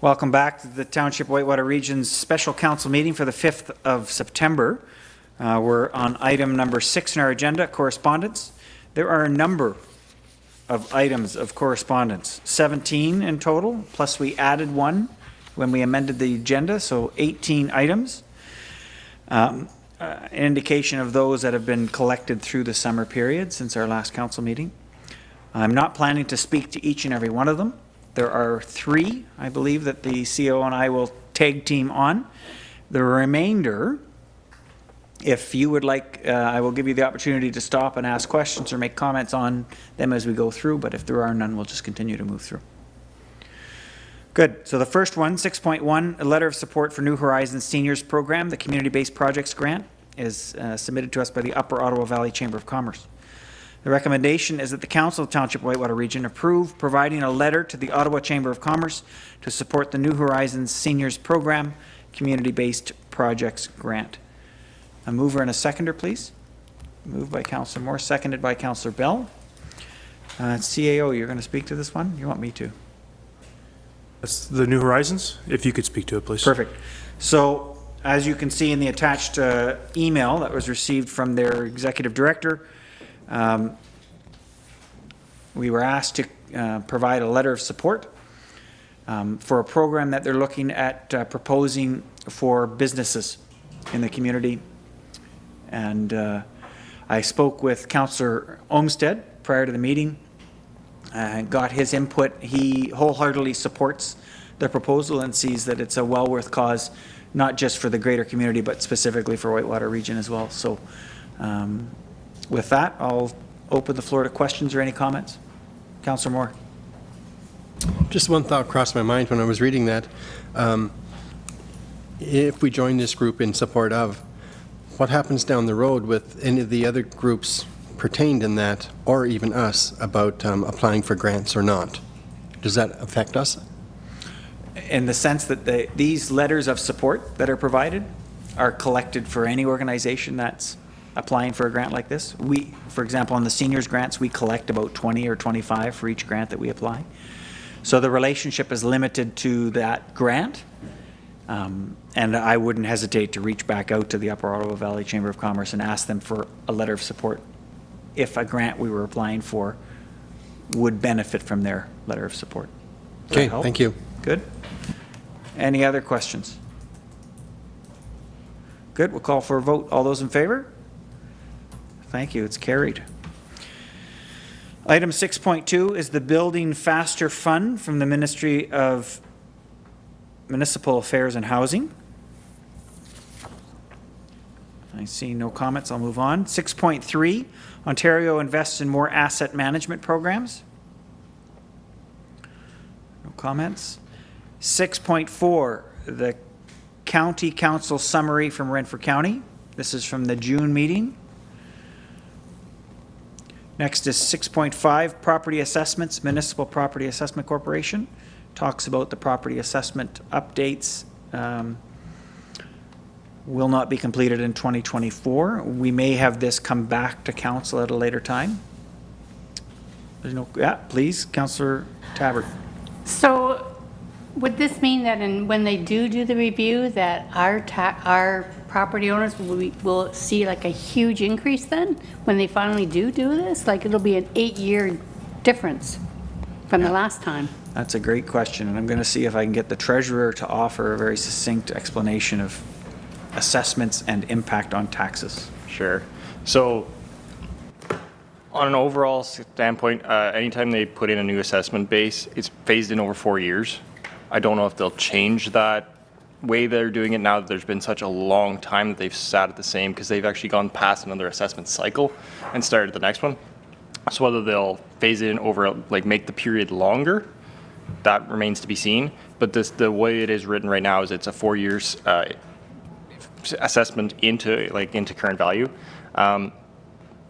Welcome back to the Township Whitewater Region's Special Council meeting for the 5th of September. We're on item number 6 in our agenda, correspondence. There are a number of items of correspondence, 17 in total, plus we added one when we amended the agenda, so 18 items. An indication of those that have been collected through the summer period since our last council meeting. I'm not planning to speak to each and every one of them. There are 3, I believe, that the CO and I will tag team on. The remainder, if you would like, I will give you the opportunity to stop and ask questions or make comments on them as we go through, but if there are none, we'll just continue to move through. Good. So the first one, 6.1, a letter of support for New Horizons Seniors Program. The Community-Based Projects Grant is submitted to us by the Upper Ottawa Valley Chamber of Commerce. The recommendation is that the Council of Township Whitewater Region approve providing a letter to the Ottawa Chamber of Commerce to support the New Horizons Seniors Program Community-Based Projects Grant. A mover and a seconder, please. Moved by Councillor Moore, seconded by Councillor Bell. CAO, you're going to speak to this one? You want me to? That's the New Horizons, if you could speak to it, please. Perfect. So, as you can see in the attached email that was received from their executive director, we were asked to provide a letter of support for a program that they're looking at proposing for businesses in the community. And I spoke with Councillor Olmsted prior to the meeting and got his input. He wholeheartedly supports the proposal and sees that it's a well worth cause, not just for the greater community, but specifically for Whitewater Region as well. So with that, I'll open the floor to questions or any comments. Councillor Moore. Just one thought crossed my mind when I was reading that. If we join this group in support of, what happens down the road with any of the other groups pertained in that, or even us, about applying for grants or not? Does that affect us? In the sense that these letters of support that are provided are collected for any organization that's applying for a grant like this. We, for example, on the seniors grants, we collect about 20 or 25 for each grant that we apply. So the relationship is limited to that grant. And I wouldn't hesitate to reach back out to the Upper Ottawa Valley Chamber of Commerce and ask them for a letter of support if a grant we were applying for would benefit from their letter of support. Okay, thank you. Good. Any other questions? Good, we'll call for a vote. All those in favor? Thank you, it's carried. Item 6.2 is the Building Faster Fund from the Ministry of Municipal Affairs and Housing. I see no comments, I'll move on. 6.3, Ontario invests in more asset management programs. No comments. 6.4, the County Council summary from Renfrew County. This is from the June meeting. Next is 6.5, Property Assessments, Municipal Property Assessment Corporation. Talks about the property assessment updates. Will not be completed in 2024. We may have this come back to council at a later time. There's no, yeah, please, Councillor Tabbert. So would this mean that when they do the review, that our property owners will see like a huge increase then when they finally do this? Like it'll be an 8-year difference from the last time. That's a great question, and I'm going to see if I can get the treasurer to offer a very succinct explanation of assessments and impact on taxes. Sure. So on an overall standpoint, anytime they put in a new assessment base, it's phased in over 4 years. I don't know if they'll change that way they're doing it now that there's been such a long time that they've sat at the same, because they've actually gone past another assessment cycle and started the next one. So whether they'll phase it in over, like make the period longer, that remains to be seen. But the way it is written right now is it's a 4 years assessment into current value.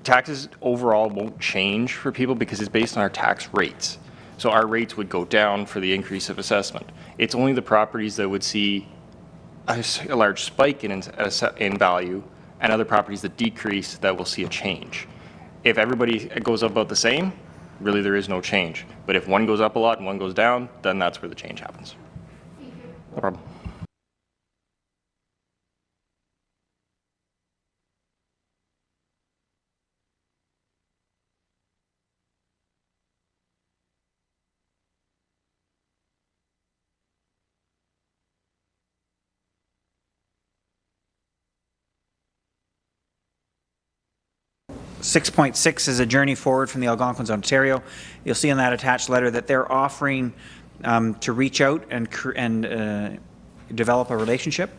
Taxes overall won't change for people because it's based on our tax rates. So our rates would go down for the increase of assessment. It's only the properties that would see a large spike in value and other properties that decrease that will see a change. If everybody goes up about the same, really there is no change. But if one goes up a lot and one goes down, then that's where the change happens. No problem. Six 6.6 is a journey forward from the Algonquins, Ontario. You'll see in that attached letter that they're offering to reach out and develop a relationship.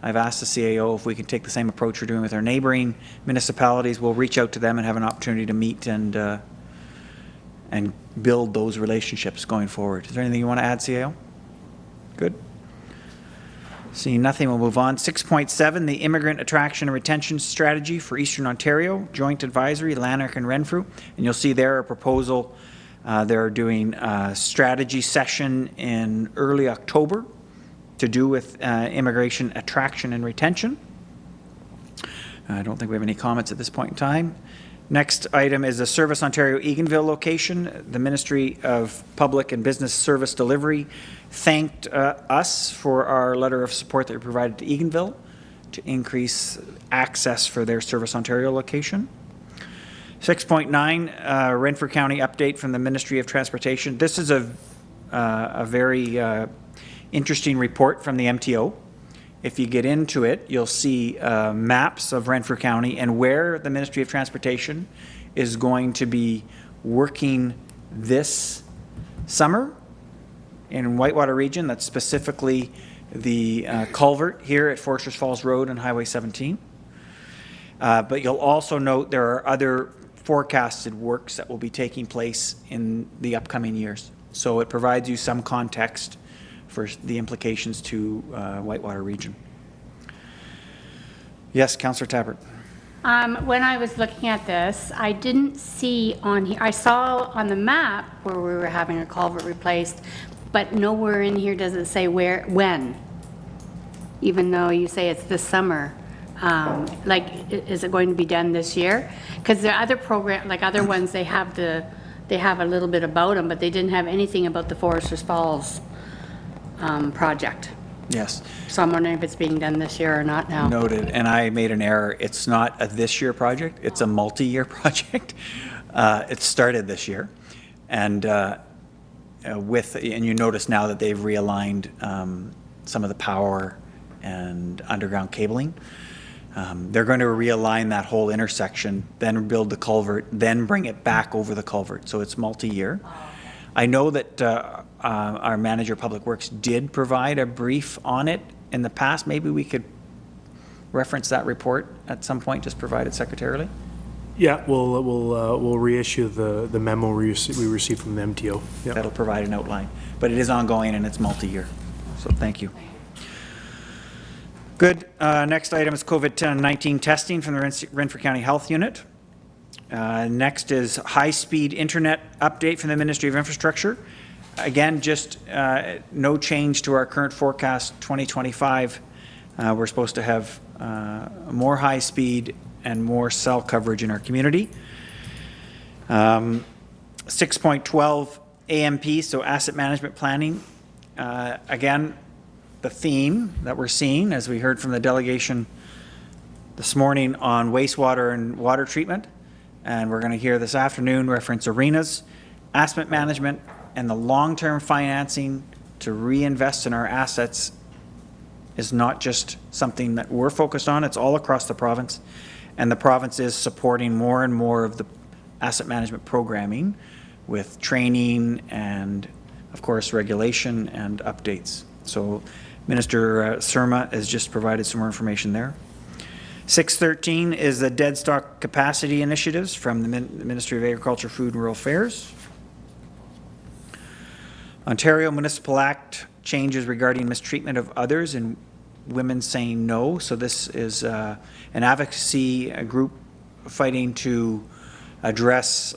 I've asked the CAO if we can take the same approach we're doing with our neighboring municipalities. We'll reach out to them and have an opportunity to meet and build those relationships going forward. Is there anything you want to add, CAO? Good. Seeing nothing, we'll move on. 6.7, the Immigrant Attraction and Retention Strategy for Eastern Ontario, Joint Advisory, Lanark and Renfrew. And you'll see there a proposal. They're doing a strategy session in early October to do with immigration attraction and retention. I don't think we have any comments at this point in time. Next item is the Service Ontario Eganville location. The Ministry of Public and Business Service Delivery thanked us for our letter of support that we provided to Eganville to increase access for their Service Ontario location. 6.9, Renfrew County update from the Ministry of Transportation. This is a very interesting report from the MTO. If you get into it, you'll see maps of Renfrew County and where the Ministry of Transportation is going to be working this summer in Whitewater region. That's specifically the culvert here at Foresters Falls Road and Highway 17. But you'll also note there are other forecasted works that will be taking place in the upcoming years. So it provides you some context for the implications to Whitewater region. Yes, Councillor Tappert. When I was looking at this, I didn't see on here, I saw on the map where we were having a culvert replaced, but nowhere in here does it say when, even though you say it's this summer. Like, is it going to be done this year? Because there are other program, like other ones, they have a little bit about them, but they didn't have anything about the Foresters Falls project. Yes. So I'm wondering if it's being done this year or not now. Noted, and I made an error. It's not a this year project, it's a multi-year project. It started this year. And you notice now that they've realigned some of the power and underground cabling. They're going to realign that whole intersection, then build the culvert, then bring it back over the culvert. So it's multi-year. I know that our manager of public works did provide a brief on it in the past. Maybe we could reference that report at some point, just provide it secretarially. Yeah, we'll reissue the memo we received from the MTO. Yep. That'll provide an outline, but it is ongoing and it's multi-year. So thank you. Good. Next item is COVID-19 testing from the Renfrew County Health Unit. Next is high-speed internet update from the Ministry of Infrastructure. Again, just no change to our current forecast 2025. We're supposed to have more high-speed and more cell coverage in our community. 6.12 AMP, so asset management planning. Again, the theme that we're seeing, as we heard from the delegation this morning on wastewater and water treatment, and we're going to hear this afternoon reference arenas, asset management, and the long-term financing to reinvest in our assets is not just something that we're focused on, it's all across the province. And the province is supporting more and more of the asset management programming with training and, of course, regulation and updates. So Minister Surma has just provided some more information there. 613 is the dead stock capacity initiatives from the Ministry of Agriculture, Food and Rural Affairs. Ontario Municipal Act changes regarding mistreatment of others and women saying no. So this is an advocacy group fighting to address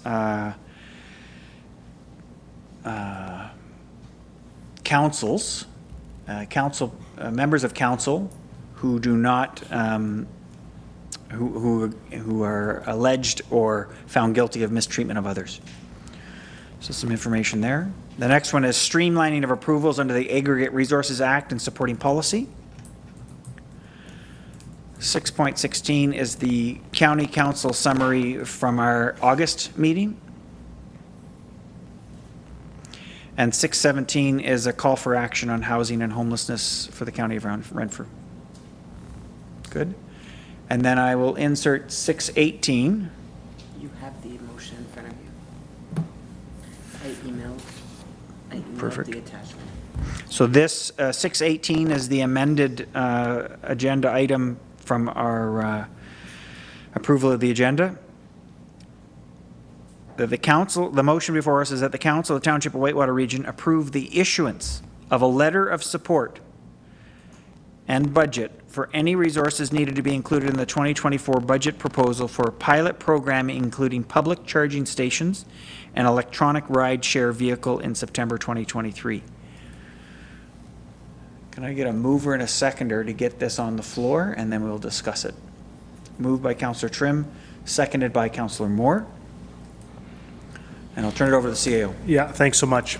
councils, members of council who do not, who are alleged or found guilty of mistreatment of others. So some information there. The next one is streamlining of approvals under the Aggregate Resources Act and supporting policy. 6.16 is the county council summary from our August meeting. And 6.17 is a call for action on housing and homelessness for the county of Renfrew. Good. And then I will insert 6.18. You have the motion in front of you. I emailed Perfect. the attachment. So this 6.18 is the amended agenda item from our approval of the agenda. The motion before us is that the council of the Township of Whitewater Region approve the issuance of a letter of support and budget for any resources needed to be included in the 2024 budget proposal for a pilot program including public charging stations and electronic ride-share vehicle in September 2023. Can I get a mover and a seconder to get this on the floor, and then we'll discuss it? Moved by Councillor Trim, seconded by Councillor Moore. And I'll turn it over to the CAO. Yeah, thanks so much.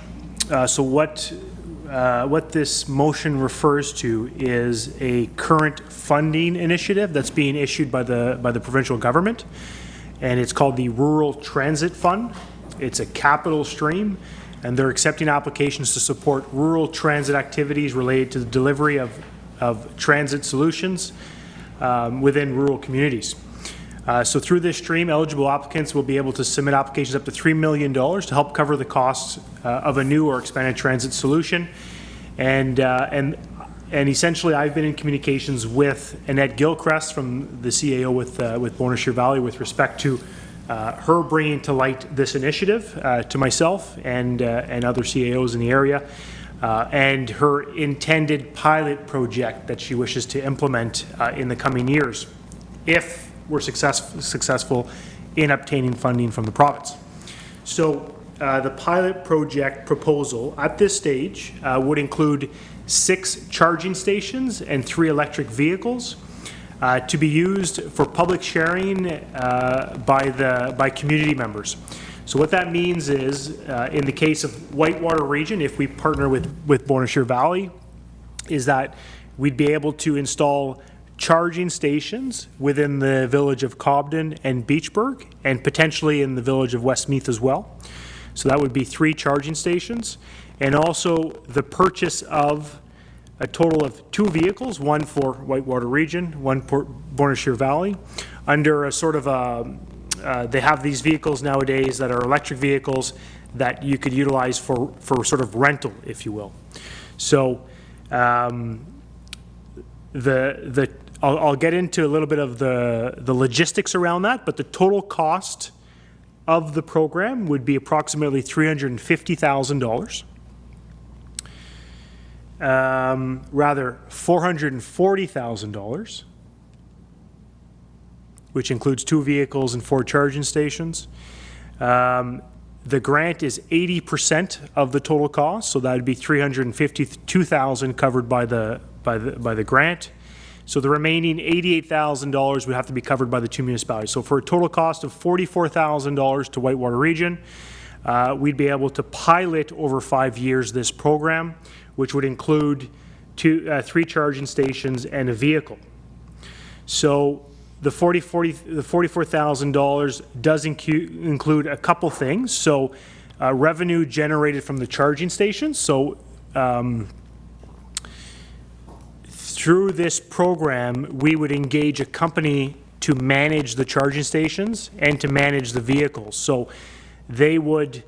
So what this motion refers to is a current funding initiative that's being issued by the provincial government, and it's called the Rural Transit Fund. It's a capital stream, and they're accepting applications to support rural transit activities related to the delivery of transit solutions within rural communities. So through this stream, eligible applicants will be able to submit applications up to $3 million to help cover the costs of a new or expanded transit solution. And essentially, I've been in communications with Annette Gilchrist from the CAO with Bonashire Valley with respect to her bringing to light this initiative to myself and other CAOs in the area, and her intended pilot project that she wishes to implement in the coming years, if we're successful in obtaining funding from the province. So the pilot project proposal at this stage would include 6 charging stations and 3 electric vehicles to be used for public sharing by community members. So what that means is, in the case of Whitewater Region, if we partner with Bonashire Valley, is that we'd be able to install charging stations within the village of Cobden and Beachburg, and potentially in the village of Westmeath as well. So that would be 3 charging stations, and also the purchase of a total of 2 vehicles, one for Whitewater Region, one for Bonashire Valley, under a sort of they have these vehicles nowadays that are electric vehicles that you could utilize for sort of rental, if you will. So I'll get into a little bit of the logistics around that, but the total cost of the program would be approximately $350,000. Rather, $440,000, which includes 2 vehicles and 4 charging stations. The grant is 80% of the total cost, so that would be $352,000 covered by the grant. So the remaining $88,000 would have to be covered by the 2 municipalities. So for a total cost of $44,000 to Whitewater Region, we'd be able to pilot over 5 years this program, which would include 3 charging stations and a vehicle. So the $44,000 does include a couple things. So revenue generated from the charging stations. So through this program, we would engage a company to manage the charging stations and to manage the vehicles. So they would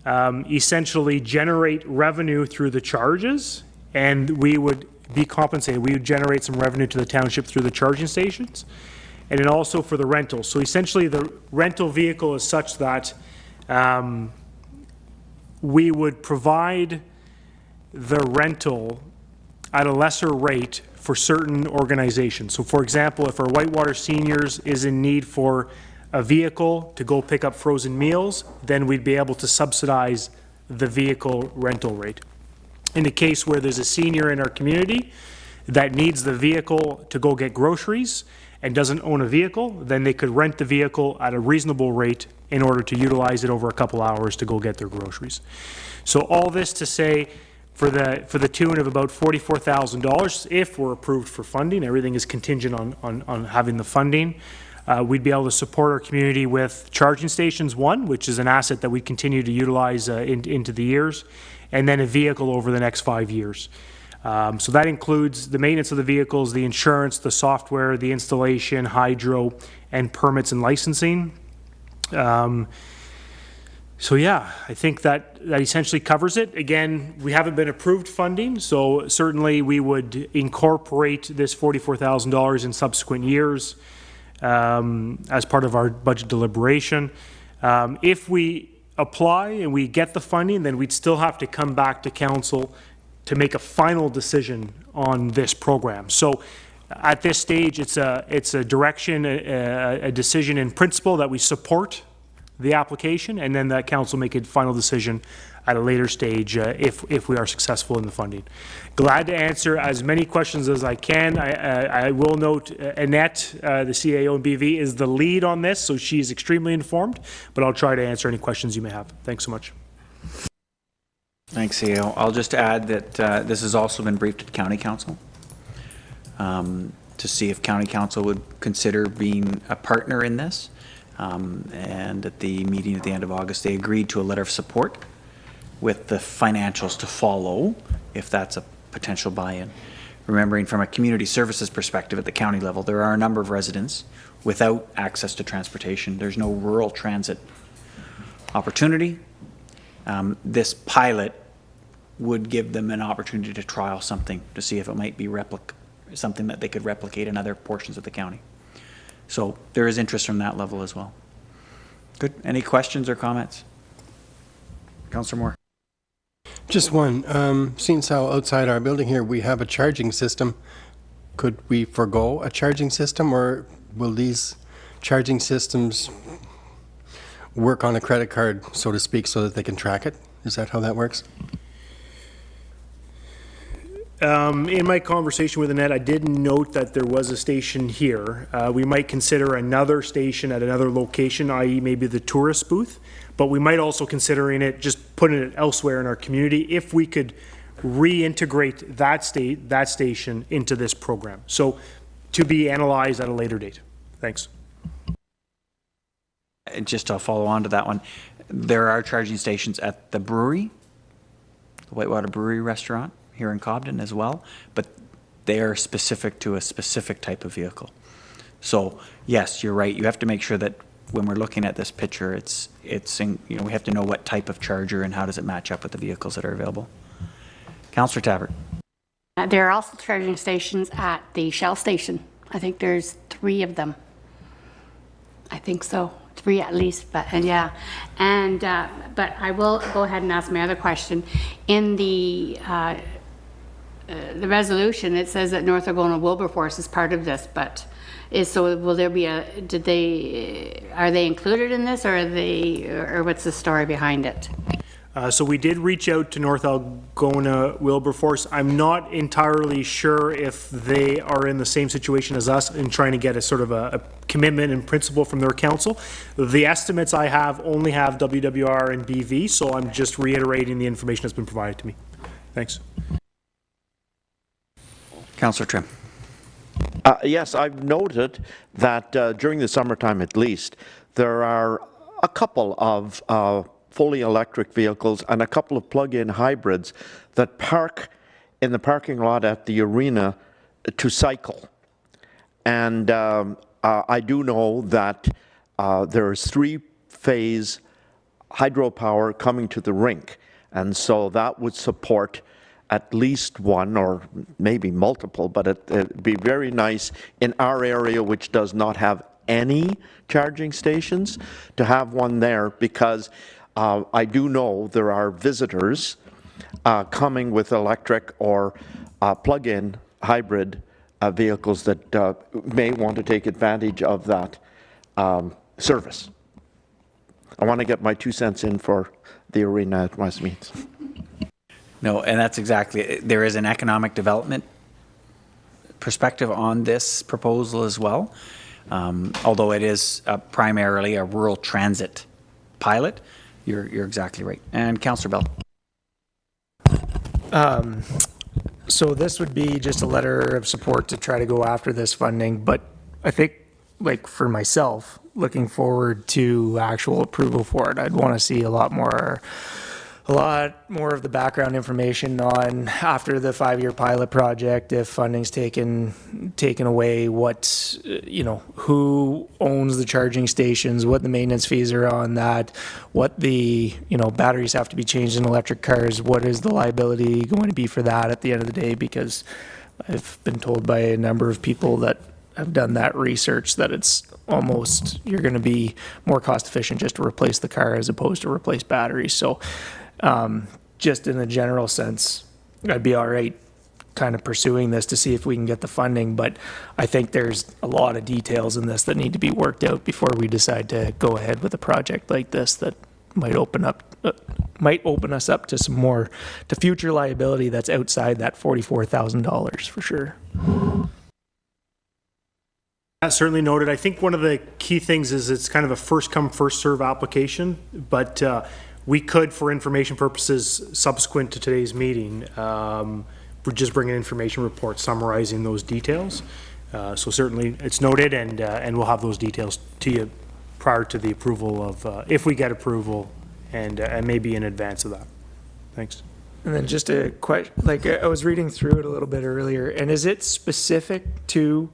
essentially generate revenue through the charges, and we would be compensated. We would generate some revenue to the township through the charging stations, and then also for the rental. So essentially, the rental vehicle is such that we would provide the rental at a lesser rate for certain organizations. So for example, if our Whitewater Seniors is in need for a vehicle to go pick up frozen meals, then we'd be able to subsidize the vehicle rental rate. In the case where there's a senior in our community that needs the vehicle to go get groceries, and doesn't own a vehicle, then they could rent the vehicle at a reasonable rate in order to utilize it over a couple hours to go get their groceries. So all this to say, for the tune of about $44,000, if we're approved for funding, everything is contingent on having the funding. We'd be able to support our community with charging stations, one, which is an asset that we continue to utilize into the years, and then a vehicle over the next 5 years. So that includes the maintenance of the vehicles, the insurance, the software, the installation, hydro, and permits and licensing. So yeah, I think that essentially covers it. Again, we haven't been approved funding, so certainly we would incorporate this $44,000 in subsequent years as part of our budget deliberation. If we apply and we get the funding, then we'd still have to come back to council to make a final decision on this program. So at this stage, it's a direction, a decision in principle that we support the application, and then that council make a final decision at a later stage if we are successful in the funding. Glad to answer as many questions as I can. I will note Annette, the CAO and BV, is the lead on this, so she's extremely informed, but I'll try to answer any questions you may have. Thanks so much. Thanks, CAO. I'll just add that this has also been briefed at County Council to see if County Council would consider being a partner in this. And at the meeting at the end of August, they agreed to a letter of support with the financials to follow if that's a potential buy-in. Remembering from a community services perspective at the county level, there are a number of residents without access to transportation. There's no rural transit opportunity. This pilot would give them an opportunity to trial something to see if it might be something that they could replicate in other portions of the county. So there is interest from that level as well. Good. Any questions or comments? Councillor Moore. Just one. Seeing how outside our building here we have a charging system, could we forego a charging system, or will these charging systems work on a credit card, so to speak, so that they can track it? Is that how that works? In my conversation with Annette, I did note that there was a station here. We might consider another station at another location, i.e. maybe the tourist booth, but we might also considering it, just putting it elsewhere in our community if we could reintegrate that station into this program. So to be analyzed at a later date. Thanks. Just to follow on to that one, there are charging stations at the brewery, the Whitewater Brewery restaurant here in Cobden as well, but they are specific to a specific type of vehicle. So yes, you're right. You have to make sure that when we're looking at this picture, it's we have to know what type of charger and how does it match up with the vehicles that are available. Councillor Tabbert. There are also charging stations at the Shell station. I think there's 3 of them. I think so. 3 at least, but yeah. And but I will go ahead and ask my other question. In the resolution, it says that North Algona Wilberforce is part of this, but will there be are they included in this, or what's the story behind it? So we did reach out to North Algona Wilberforce. I'm not entirely sure if they are in the same situation as us in trying to get a sort of a commitment and principle from their council. The estimates I have only have WWR and BV, so I'm just reiterating the information that's been provided to me. Thanks. Councillor Trim. Yes, I've noted that during the summertime at least, there are a couple of fully electric vehicles and a couple of plug-in hybrids that park in the parking lot at the arena to cycle. And I do know that there is 3-phase hydropower coming to the rink, and so that would support at least one or maybe multiple, but it'd be very nice in our area, which does not have any charging stations, to have one there, because I do know there are visitors coming with electric or plug-in hybrid vehicles that may want to take advantage of that service. I want to get my 2 cents in for the arena at Westmeath. No, and that's exactly, there is an economic development perspective on this proposal as well. Although it is primarily a rural transit pilot, you're exactly right. And Councillor Bell. So this would be just a letter of support to try to go after this funding, but I think, like, for myself, looking forward to actual approval for it, I'd want to see a lot more of the background information on, after the 5-year pilot project, if funding's taken away, what, who owns the charging stations, what the maintenance fees are on that, what the, batteries have to be changed in electric cars, what is the liability going to be for that at the end of the day, because I've been told by a number of people that have done that research that it's almost, you're going to be more cost efficient just to replace the car as opposed to replace batteries. So just in a general sense, I'd be all right kind of pursuing this to see if we can get the funding, but I think there's a lot of details in this that need to be worked out before we decide to go ahead with a project like this that might open us up to some more, to future liability that's outside that $44,000 for sure. Certainly noted. I think one of the key things is it's kind of a first come, first serve application, but we could, for information purposes, subsequent to today's meeting, we're just bring an information report summarizing those details. So certainly it's noted, and we'll have those details to you prior to the approval of, if we get approval, and maybe in advance of that. Thanks. And then just a question, like I was reading through it a little bit earlier, and is it specific to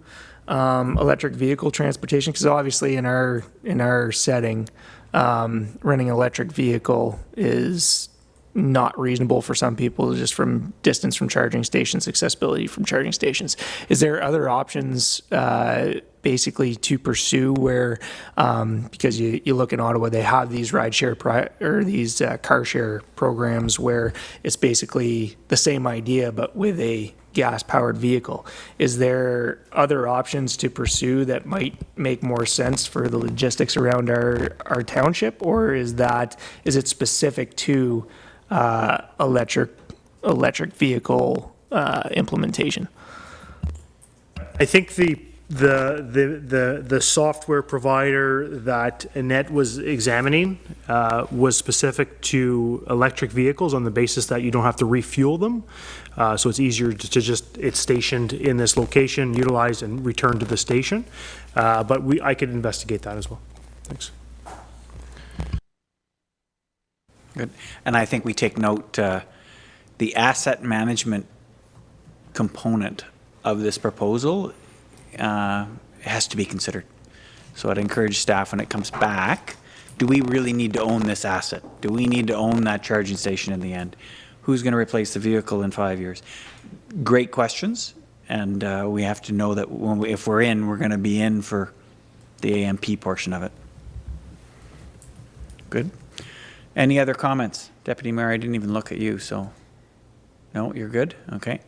electric vehicle transportation? Because obviously in our setting, renting an electric vehicle is not reasonable for some people, just from distance from charging stations, accessibility from charging stations. Is there other options basically to pursue where, because you look in Ottawa, they have these these car share programs where it's basically the same idea but with a gas-powered vehicle. Is there other options to pursue that might make more sense for the logistics around our township, or is it specific to electric vehicle implementation? I think the software provider that Annette was examining was specific to electric vehicles on the basis that you don't have to refuel them. So it's easier to just, it's stationed in this location, utilized and returned to the station. But I could investigate that as well. Thanks. Good. And I think we take note, the asset management component of this proposal has to be considered. So I'd encourage staff when it comes back, do we really need to own this asset? Do we need to own that charging station in the end? Who's going to replace the vehicle in 5 years? Great questions, and we have to know that if we're in, we're going to be in for the AMP portion of it. Good. Any other comments? Deputy Mayor, I didn't even look at you, so. No, you're good? Okay.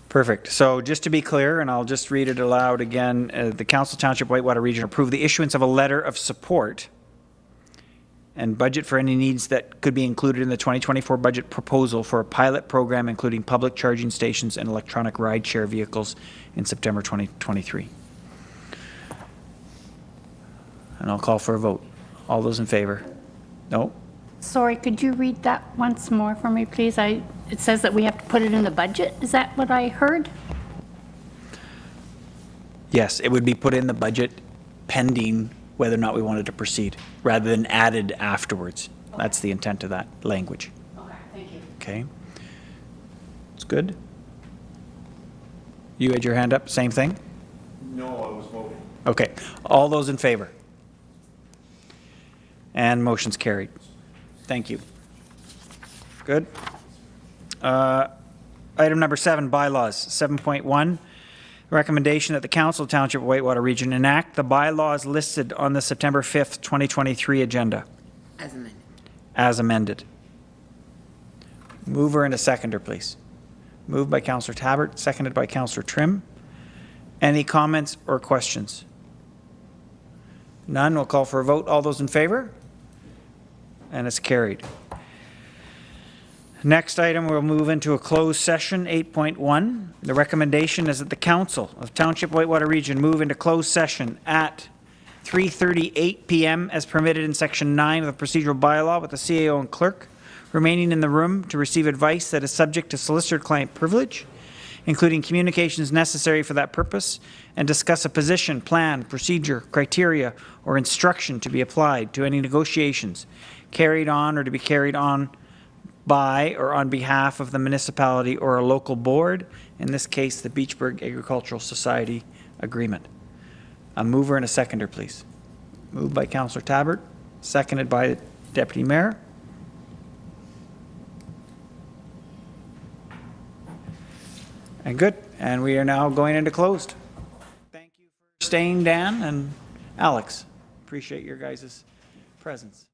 Perfect. So just to be clear, and I'll just read it aloud again, the Council Township Whitewater Region approved the issuance of a letter of support and budget for any needs that could be included in the 2024 budget proposal for a pilot program including public charging stations and electronic rideshare vehicles in September 2023. And I'll call for a vote. All those in favor? No? Sorry, could you read that once more for me, please? It says that we have to put it in the budget. Is that what I heard? Yes, it would be put in the budget pending whether or not we wanted to proceed, rather than added afterwards. Okay. That's the intent of that language. Okay, thank you. Okay. It's good. You had your hand up, same thing? No, I was voting. Okay. All those in favor? And motion's carried. Thank you. Good. Item number 7, bylaws. 7.1, recommendation that the Council of Township of Whitewater Region enact the bylaws listed on the September 5th, 2023 agenda. As amended. As amended. Mover and a seconder, please. Moved by Councillor Tabbert, seconded by Councillor Trim. Any comments or questions? None. We'll call for a vote. All those in favor? And it's carried. Next item, we'll move into a closed session, 8.1. The recommendation is that the Council of Township Whitewater Region move into closed session at 3:38 PM as permitted in Section 9 of the procedural bylaw with the CAO and clerk remaining in the room to receive advice that is subject to solicitor-client privilege, including communications necessary for that purpose, and discuss a position, plan, procedure, criteria, or instruction to be applied to any negotiations carried on or to be carried on by or on behalf of the municipality or a local board, in this case, the Beachburg Agricultural Society Agreement. A mover and a seconder, please. Moved by Councillor Tabbert, seconded by Deputy Mayor. And good, and we are now going into closed. Thank you for staying, Dan and Alex. Appreciate your guys' presence.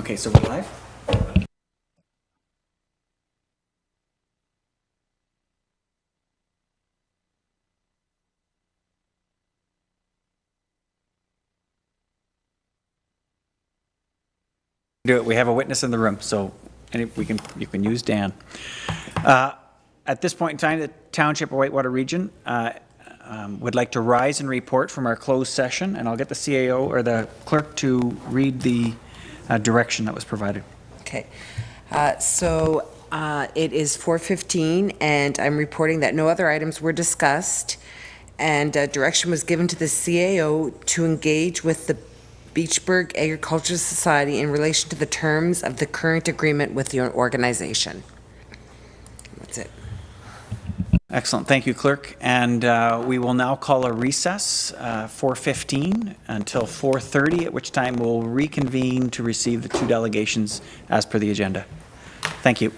Okay, so we're live? Do it. We have a witness in the room, so you can use Dan. At this point in time, the Township of Whitewater Region would like to rise and report from our closed session, and I'll get the CAO or the clerk to read the direction that was provided. Okay. So it is 4:15, and I'm reporting that no other items were discussed, and direction was given to the CAO to engage with the Beachburg Agricultural Society in relation to the terms of the current agreement with the organization. That's it. Excellent. Thank you, clerk. And we will now call a recess, 4:15 until 4:30, at which time we'll reconvene to receive the 2 delegations as per the agenda. Thank you.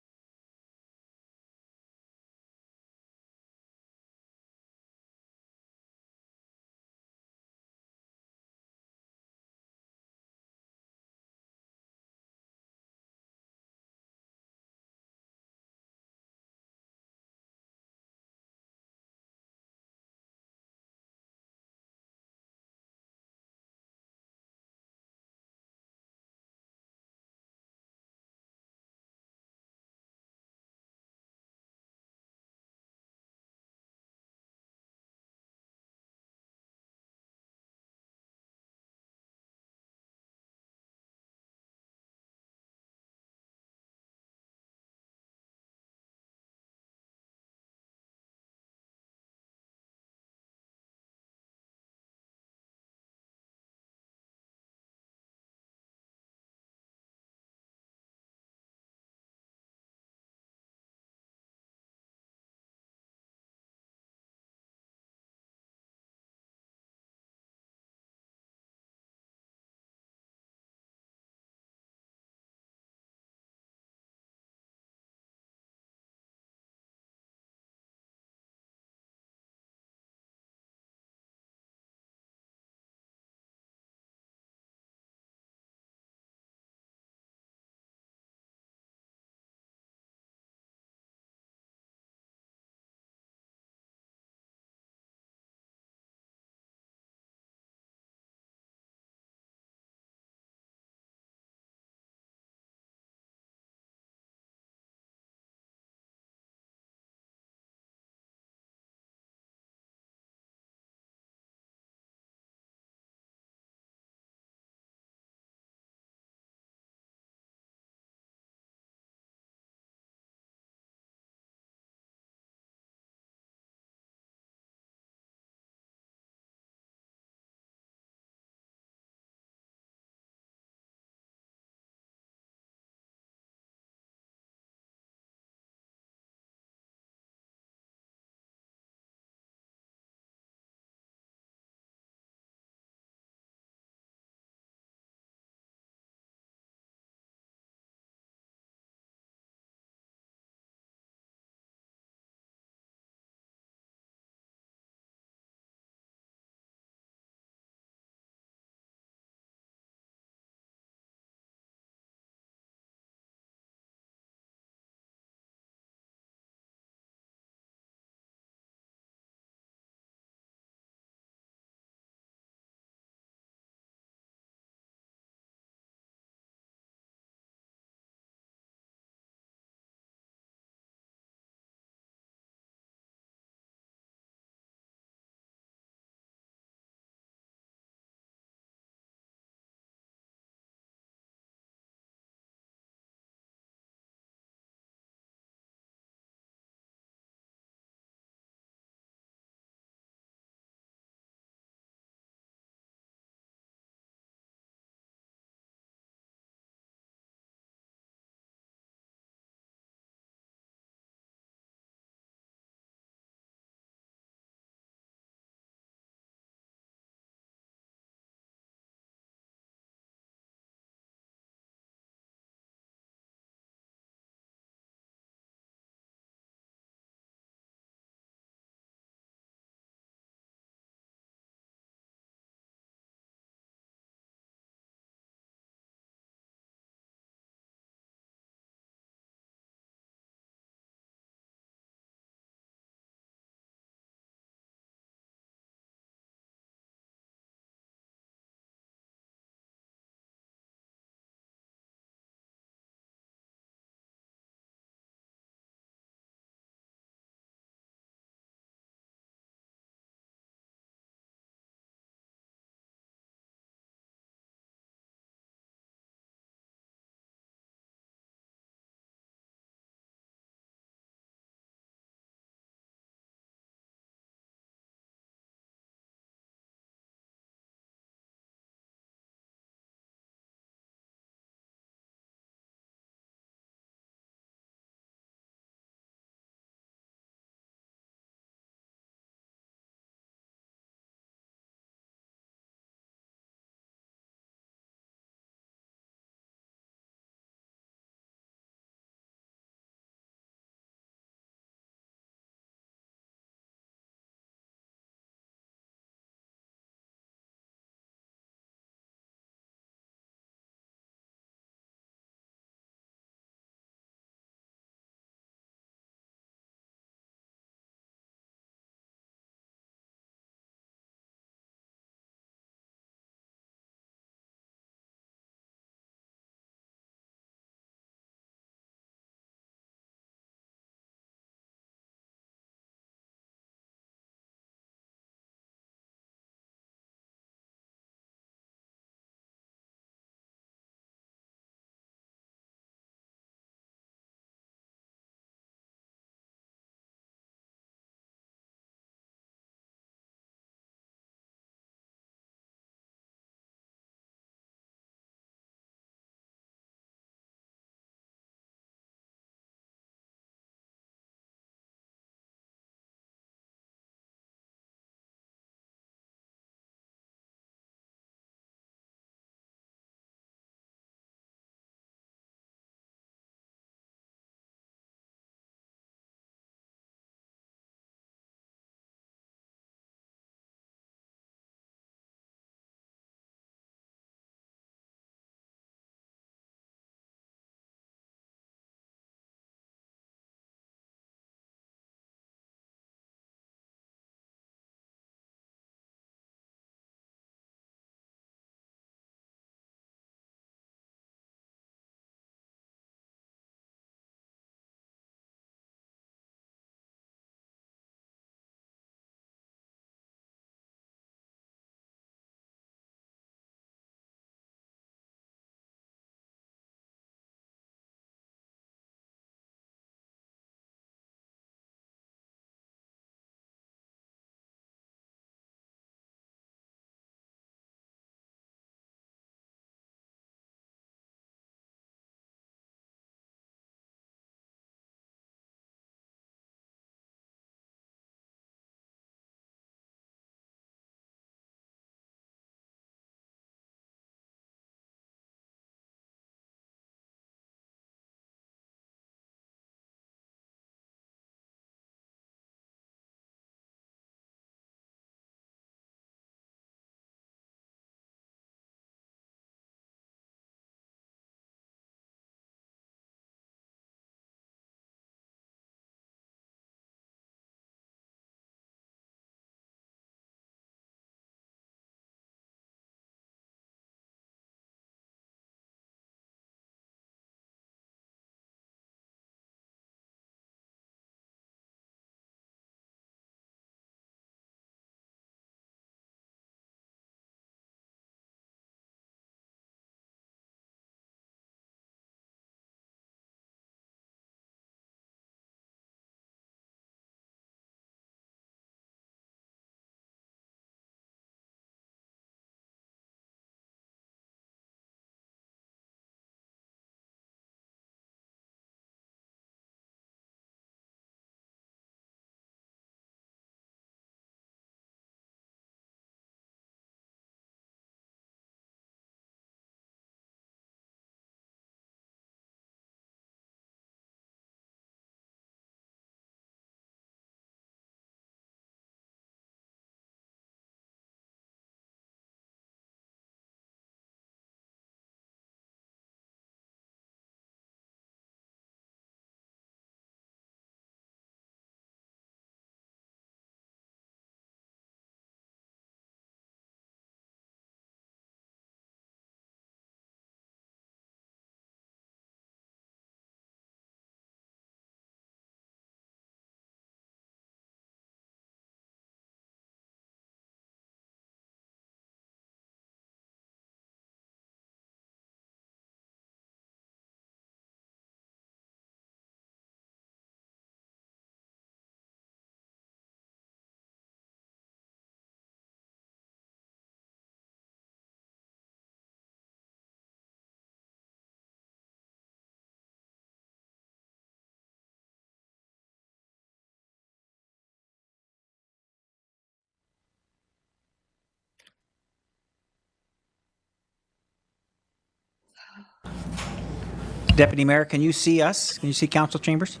Deputy Mayor, can you see us? Can you see council chambers?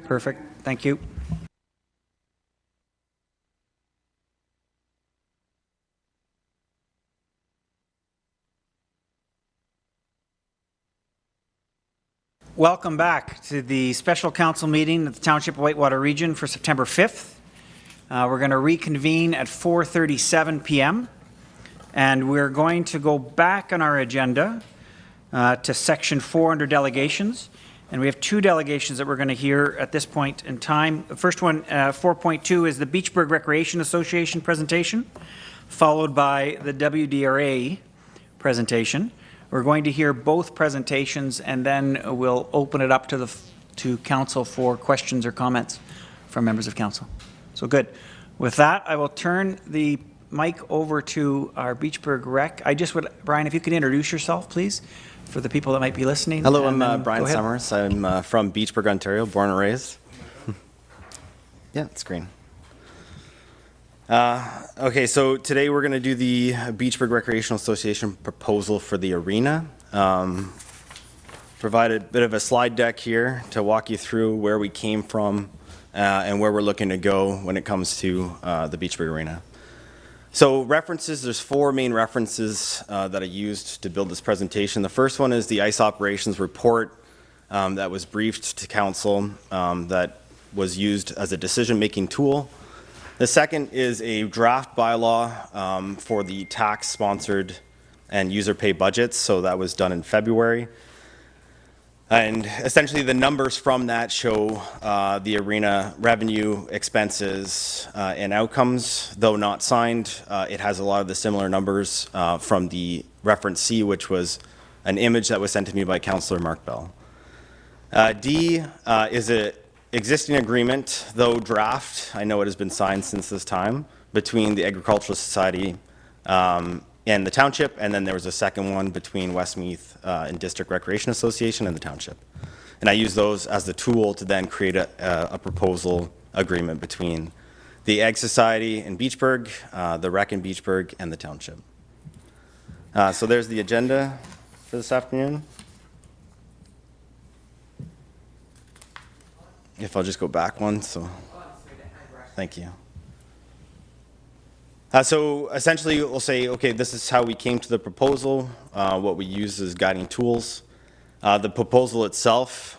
Perfect. Thank you. Welcome back to the special council meeting of the Township of Whitewater Region for September 5th. We're going to reconvene at 4:37 p.m. and we're going to go back on our agenda to section 4 under delegations. And we have two delegations that we're going to hear at this point in time. The first one, 4.2, is the Beachburg Recreation Association presentation, followed by the WDRA presentation. We're going to hear both presentations and then we'll open it up to council for questions or comments from members of council. So good. With that, I will turn the mic over to our Beachburg Rec. Brian, if you could introduce yourself, please, for the people that might be listening. Hello, I'm Brian Summers. I'm from Beachburg, Ontario, born and raised. Yeah, it's green. Okay, so today we're going to do the Beachburg Recreational Association proposal for the arena. Provide a bit of a slide deck here to walk you through where we came from and where we're looking to go when it comes to the Beachburg Arena. So references, there's four main references that I used to build this presentation. The first one is the ice operations report that was briefed to council that was used as a decision-making tool. The second is a draft bylaw for the tax-sponsored and user-pay budgets, so that was done in February. And essentially the numbers from that show the arena revenue, expenses, and outcomes. Though not signed, it has a lot of the similar numbers from the reference C, which was an image that was sent to me by Councillor Mark Bell. D is a existing agreement, though draft, I know it has been signed since this time, between the Agricultural Society and the Township, and then there was a second one between Westmeath and District Recreation Association and the Township. And I use those as the tool to then create a proposal agreement between the Ag Society in Beachburg, the Rec in Beachburg, and the Township. So there's the agenda for this afternoon. If I'll just go back one, so thank you. So essentially we'll say, okay, this is how we came to the proposal, what we use as guiding tools. The proposal itself,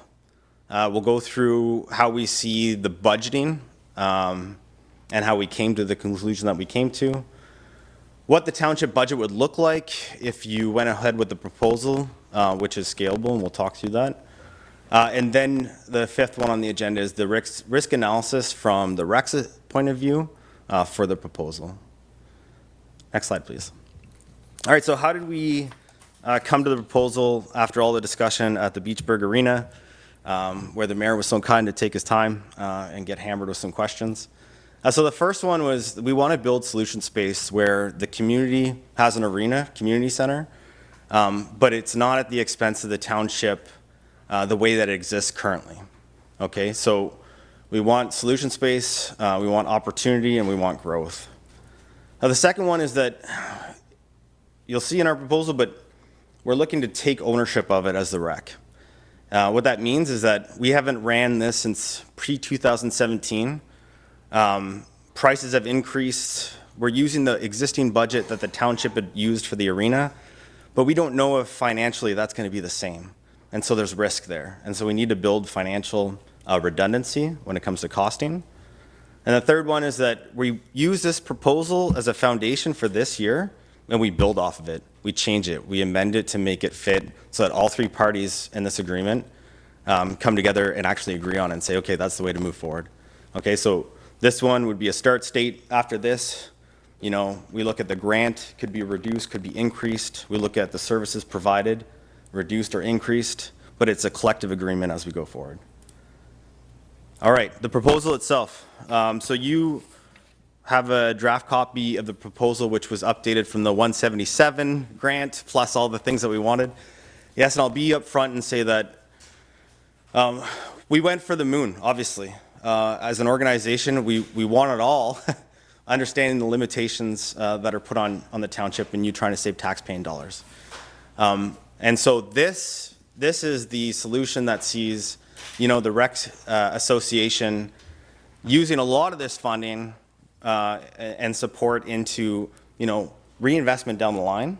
we'll go through how we see the budgeting and how we came to the conclusion that we came to. What the township budget would look like if you went ahead with the proposal, which is scalable, and we'll talk through that. And then the fifth one on the agenda is the risk analysis from the Rec's point of view for the proposal. Next slide, please. All right, so how did we come to the proposal after all the discussion at the Beachburg Arena, where the mayor was so kind to take his time and get hammered with some questions? So the first one was we want to build solution space where the community has an arena, community center, but it's not at the expense of the township the way that it exists currently. Okay, so we want solution space, we want opportunity, and we want growth. Now the second one is that you'll see in our proposal, but we're looking to take ownership of it as the Rec. What that means is that we haven't ran this since pre-2017. Prices have increased. We're using the existing budget that the township had used for the arena, but we don't know if financially that's going to be the same. And so there's risk there. And so we need to build financial redundancy when it comes to costing. And the third one is that we use this proposal as a foundation for this year, and we build off of it. We change it. We amend it to make it fit so that all three parties in this agreement come together and actually agree on it and say, okay, that's the way to move forward. Okay, so this one would be a start state. After this, you know, we look at the grant, could be reduced, could be increased. We look at the services provided, reduced or increased, but it's a collective agreement as we go forward. All right, the proposal itself. So you have a draft copy of the proposal, which was updated from the 177 grant, plus all the things that we wanted. Yes, and I'll be up front and say that we went for the moon, obviously. As an organization, we want it all, understanding the limitations that are put on the township and you trying to save taxpaying dollars. And so this is the solution that sees, the Rec Association using a lot of this funding and support into, reinvestment down the line.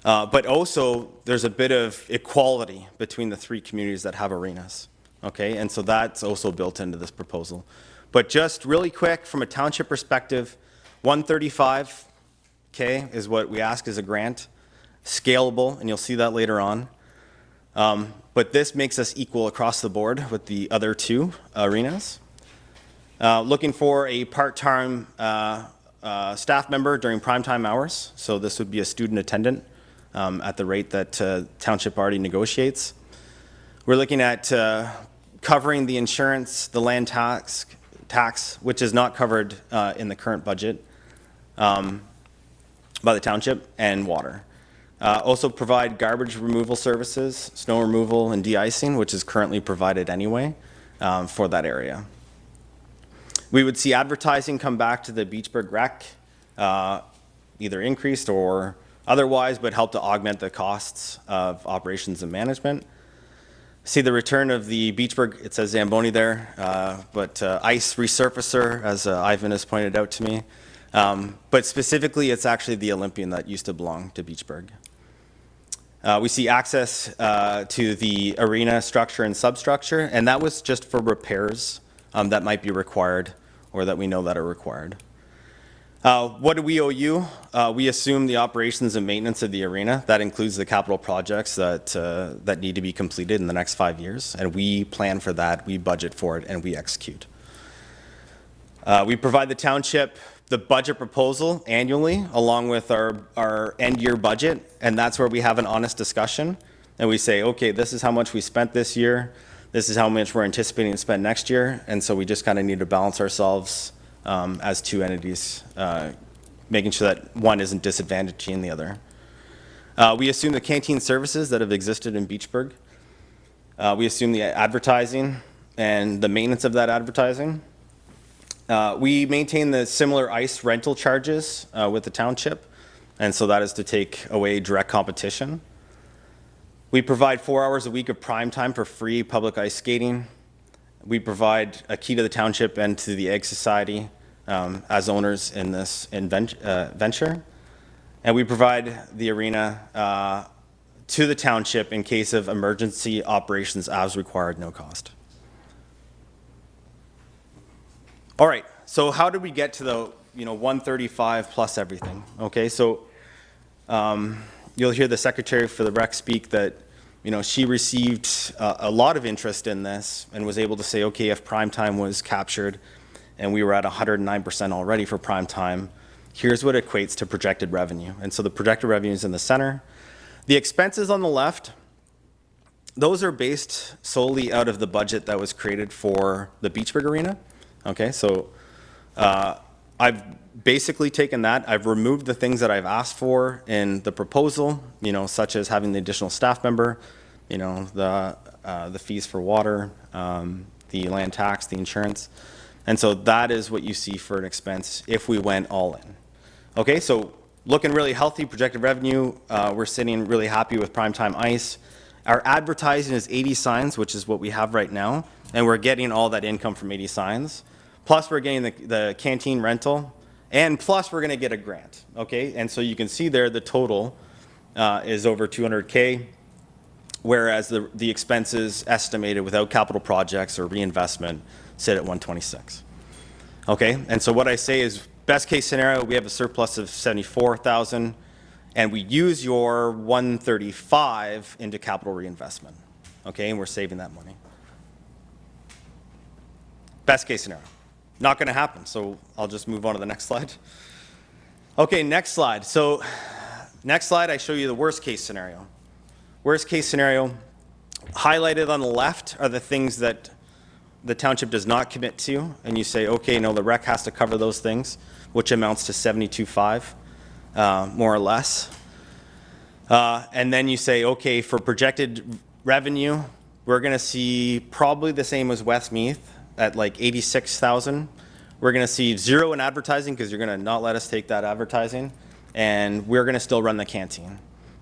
But also, there's a bit of equality between the three communities that have arenas, okay? And so that's also built into this proposal. But just really quick, from a township perspective, 135, okay, is what we ask as a grant, scalable, and you'll see that later on. But this makes us equal across the board with the other two arenas. Looking for a part-time staff member during primetime hours, so this would be a student attendant at the rate that Township already negotiates. We're looking at covering the insurance, the land tax, which is not covered in the current budget by the Township, and water. Also provide garbage removal services, snow removal and de-icing, which is currently provided anyway for that area. We would see advertising come back to the Beachburg Rec, either increased or otherwise, but help to augment the costs of operations and management. See the return of the Beachburg, it says Zamboni there, but ice resurfacer, as Ivan has pointed out to me. But specifically, it's actually the Olympian that used to belong to Beachburg. We see access to the arena structure and substructure, and that was just for repairs that might be required or that we know that are required. What do we owe you? We assume the operations and maintenance of the arena. That includes the capital projects that need to be completed in the next 5 years, and we plan for that, we budget for it, and we execute. We provide the township the budget proposal annually along with our end-year budget, and that's where we have an honest discussion, and we say, okay, this is how much we spent this year, this is how much we're anticipating to spend next year, and so we just kind of need to balance ourselves as two entities, making sure that one isn't disadvantaging the other. We assume the canteen services that have existed in Beachburg. We assume the advertising and the maintenance of that advertising. We maintain the similar ice rental charges with the township, and so that is to take away direct competition. We provide 4 hours a week of prime time for free public ice skating. We provide a key to the township and to the Ag Society as owners in this venture. And we provide the arena to the township in case of emergency operations as required, no cost. All right, so how did we get to the 135 plus everything? Okay, so you'll hear the secretary for the rec speak that she received a lot of interest in this and was able to say, okay, if prime time was captured and we were at 109% already for prime time, here's what equates to projected revenue. And so the projected revenue is in the center. The expenses on the left, those are based solely out of the budget that was created for the Beachburg Arena. Okay, so I've basically taken that. I've removed the things that I've asked for in the proposal, such as having the additional staff member, the fees for water, the land tax, the insurance. And so that is what you see for an expense if we went all in. Okay, so looking really healthy, projected revenue. We're sitting really happy with primetime ice. Our advertising is 80 signs, which is what we have right now, and we're getting all that income from 80 signs. Plus we're getting the canteen rental, and plus we're gonna get a grant, okay? And so you can see there the total is over 200K, whereas the expenses estimated without capital projects or reinvestment sit at 126. Okay, and so what I say is best case scenario, we have a surplus of 74,000, and we use your 135 into capital reinvestment, okay, and we're saving that money. Best case scenario. Not going to happen, so I'll just move on to the next slide. Okay, next slide. So next slide, I show you the worst case scenario. Worst case scenario, highlighted on the left are the things that the township does not commit to, and you say, okay, no, the rec has to cover those things, which amounts to 72.5, more or less. And then you say, okay, for projected revenue, we're going to see probably the same as Westmeath at like 86,000. We're going to see zero in advertising because you're going to not let us take that advertising, and we're going to still run the canteen.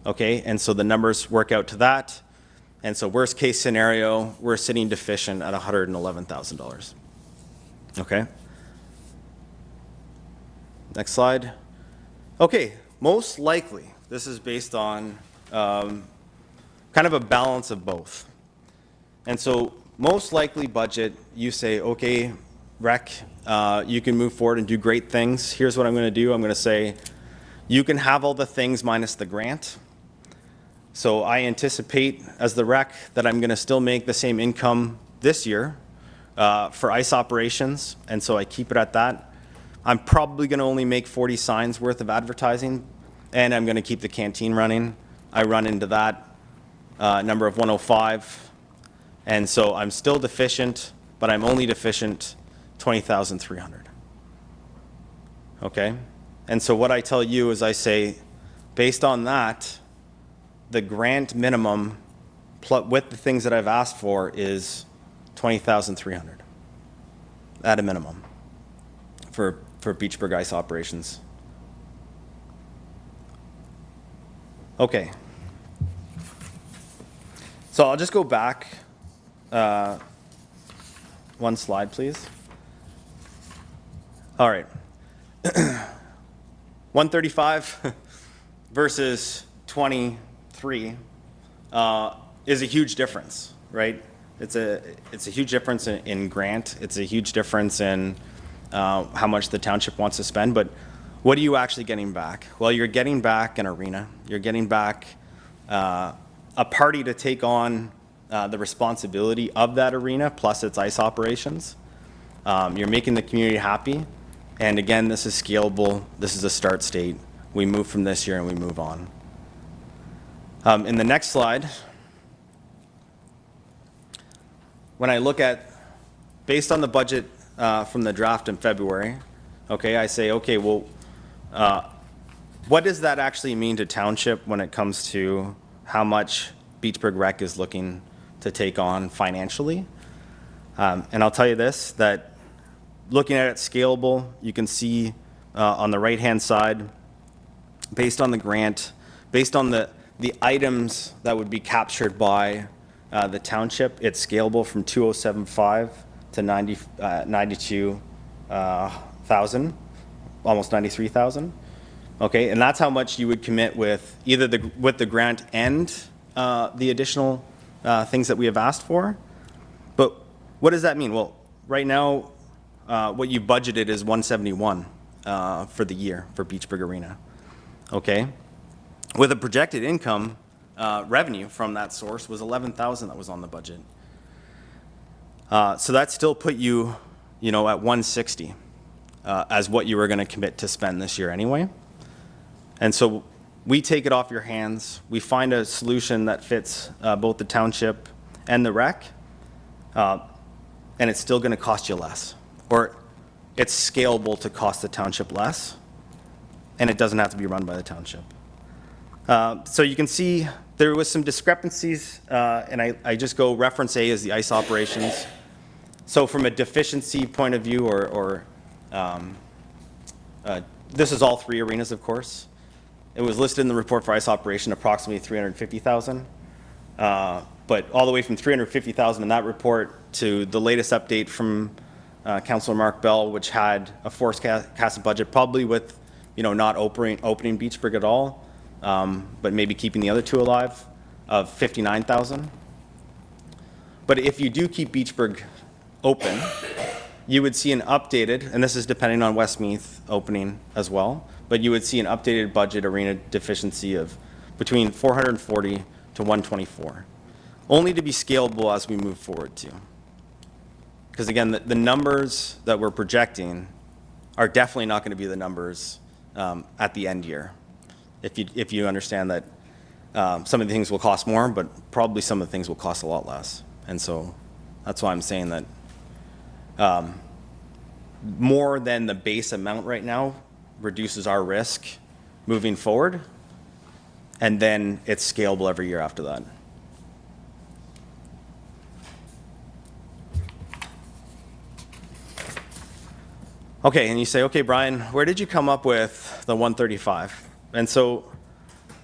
Okay, and so the numbers work out to that. And so worst case scenario, we're sitting deficient at $111,000. Okay. Next slide. Okay, most likely, this is based on kind of a balance of both. And so most likely budget, you say, okay, Rec, you can move forward and do great things. Here's what I'm going to do. I'm going to say, you can have all the things minus the grant. So I anticipate as the Rec that I'm going to still make the same income this year for ice operations, and so I keep it at that. I'm probably going to only make 40 signs worth of advertising, and I'm going to keep the canteen running. I run into that number of 105, and so I'm still deficient, but I'm only deficient 20,300. Okay? And so what I tell you is I say, based on that, the grant minimum with the things that I've asked for is 20,300 at a minimum for Beachburg ice operations. Okay. So I'll just go back one slide, please. All right. 135 versus 23 is a huge difference, right? It's a huge difference in grant. It's a huge difference in how much the township wants to spend. But what are you actually getting back? Well, you're getting back an arena. You're getting back a party to take on the responsibility of that arena, plus its ice operations. You're making the community happy. And again, this is scalable. This is a start state. We move from this year and we move on. In the next slide, when I look at, based on the budget from the draft in February, okay, I say, okay, well, what does that actually mean to Township when it comes to how much Beachburg Rec is looking to take on financially? And I'll tell you this, that looking at it scalable, you can see on the right-hand side, based on the grant, based on the items that would be captured by the township, it's scalable from 2,075 to 92,000, almost 93,000. Okay, and that's how much you would commit with either with the grant and the additional things that we have asked for. But what does that mean? Well, right now, what you budgeted is 171 for the year for Beachburg Arena. Okay, with a projected income revenue from that source was 11,000 that was on the budget. So that still put you, at 160 as what you were going to commit to spend this year anyway. And so we take it off your hands. We find a solution that fits both the township and the rec, and it's still going to cost you less, or it's scalable to cost the township less, and it doesn't have to be run by the township. So you can see there was some discrepancies, and I just go reference A as the ice operations. So from a deficiency point of view, this is all three arenas, of course. It was listed in the report for ice operation approximately 350,000, but all the way from 350,000 in that report to the latest update from Councillor Mark Bell, which had a forecasted budget, probably with not opening Beachburg at all, but maybe keeping the other two alive, of 59,000. But if you do keep Beachburg open, you would see an updated, and this is depending on Westmeath opening as well, but you would see an updated budget arena deficiency of between 440 to 124, only to be scalable as we move forward too. Because again, the numbers that we're projecting are definitely not going to be the numbers at the end year. If you understand that some of the things will cost more, but probably some of the things will cost a lot less. And so that's why I'm saying that more than the base amount right now reduces our risk moving forward, and then it's scalable every year after that. Okay, and you say, okay, Brian, where did you come up with the 135? And so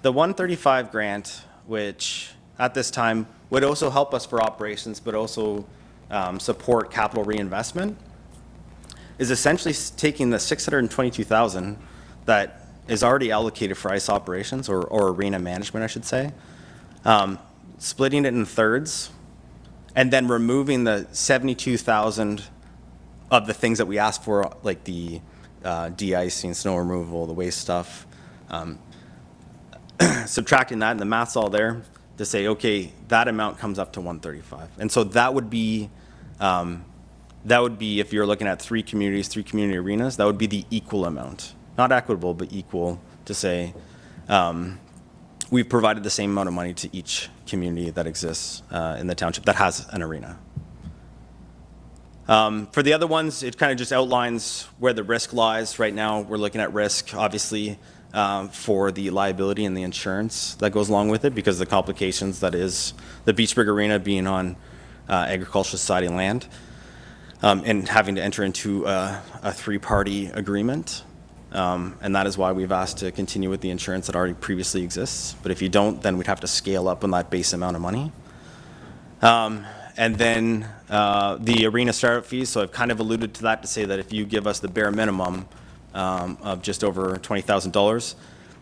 The 135 grant, which at this time would also help us for operations, but also support capital reinvestment, is essentially taking the 622,000 that is already allocated for ice operations, or arena management, I should say, splitting it in thirds, and then removing the 72,000 of the things that we asked for, like the de-icing, snow removal, the waste stuff, subtracting that, and the math's all there to say, okay, that amount comes up to 135. And so that would be, if you're looking at three community arenas, that would be the equal amount. Not equitable, but equal, to say we've provided the same amount of money to each community that exists in the township that has an arena. For the other ones, it kind of just outlines where the risk lies. Right now, we're looking at risk, obviously, for the liability and the insurance that goes along with it, because the complications that is the Beachburg Arena being on agricultural society land and having to enter into a three-party agreement. And that is why we've asked to continue with the insurance that already previously exists. But if you don't, then we'd have to scale up on that base amount of money. And then the arena startup fees, so I've kind of alluded to that to say that if you give us the bare minimum of just over $20,000,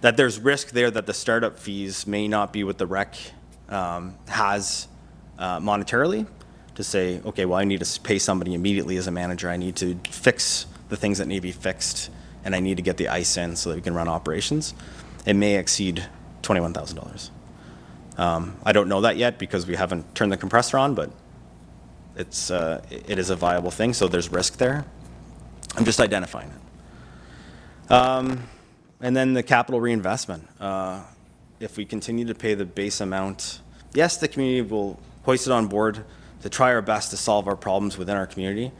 that there's risk there that the startup fees may not be what the rec has monetarily, to say, okay, well, I need to pay somebody immediately as a manager. I need to fix the things that need to be fixed, and I need to get the ice in so that we can run operations. It may exceed $21,000. I don't know that yet because we haven't turned the compressor on, but it is a viable thing, so there's risk there. I'm just identifying it. And then the capital reinvestment. If we continue to pay the base amount, yes, the community will hoist it on board to try our best to solve our problems within our community,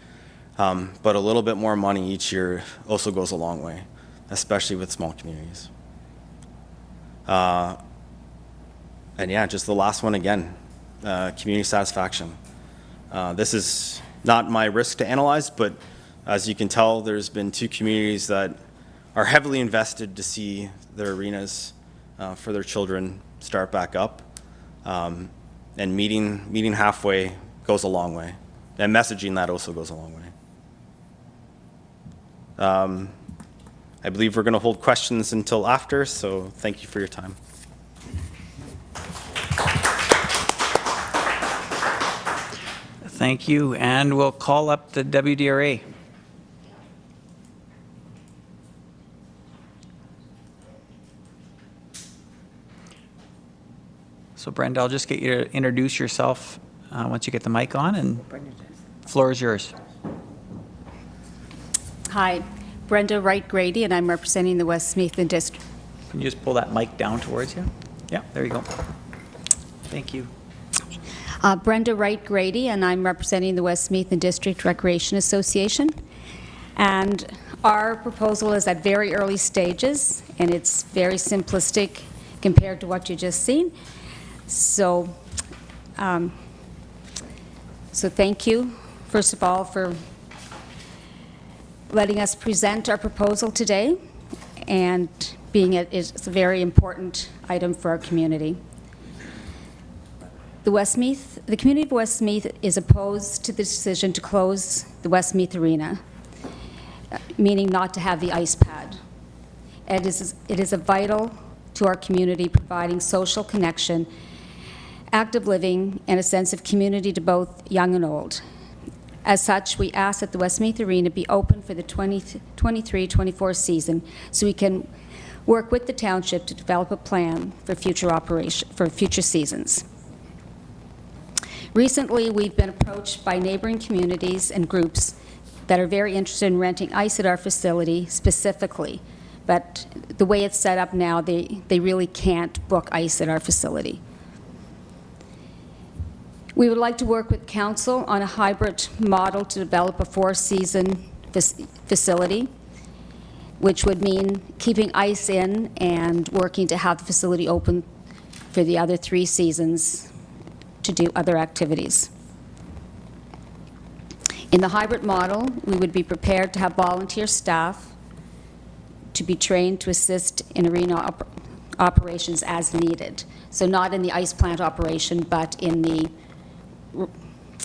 but a little bit more money each year also goes a long way, especially with small communities. And yeah, just the last one again, community satisfaction. This is not my risk to analyze, but as you can tell, there's been two communities that are heavily invested to see their arenas for their children start back up. And meeting halfway goes a long way. And messaging that also goes a long way. I believe we're going to hold questions until after, so thank you for your time. Thank you, and we'll call up the WDRA. So Brenda, I'll just get you to introduce yourself once you get the mic on, and the floor is yours. Hi, Brenda Wright-Grady, and I'm representing the Westmeath and District. Can you just pull that mic down towards you? Yeah, there you go. Thank you. Brenda Wright-Grady, and I'm representing the Westmeath and District Recreation Association. And our proposal is at very early stages, and it's very simplistic compared to what you just seen. So, so thank you, first of all, for letting us present our proposal today, and being it's a very important item for our community. The community of Westmeath is opposed to the decision to close the Westmeath Arena, meaning not to have the ice pad. It is a vital to our community, providing social connection, active living, and a sense of community to both young and old. As such, we ask that the Westmeath Arena be open for the 23-24 season, so we can work with the township to develop a plan for future seasons. Recently, we've been approached by neighboring communities and groups that are very interested in renting ice at our facility specifically, but the way it's set up now, they really can't book ice at our facility. We would like to work with council on a hybrid model to develop a 4-season facility, which would mean keeping ice in and working to have the facility open for the other 3 seasons to do other activities. In the hybrid model, we would be prepared to have volunteer staff to be trained to assist in arena operations as needed. So not in the ice plant operation, but in the,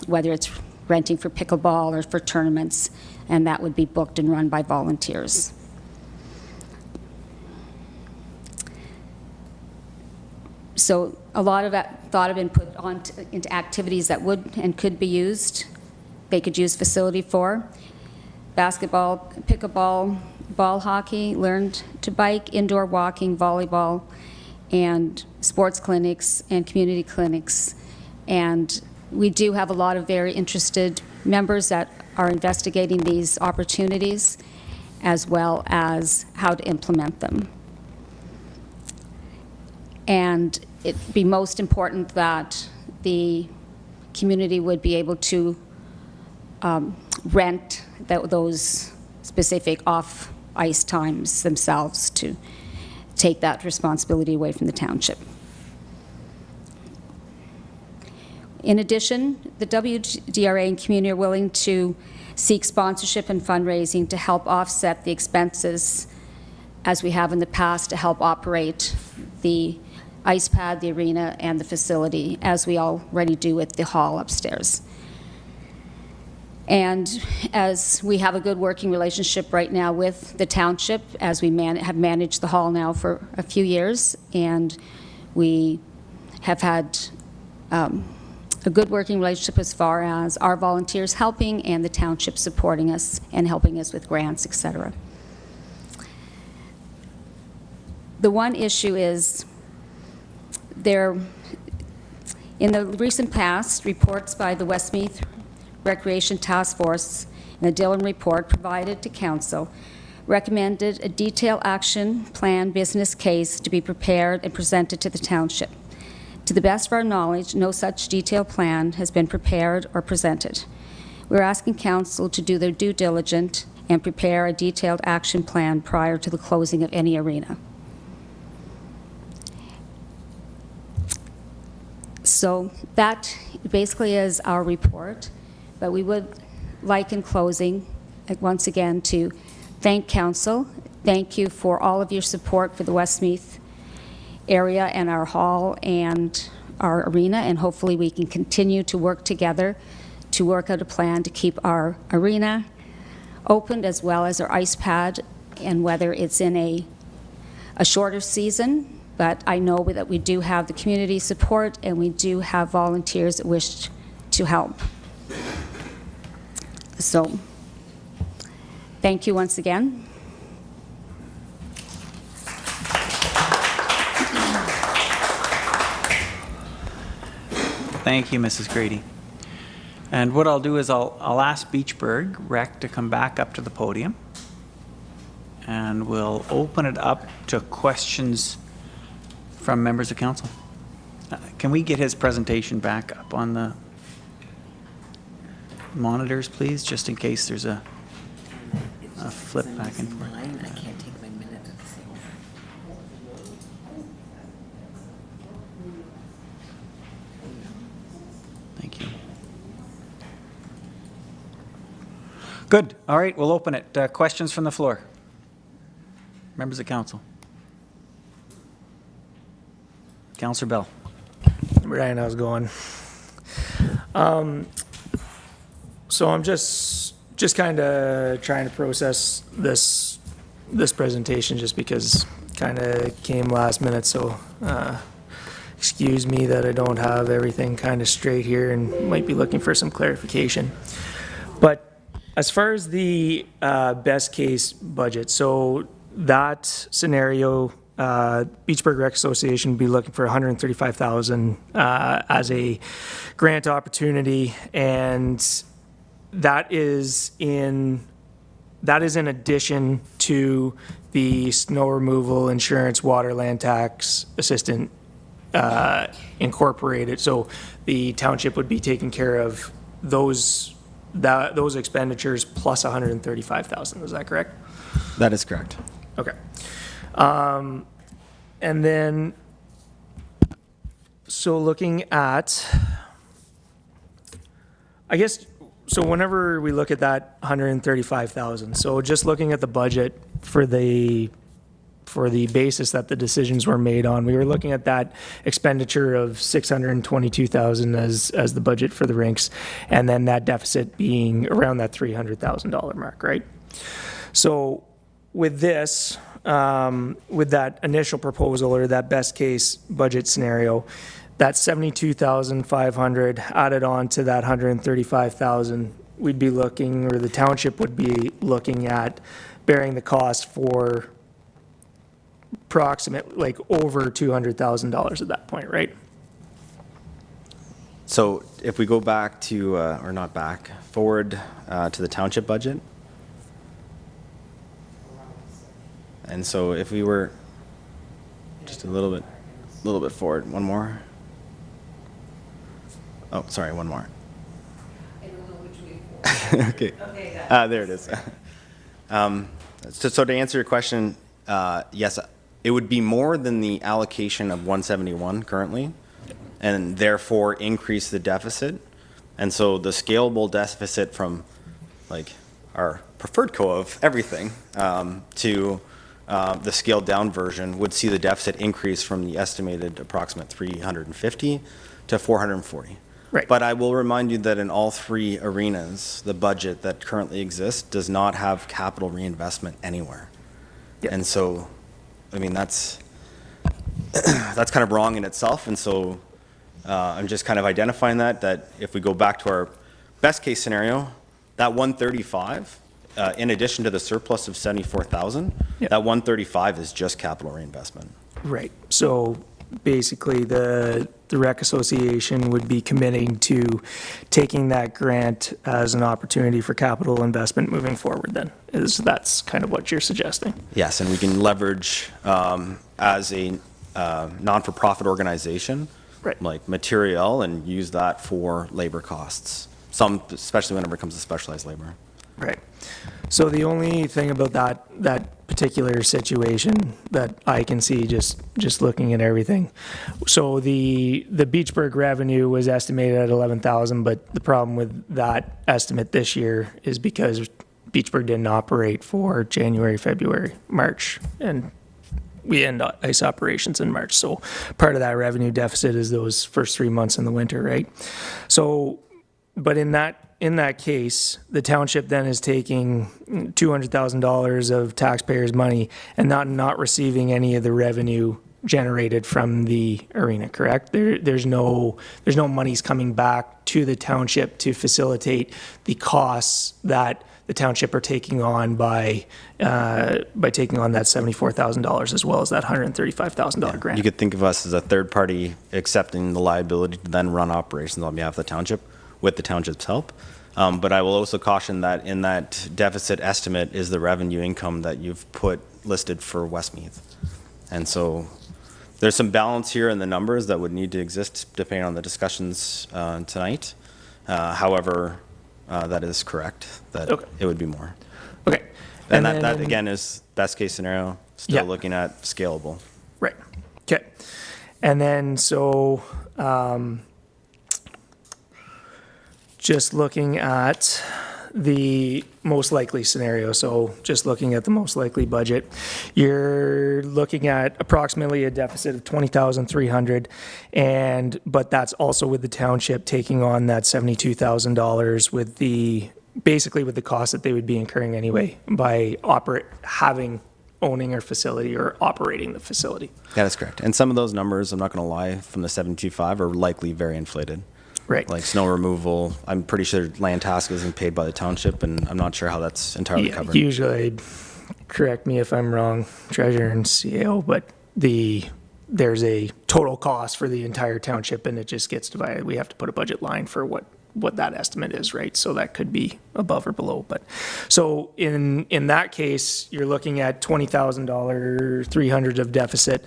whether it's renting for pickleball or for tournaments, and that would be booked and run by volunteers. So a lot of that thought have been put on into activities that would and could be used, they could use facility for. Basketball, pickleball, ball hockey, learned to bike, indoor walking, volleyball, and sports clinics and community clinics. And we do have a lot of very interested members that are investigating these opportunities, as well as how to implement them. And it'd be most important that the community would be able to rent those specific off-ice times themselves to take that responsibility away from the township. In addition, the WDRA and community are willing to seek sponsorship and fundraising to help offset the expenses, as we have in the past, to help operate the ice pad, the arena, and the facility, as we already do with the hall upstairs. And as we have a good working relationship right now with the township, as we have managed the hall now for a few years, and we have had a good working relationship as far as our volunteers helping and the township supporting us and helping us with grants, etc. The one issue is in the recent past, reports by the Westmeath Recreation Task Force and the Dillon report provided to Council recommended a detailed action plan business case to be prepared and presented to the Township. To the best of our knowledge, no such detailed plan has been prepared or presented. We're asking Council to do their due diligence and prepare a detailed action plan prior to the closing of any arena. So that basically is our report, but we would like in closing, once again, to thank Council. Thank you for all of your support for the Westmeath area and our hall and our arena, and hopefully we can continue to work together to work out a plan to keep our arena opened as well as our ice pad, and whether it's in a shorter season. But I know that we do have the community support and we do have volunteers that wish to help. So, thank you once again. Thank you, Mrs. Grady. And what I'll do is I'll ask Beachburg Rec to come back up to the podium, and we'll open it up to questions from members of council. Can we get his presentation back up on the monitors, please, just in case there's a flip back and forth? I can't take my minute at the same time. Thank you. Good. All right, we'll open it. Questions from the floor? Members of council. Councillor Bell. Ryan, how's it going? So I'm just kind of trying to process this presentation, just because kind of came last minute. So excuse me that I don't have everything kind of straight here and might be looking for some clarification. But as far as the best case budget, so that scenario, Beachburg Rec Association would be looking for $135,000 as a grant opportunity, and that is in addition to the snow removal insurance, water, land tax assistant incorporated. So the township would be taking care of those expenditures plus $135,000. Is that correct? That is correct. Okay. And then, so looking at, I guess, so whenever we look at that 135,000, so just looking at the budget for for the basis that the decisions were made on, we were looking at that expenditure of $622,000 as the budget for the rinks, and then that deficit being around that $300,000 mark, right? So with this, with that initial proposal or that best case budget scenario, that $72,500 added on to that $135,000, we'd be looking, or the township would be looking at bearing the cost for approximate, like over $200,000 at that point, right? So if we go back to, or not back, forward to the township budget. And so if we were just a little bit forward, one more. Oh, sorry, one more. Okay. There it is. So to answer your question, yes, it would be more than the allocation of 171 currently, and therefore increase the deficit. And so the scalable deficit from like our preferred co of everything to the scaled down version would see the deficit increase from the estimated approximate 350 to 440. Right. But I will remind you that in all three arenas, the budget that currently exists does not have capital reinvestment anywhere. Yep. And so, I mean, that's kind of wrong in itself. And so I'm just kind of identifying that if we go back to our best case scenario, that 135, in addition to the surplus of 74,000, Yep. that 135 is just capital reinvestment. Right. So basically, the Rec Association would be committing to taking that grant as an opportunity for capital investment moving forward then, that's kind of what you're suggesting? Yes, and we can leverage as a non-for-profit organization, Right. like material, and use that for labor costs, especially whenever it comes to specialized labor. Right. So the only thing about that particular situation that I can see just looking at everything. So the Beachburg revenue was estimated at 11,000, but the problem with that estimate this year is because Beachburg didn't operate for January, February, March, and we end ice operations in March. So part of that revenue deficit is those first 3 months in the winter, right? So, but in that case, the township then is taking $200,000 of taxpayers' money and not receiving any of the revenue generated from the arena, correct? There's no monies coming back to the township to facilitate the costs that the township are taking on by taking on that $74,000 as well as that $135,000 grant. You could think of us as a third party accepting the liability to then run operations on behalf of the township with the township's help. But I will also caution that in that deficit estimate is the revenue income that you've listed for Westmeath. And so there's some balance here in the numbers that would need to exist depending on the discussions tonight. However, that is correct, that Okay. it would be more. Okay. And then- that again is best case scenario, still Yeah. looking at scalable. Right. Okay. And then, so, just looking at the most likely scenario, so just looking at the most likely budget, you're looking at approximately a deficit of $20,300, but that's also with the township taking on that $72,000 basically with the cost that they would be incurring anyway by owning our facility or operating the facility. That is correct. And some of those numbers, I'm not going to lie, from the 725 are likely very inflated. Right. Like snow removal, I'm pretty sure land task isn't paid by the township, and I'm not sure how that's entirely covered. Usually, correct me if I'm wrong, treasurer and CEO, but there's a total cost for the entire township and it just gets divided. We have to put a budget line for what that estimate is, right? So that could be above or below. But so in that case, you're looking at $20,300 of deficit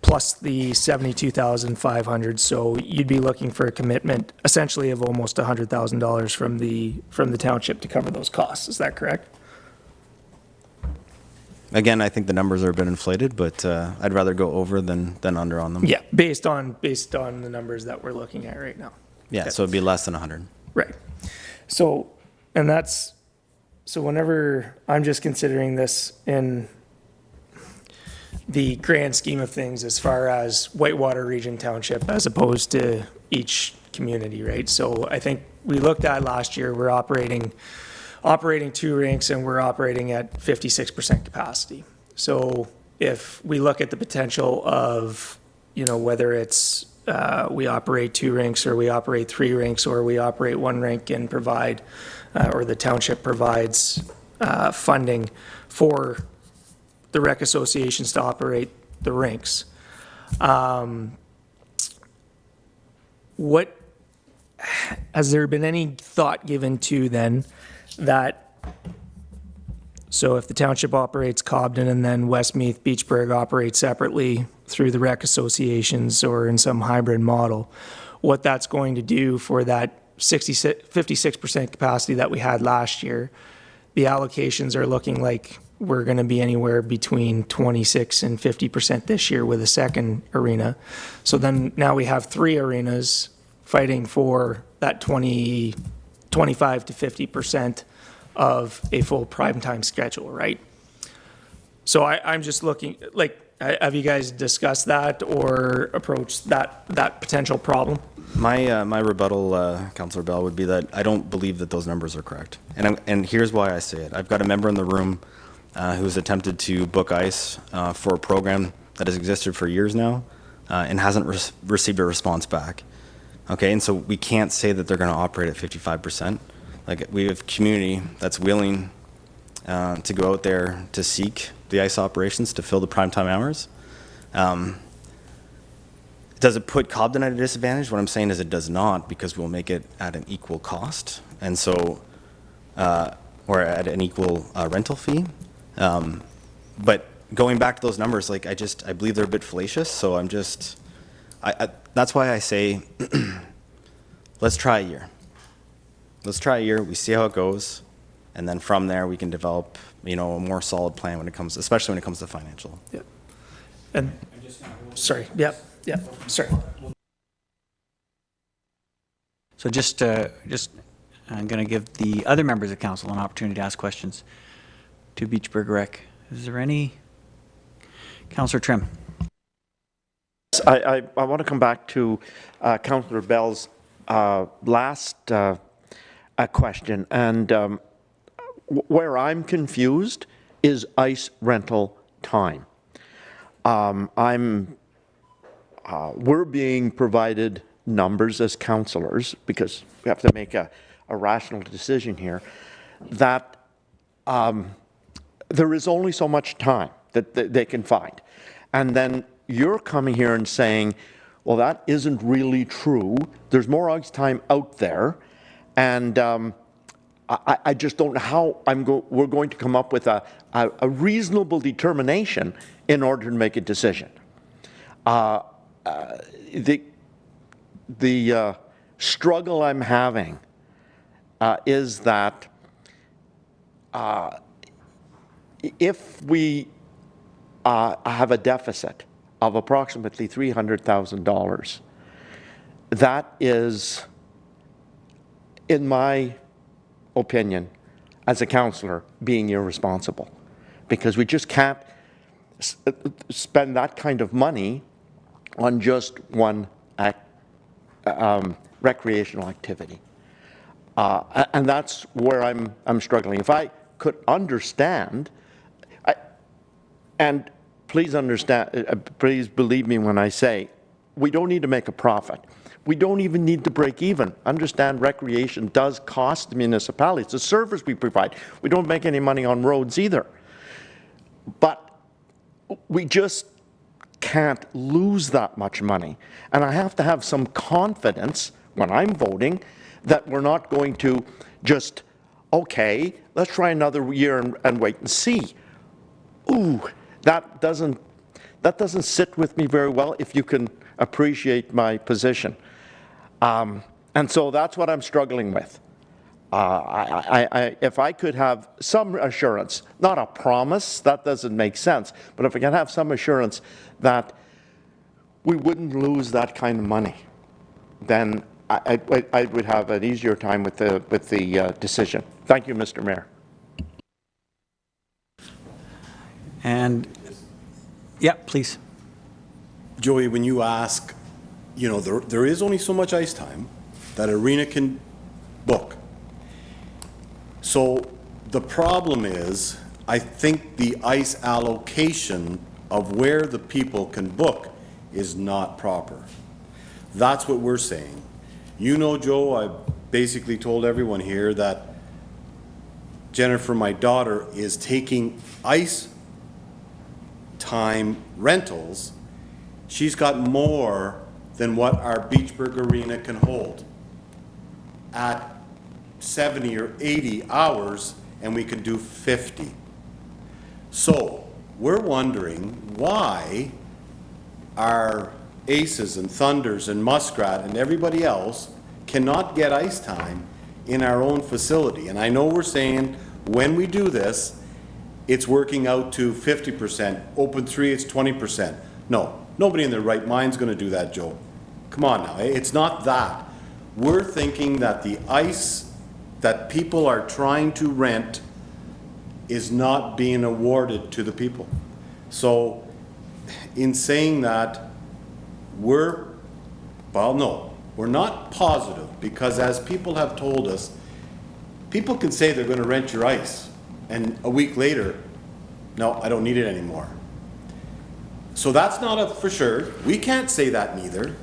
plus the $72,500. So you'd be looking for a commitment essentially of almost $100,000 from the township to cover those costs. Is that correct? Again, I think the numbers are a bit inflated, but I'd rather go over than under on them. Yeah, based on the numbers that we're looking at right now. Yeah, Okay. so it'd be less than 100. Right. So, so whenever I'm just considering this the grand scheme of things as far as Whitewater Region Township as opposed to each community, right? So I think we looked at last year, we're operating 2 rinks and we're operating at 56% capacity. So if we look at the potential of, whether it's we operate 2 rinks or we operate 3 rinks or we operate 1 rink and provide, or the township provides funding for the rec associations to operate the rinks. What has there been any thought given to then that, so if the township operates Cobden and then Westmeath, Beachburg operate separately through the rec associations or in some hybrid model, what that's going to do for that 56% capacity that we had last year? The allocations are looking like we're going to be anywhere between 26 and 50% this year with a second arena. So then now we have 3 arenas fighting for that 25 to 50% of a full primetime schedule, right? So I'm just looking, have you guys discussed that or approached that potential problem? My rebuttal, Councillor Bell, would be that I don't believe that those numbers are correct. And here's why I say it. I've got a member in the room who's attempted to book ice for a program that has existed for years now and hasn't received a response back. Okay, and so we can't say that they're going to operate at 55%. We have community that's willing to go out there to seek the ice operations to fill the primetime hours. Does it put Cobden at a disadvantage? What I'm saying is it does not, because we'll make it at an equal cost, and so, or at an equal rental fee. But going back to those numbers, I believe they're a bit fallacious. So I'm just, that's why I say, let's try a year. Let's try a year. We see how it goes, and then from there we can develop, a more solid plan when it comes, especially when it comes to financial. Yeah. And sorry. Yep. Yeah. Sorry. So just I'm going to give the other members of council an opportunity to ask questions to Beachburg Rec. Is there any? Councillor Trim. I want to come back to Councillor Bell's last question, and where I'm confused is ice rental time. We're being provided numbers as councillors, because we have to make a rational decision here, that there is only so much time that they can find. And then you're coming here and saying, well, that isn't really true. There's more ice time out there. And I just don't know how we're going to come up with a reasonable determination in order to make a decision. The struggle I'm having is that if we have a deficit of approximately $300,000, that is, in my opinion, as a councillor, being irresponsible, because we just can't spend that kind of money on just one recreational activity. And that's where I'm struggling. If I could understand, and please understand, please believe me when I say, we don't need to make a profit. We don't even need to break even. Understand, recreation does cost the municipality. It's a service we provide. We don't make any money on roads either. But we just can't lose that much money. And I have to have some confidence when I'm voting that we're not going to just, okay, let's try another year and wait and see. Ooh, that doesn't sit with me very well, if you can appreciate my position. And so that's what I'm struggling with. If I could have some assurance, not a promise, that doesn't make sense, but if I can have some assurance that we wouldn't lose that kind of money, then I would have an easier time with the decision. Thank you, Mr. Mayor. And Yeah, please. Joey, when you ask, you know, there is only so much ice time that arena can book. So the problem is, I think the ice allocation of where the people can book is not proper. That's what we're saying. You know, Joe, I basically told everyone here that Jennifer, my daughter, is taking ice time rentals. She's got more than what our Beachburg Arena can hold at 70 or 80 hours, and we could do 50. So we're wondering why our Aces and Thunders and Muskrat and everybody else cannot get ice time in our own facility. And I know we're saying when we do this, it's working out to 50%. Open 3, it's 20%. No, nobody in their right mind's going to do that, Joe. Come on now, it's not that. We're thinking that the ice that people are trying to rent is not being awarded to the people. So in saying that, we're not positive, because as people have told us, people can say they're going to rent your ice, and a week later, no, I don't need it anymore. So that's not a for sure. We can't say that neither.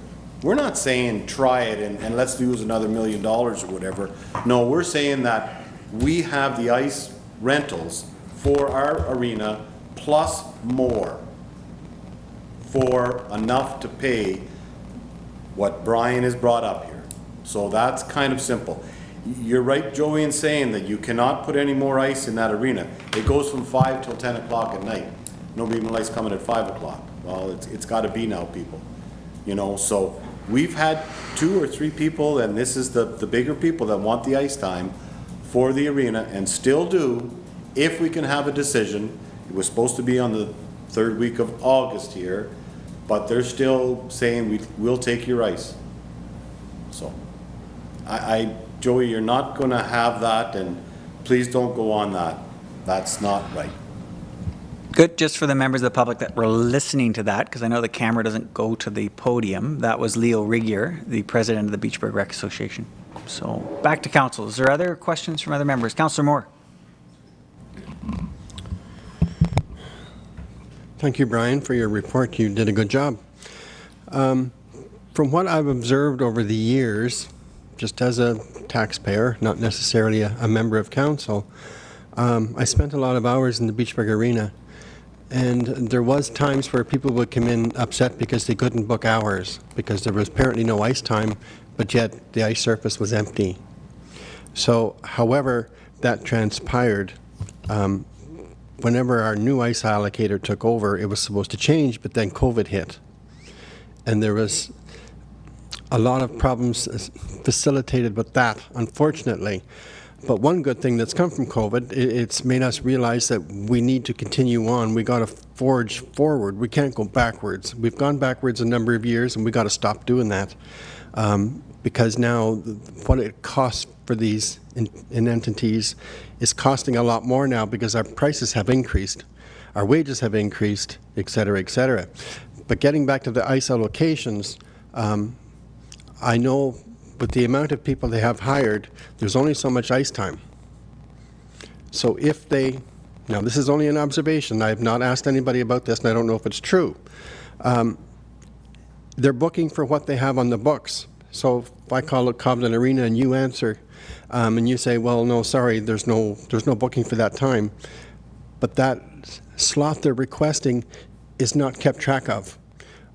We're not saying try it and let's use another $1 million or whatever. No, we're saying that we have the ice rentals for our arena plus more for enough to pay what Brian has brought up here. So that's kind of simple. You're right, Joey, in saying that you cannot put any more ice in that arena. It goes from 5 till 10 o'clock at night. Nobody even likes coming at 5 o'clock. Well, it's got to be now, people. You know, so we've had 2 or 3 people, and this is the bigger people that want the ice time for the arena, and still do, if we can have a decision. It was supposed to be on the 3rd week of August here, but they're still saying we'll take your ice. So, Joey, you're not going to have that, and please don't go on that. That's not right. Good, just for the members of the public that were listening to that, because I know the camera doesn't go to the podium, that was Leo Rigier, the president of the Beachburg Rec Association. So back to council. Is there other questions from other members? Councillor Moore. Thank you, Brian, for your report. You did a good job. From what I've observed over the years, just as a taxpayer, not necessarily a member of council, I spent a lot of hours in the Beachburg Arena. And there was times where people would come in upset because they couldn't book hours, because there was apparently no ice time, but yet the ice surface was empty. So, however that transpired, whenever our new ice allocator took over, it was supposed to change, but then COVID hit. And there was a lot of problems facilitated with that, unfortunately. But one good thing that's come from COVID, it's made us realize that we need to continue on. We got to forge forward. We can't go backwards. We've gone backwards a number of years, and we got to stop doing that. Because now what it costs for these entities is costing a lot more now, because our prices have increased, our wages have increased, et cetera, et cetera. But getting back to the ice allocations, I know with the amount of people they have hired, there's only so much ice time. So if they, now this is only an observation, I have not asked anybody about this and I don't know if it's true. They're booking for what they have on the books. So if I call it Cobden Arena and you answer, and you say, well, no, sorry, there's no booking for that time. But that slot they're requesting is not kept track of.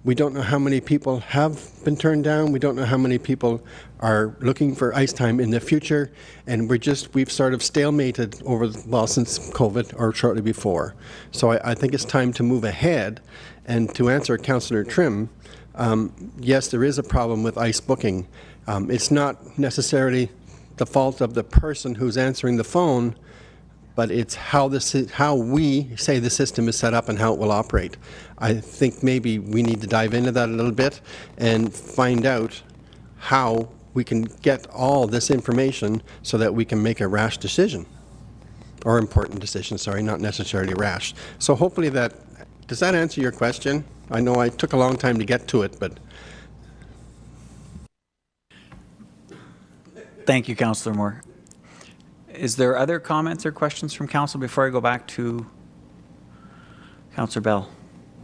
We don't know how many people have been turned down. We don't know how many people are looking for ice time in the future. And we've sort of stalemated since COVID or shortly before. So I think it's time to move ahead. And to answer Councillor Trim, yes, there is a problem with ice booking. It's not necessarily the fault of the person who's answering the phone, but it's how we say the system is set up and how it will operate. I think maybe we need to dive into that a little bit and find out how we can get all this information so that we can make a rash decision, or important decision, sorry, not necessarily rash. So hopefully that Does that answer your question? I know I took a long time to get to it, but... Thank you, Councillor Moore. Is there other comments or questions from council before I go back to Councillor Bell?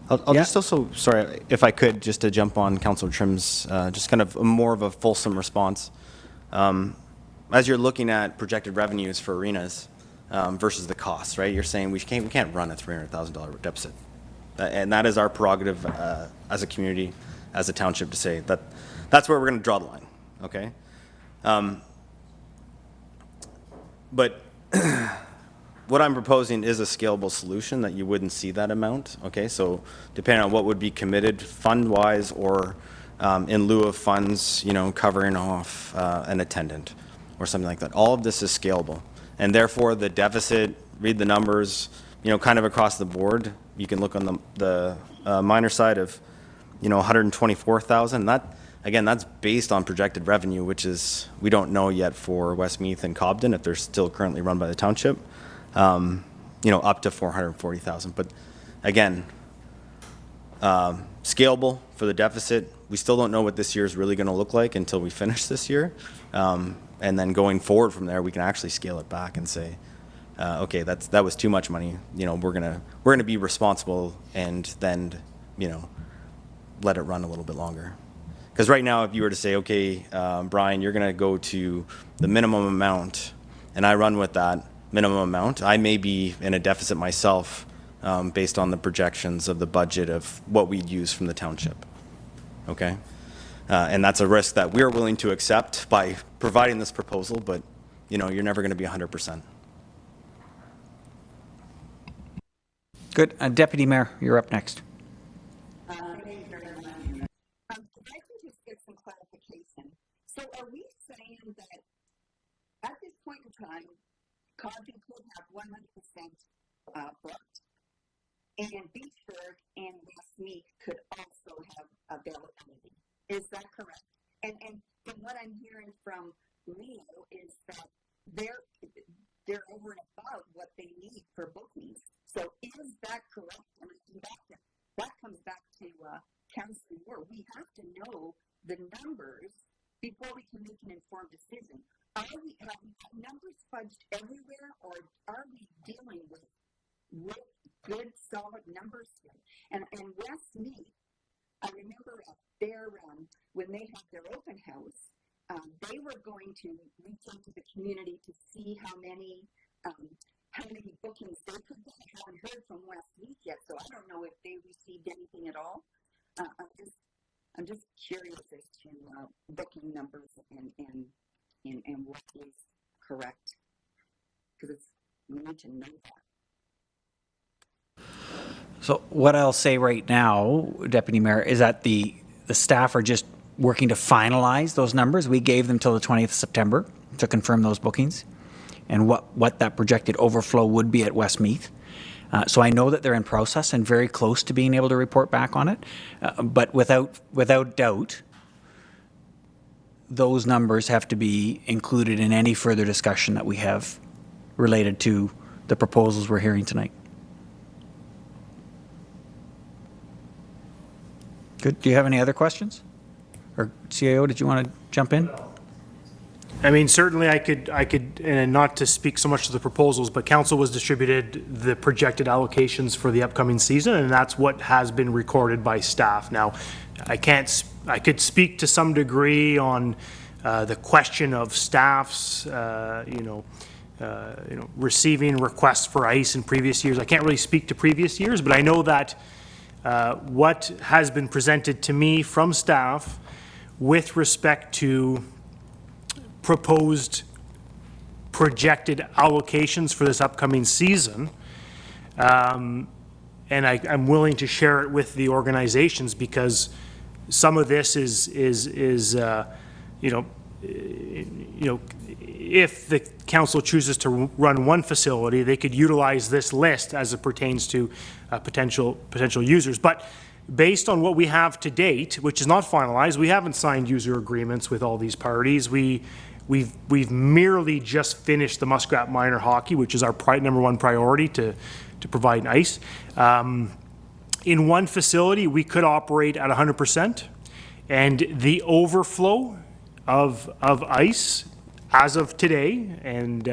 I'll just also, sorry, if I could, just to jump on Councillor Trim's, just kind of more of a fulsome response. As you're looking at projected revenues for arenas versus the costs, right? You're saying we can't run a $300,000 deficit. And that is our prerogative as a community, as a township, to say that that's where we're going to draw the line, okay? But what I'm proposing is a scalable solution that you wouldn't see that amount, okay? So depending on what would be committed fund-wise or in lieu of funds, you know, covering off an attendant or something like that. All of this is scalable. And therefore, the deficit, read the numbers, you know, kind of across the board. You can look on the minor side of, you know, 124,000. That, again, that's based on projected revenue, which is, we don't know yet for Westmeath and Cobden, if they're still currently run by the township, you know, up to 440,000. But again, scalable for the deficit. We still don't know what this year is really going to look like until we finish this year. And then going forward from there, we can actually scale it back and say, okay, that was too much money. You know, we're gonna be responsible and then, you know, let it run a little bit longer. Because right now, if you were to say, okay, Brian, you're gonna go to the minimum amount, and I run with that minimum amount, I may be in a deficit myself based on the projections of the budget of what we'd use from the township. Okay. And that's a risk that we're willing to accept by providing this proposal, but, you know, you're never going to be 100%. Good. Deputy Mayor, you're up next. Thank you very much. If I can just get some clarification. So are we saying that at this point in time, Cobden could have 100% booked, and Beachburg and Westmeath could also have availability? Is that correct? And what I'm hearing from Leo is that they're over and above what they need for bookings. So is that correct? And that comes back to Councillor Moore. We have to know the numbers before we can make an informed decision. Have numbers fudged everywhere, or are we dealing with good, solid numbers here? And Westmeath, I remember when they had their open house, they were going to reach out to the community to see how many bookings they could get. I haven't heard from Westmeath yet, so I don't know if they received anything at all. I'm just curious as to booking numbers and what is correct, because we need to know that. So what I'll say right now, Deputy Mayor, is that the staff are just working to finalize those numbers. We gave them till the 20th of September to confirm those bookings and what that projected overflow would be at Westmeath. So I know that they're in process and very close to being able to report back on it. But without doubt, those numbers have to be included in any further discussion that we have related to the proposals we're hearing tonight. Good. Do you have any other questions? Or CAO, did you want to jump in? I mean, certainly I could, and not to speak so much to the proposals, but council was distributed the projected allocations for the upcoming season, and that's what has been recorded by staff. Now, I could speak to some degree on the question of staff's, receiving requests for ice in previous years. I can't really speak to previous years, but I know that what has been presented to me from staff with respect to proposed projected allocations for this upcoming season, and I'm willing to share it with the organizations, because some of this is if the council chooses to run one facility, they could utilize this list as it pertains to potential users. But based on what we have to date, which is not finalized, we haven't signed user agreements with all these parties. We've merely just finished the Muskrat Minor Hockey, which is our number one priority to provide ice. in one facility, we could operate at 100%, and the overflow of ice as of today and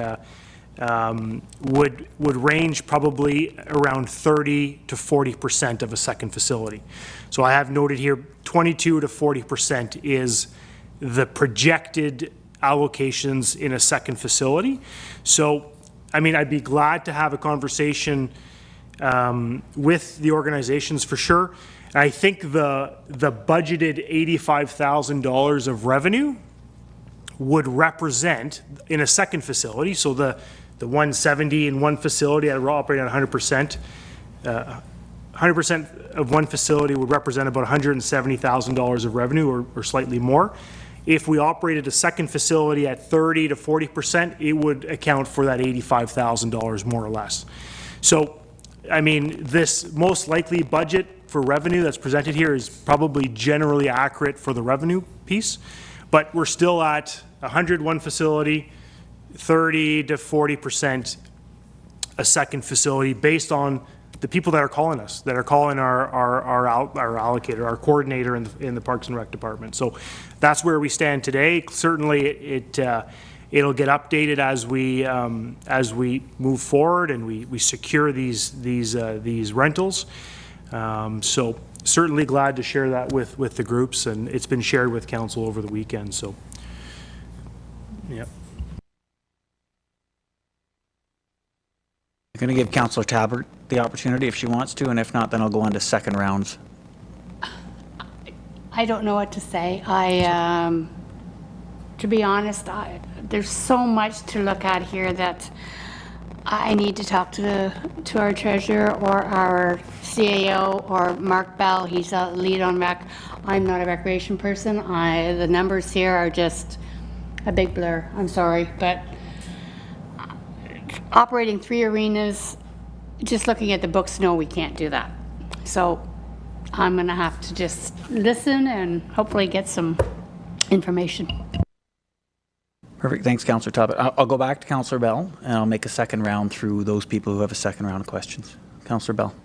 would range probably around 30 to 40% of a second facility. So I have noted here 22 to 40% is the projected allocations in a second facility. So, I mean, I'd be glad to have a conversation with the organizations for sure. I think the budgeted $85,000 of revenue would represent in a second facility, so the 170 in one facility that we're operating at 100%, 100% of one facility would represent about $170,000 of revenue or slightly more. If we operated a second facility at 30 to 40%, it would account for that $85,000 more or less. So, I mean, this most likely budget for revenue that's presented here is probably generally accurate for the revenue piece, but we're still at 100 one facility, 30 to 40% a second facility based on the people that are calling us, that are calling our allocator, our coordinator in the Parks and Rec department. So that's where we stand today. Certainly it'll get updated as we move forward and we secure these rentals. So certainly glad to share that with the groups, and it's been shared with council over the weekend. So, yeah. I'm going to give Councillor Talbert the opportunity if she wants to, and if not, then I'll go on to second rounds. I don't know what to say. To be honest, there's so much to look at here that I need to talk to our treasurer or our CAO or Mark Bell. He's a lead on rec. I'm not a recreation person. The numbers here are just a big blur. I'm sorry, but operating 3 arenas, just looking at the books, no, we can't do that. So I'm going to have to just listen and hopefully get some information. Perfect. Thanks, Councillor Talbot. I'll go back to Councillor Bell, and I'll make a second round through those people who have a second round of questions. Councillor Bell.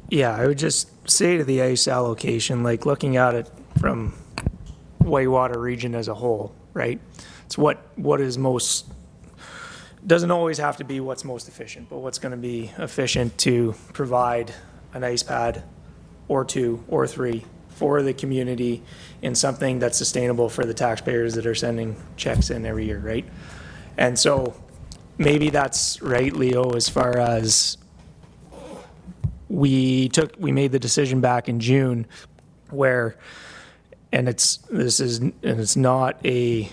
Yeah, I would just say to the ice allocation, like looking at it from Whitewater region as a whole, right? It's what is most, doesn't always have to be what's most efficient, but what's going to be efficient to provide an ice pad or 2 or 3 for the community in something that's sustainable for the taxpayers that are sending checks in every year, right? And so maybe that's right, Leo, as far as we made the decision back in June where, and it's not a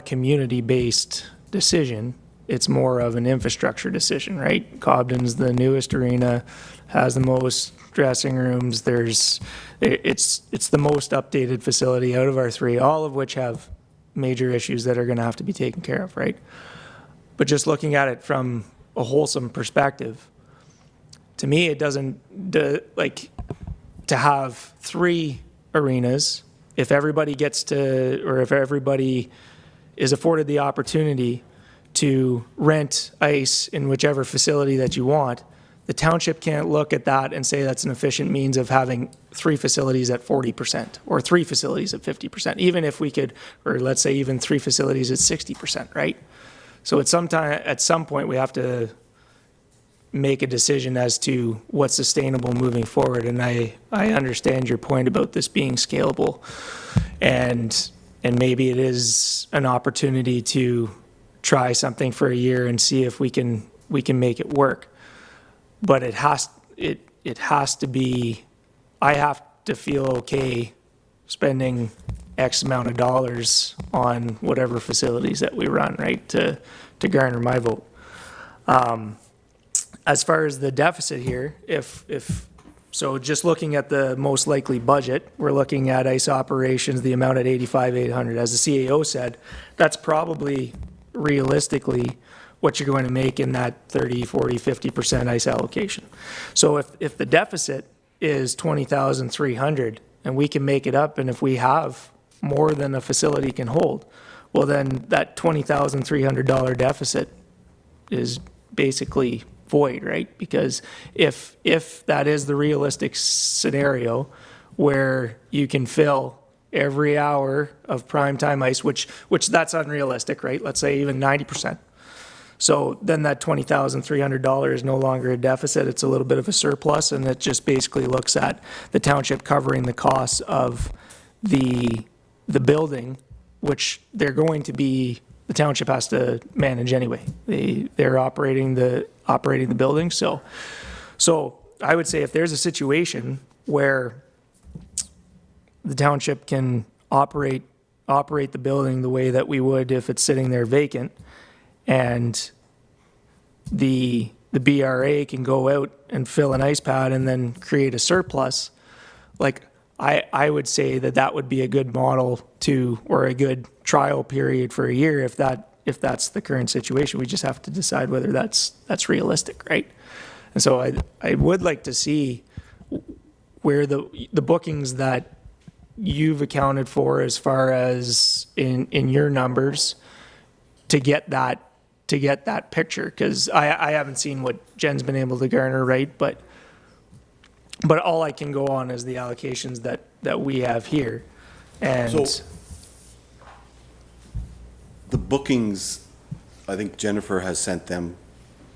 community-based decision. It's more of an infrastructure decision, right? Cobden's the newest arena, has the most dressing rooms. It's the most updated facility out of our 3, all of which have major issues that are going to have to be taken care of, right? But just looking at it from a wholesome perspective, to me, it doesn't, like, to have 3 arenas, if everybody gets to, or if everybody is afforded the opportunity to rent ice in whichever facility that you want, the township can't look at that and say that's an efficient means of having 3 facilities at 40% or 3 facilities at 50%, even if we could, or let's say even 3 facilities at 60%, right? So at some point we have to make a decision as to what's sustainable moving forward. And I understand your point about this being scalable, and maybe it is an opportunity to try something for a year and see if we can make it work. But it has to be, I have to feel okay spending X amount of dollars on whatever facilities that we run, right, to garner my vote. As far as the deficit here, so just looking at the most likely budget, we're looking at ice operations, the amount at 85,800. As the CAO said, that's probably realistically what you're going to make in that 30, 40, 50% ice allocation. So if the deficit is 20,300 and we can make it up, and if we have more than a facility can hold, well then that $20,300 deficit is basically void, right? Because if that is the realistic scenario where you can fill every hour of prime time ice, which that's unrealistic, right? Let's say even 90%. So then that $20,300 is no longer a deficit, it's a little bit of a surplus, and it just basically looks at the township covering the costs of the building, which they're going to be, the township has to manage anyway. They're operating the building, so I would say if there's a situation where the township can operate the building the way that we would if it's sitting there vacant, and the BRA can go out and fill an ice pad and then create a surplus, like I would say that would be a good model or a good trial period for a year if that's the current situation. We just have to decide whether that's realistic, right? And so I would like to see where the bookings that you've accounted for as far as in your numbers to get that picture, because I haven't seen what Jen's been able to garner, right? But all I can go on is the allocations that we have here. And So, the bookings, I think Jennifer has sent them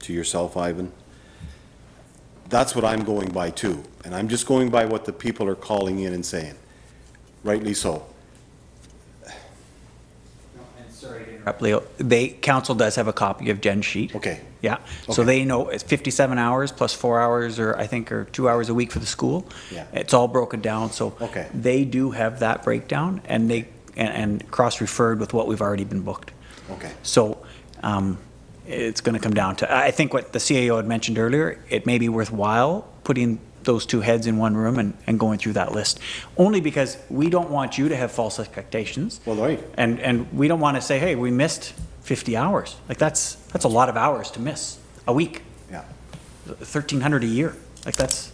to yourself, Ivan. That's what I'm going by too. And I'm just going by what the people are calling in and saying. Rightly so. Sorry to interrupt, Leo. Council does have a copy of Jen's sheet. Okay. Yeah, so they know it's 57 hours plus 4 hours, or 2 hours a week for the school. Yeah. It's all broken down, so Okay. they do have that breakdown, and and cross-referred with what we've already been booked. Okay. So it's going to come down to, I think what the CAO had mentioned earlier, it may be worthwhile putting those two heads in one room and going through that list. Only because we don't want you to have false expectations. Well, right. And we don't want to say, hey, we missed 50 hours. Like that's a lot of hours to miss a week. Yeah. 1,300 a year. Like that's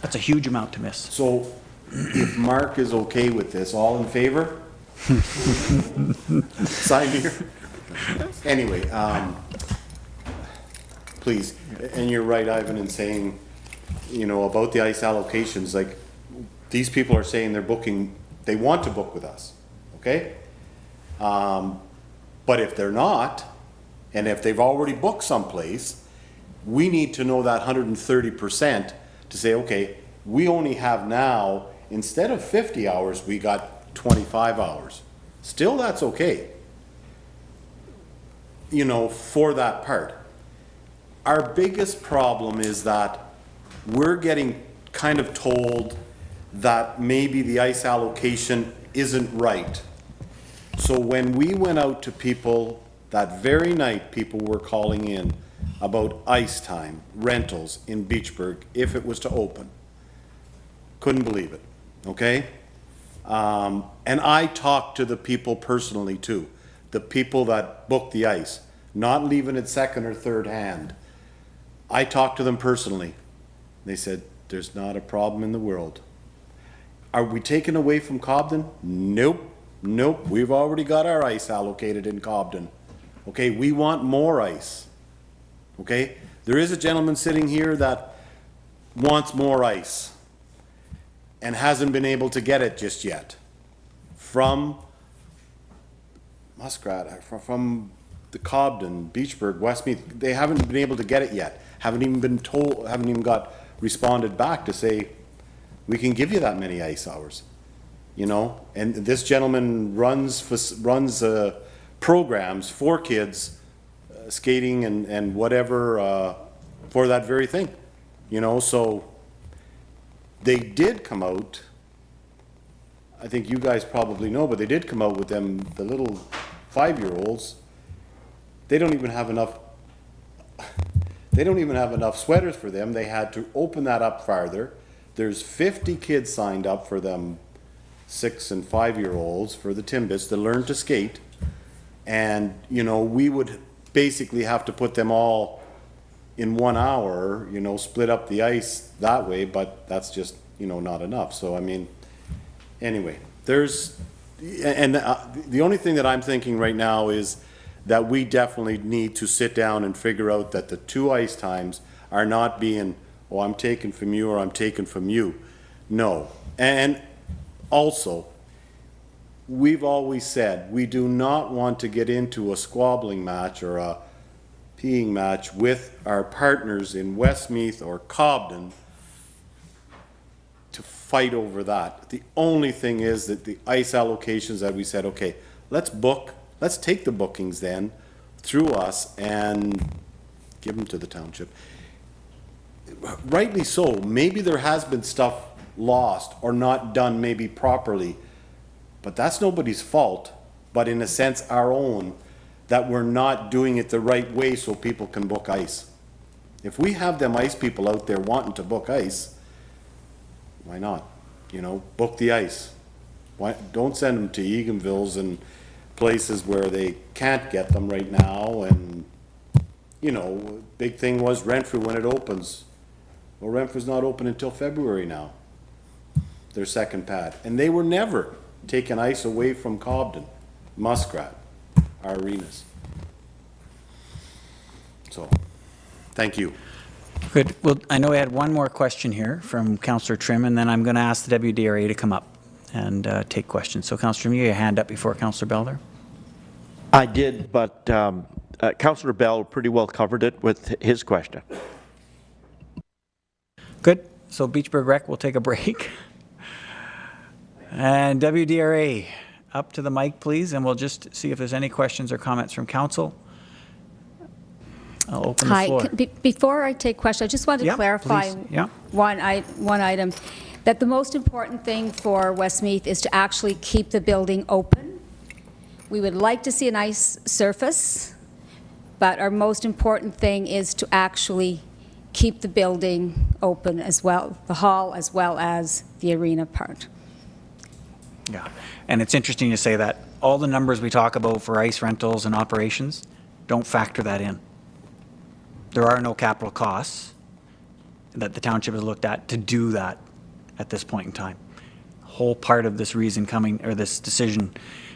a huge amount to miss. So, if Mark is okay with this, all in favor? Sign here. Anyway, please, and you're right, Ivan, in saying, about the ice allocations, like, these people are saying they're booking, they want to book with us, okay? But if they're not, and if they've already booked someplace, we need to know that 130% to say, okay, we only have now, instead of 50 hours, we got 25 hours. Still, that's okay, for that part. Our biggest problem is that we're getting kind of told that maybe the ice allocation isn't right. So when we went out to people, that very night, people were calling in about ice time, rentals in Beachburg, if it was to open. Couldn't believe it, okay? And I talked to the people personally too, the people that booked the ice, not leaving it second or third hand. I talked to them personally. They said, there's not a problem in the world. Are we taken away from Cobden? Nope. We've already got our ice allocated in Cobden. Okay, we want more ice. Okay, there is a gentleman sitting here that wants more ice and hasn't been able to get it just yet from Muskrat, from the Cobden, Beachburg, Westmeath. They haven't been able to get it yet. Haven't even got responded back to say, we can give you that many ice hours, and this gentleman runs programs for kids, skating and whatever, for that very thing, so they did come out, I think you guys probably know, but they did come out with them, the little 5-year-olds, they don't even have enough sweaters for them. They had to open that up farther. There's 50 kids signed up for them, 6 and 5-year-olds, for the Timbits to learn to skate. And, we would basically have to put them all in 1 hour, split up the ice that way, but that's just, not enough. So, anyway, the only thing that I'm thinking right now is that we definitely need to sit down and figure out that the 2 ice times are not being, oh, I'm taking from you or I'm taking from you. No. And also, we've always said, we do not want to get into a squabbling match or a peeing match with our partners in Westmeath or Cobden to fight over that. The only thing is that the ice allocations that we said, okay, let's take the bookings then through us and give them to the township. Rightly so, maybe there has been stuff lost or not done maybe properly, but that's nobody's fault, but in a sense our own, that we're not doing it the right way so people can book ice. If we have them ice people out there wanting to book ice, why not? You know, book the ice. Why, don't send them to Eganville's and places where they can't get them right now. And, you know, big thing was Renfrew when it opens. Well, Renfrew's not open until February now, their second pad. And they were never taking ice away from Cobden, Muskrat, our arenas. So, thank you. Good. Well, I know we had one more question here from Councillor Trim, and then I'm going to ask the WDRA to come up and take questions. So, Councillor Trim, you had a hand up before Councillor Bell there. I did, but Councillor Bell pretty well covered it with his question. Good. So, Beachburg Rec will take a break. And WDRA, up to the mic, please, and we'll just see if there's any questions or comments from council. I'll open the floor. Hi. Before I take questions, I just wanted to clarify one item, that the most important thing for Westmeath is to actually keep the building open. We would like to see an ice surface, but our most important thing is to actually keep the building open as well, the hall as well as the arena part. Yeah, and it's interesting to say that all the numbers we talk about for ice rentals and operations don't factor that in. There are no capital costs that the township has looked at to do that at this point in time. Whole part of this reason coming, or this decision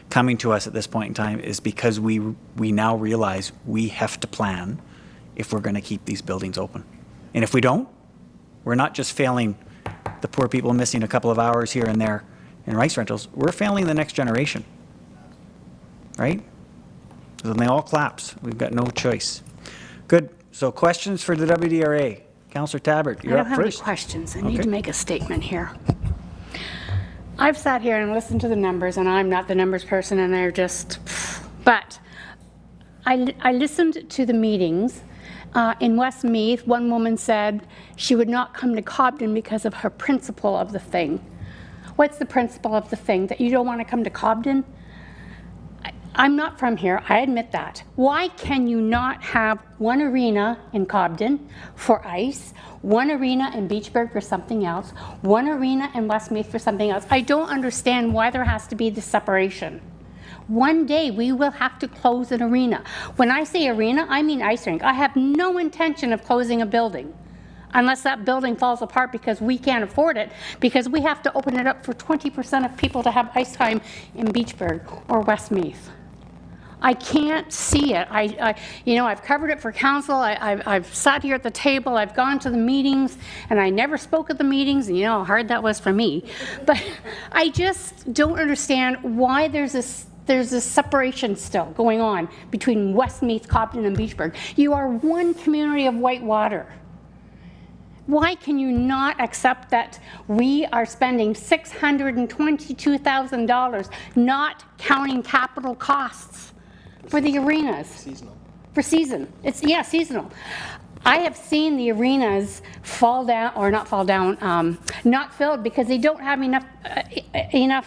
coming to us at this point in time, is because we now realize we have to plan if we're going to keep these buildings open. And if we don't, we're not just failing the poor people missing a couple of hours here and there in ice rentals, we're failing the next generation, right? Then they all collapse. We've got no choice. Good. So questions for the WDRA. Councillor Tabbert, you're up first. I don't have any questions. I need to make a statement here. I've sat here and listened to the numbers, and I'm not the numbers person, and they're just, but I listened to the meetings. In Westmeath, one woman said she would not come to Cobden because of her principle of the thing. What's the principle of the thing? That you don't want to come to Cobden? I'm not from here, I admit that. Why can you not have one arena in Cobden for ice, one arena in Beachburg for something else, one arena in Westmeath for something else? I don't understand why there has to be this separation. One day we will have to close an arena. When I say arena, I mean ice rink. I have no intention of closing a building unless that building falls apart because we can't afford it, because we have to open it up for 20% of people to have ice time in Beachburg or Westmeath. I can't see it. You know, I've covered it for council. I've sat here at the table. I've gone to the meetings, and I never spoke at the meetings. And you know how hard that was for me. But I just don't understand why there's this separation still going on between Westmeath, Cobden, and Beachburg. You are one community of Whitewater. Why can you not accept that we are spending $622,000, not counting capital costs for the arenas? Seasonal. For season. It's, yeah, seasonal. I have seen the arenas fall down, or not fall down, not filled because they don't have enough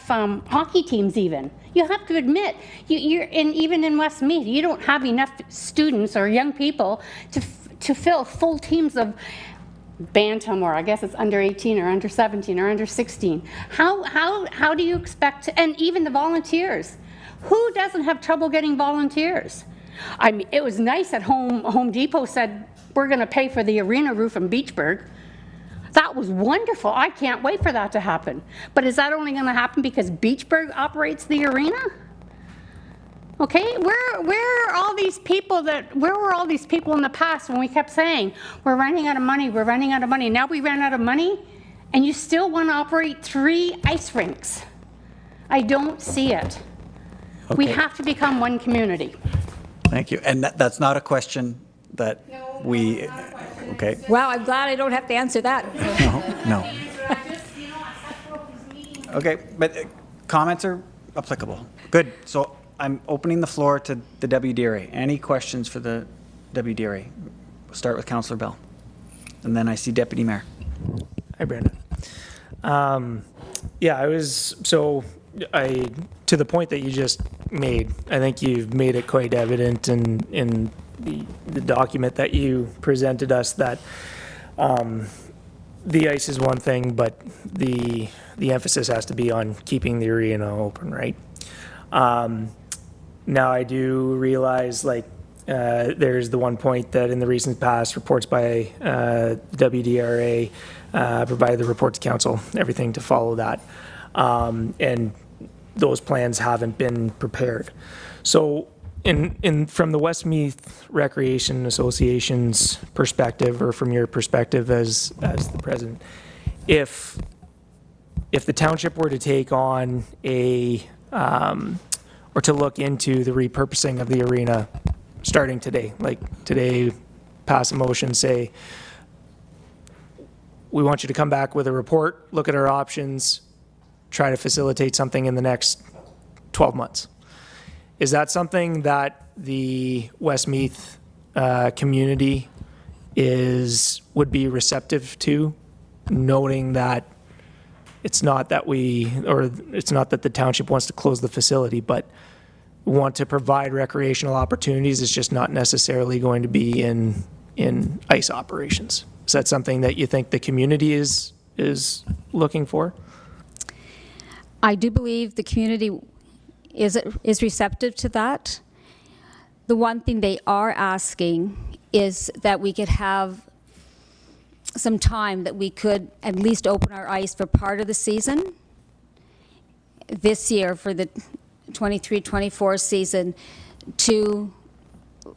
hockey teams even. You have to admit, even in Westmeath, you don't have enough students or young people to fill full teams of bantam, or I guess it's under 18 or under 17 or under 16. How do you expect to, and even the volunteers. Who doesn't have trouble getting volunteers? I mean, it was nice that Home Depot said, we're going to pay for the arena roof in Beachburg. That was wonderful. I can't wait for that to happen. But is that only going to happen because Beachburg operates the arena? Okay, where are all these people where were all these people in the past when we kept saying, we're running out of money, we're running out of money. Now we ran out of money and you still want to operate 3 ice rinks. I don't see it. We Okay. have to become one community. Thank you. And that's not a question that we, okay, Wow, I'm glad I don't have to answer that. no. Okay, but comments are applicable. Good. So I'm opening the floor to the WDRA. Any questions for the WDRA? We'll start with Councillor Bell. And then I see Deputy Mayor. Hi, Brandon. Yeah, to the point that you just made, I think you've made it quite evident in the document that you presented us that the ice is one thing, but the emphasis has to be on keeping the arena open, right? Now I do realize, there's the one point that in the recent past, reports by WDRA provided the report to council, everything to follow that. And those plans haven't been prepared. So from the Westmeath Recreation Association's perspective, or from your perspective as the president, if the township were to take on or to look into the repurposing of the arena starting today, pass a motion, say, we want you to come back with a report, look at our options, try to facilitate something in the next 12 months. Is that something that the Westmeath community would be receptive to, noting that it's not that the township wants to close the facility, but want to provide recreational opportunities? It's just not necessarily going to be in ice operations. Is that something that you think the community is looking for? I do believe the community is receptive to that. The one thing they are asking is that we could have some time that we could at least open our ice for part of the season this year, for the 23-24 season, to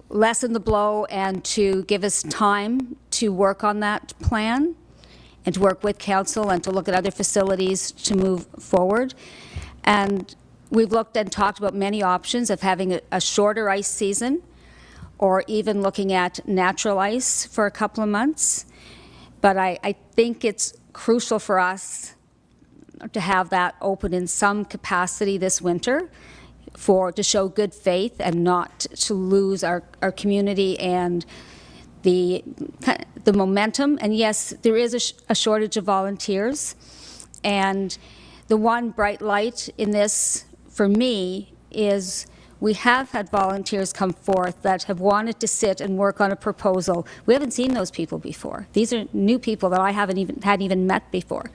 lessen the blow and to give us time to work on that plan and to work with council and to look at other facilities to move forward. And we've looked and talked about many options of having a shorter ice season, or even looking at natural ice for a couple of months. But I think it's crucial for us to have that open in some capacity this winter, to show good faith and not to lose our community and the momentum. And yes, there is a shortage of volunteers. And the one bright light in this for me is we have had volunteers come forth that have wanted to sit and work on a proposal. We haven't seen those people before. These are new people that I hadn't even met before.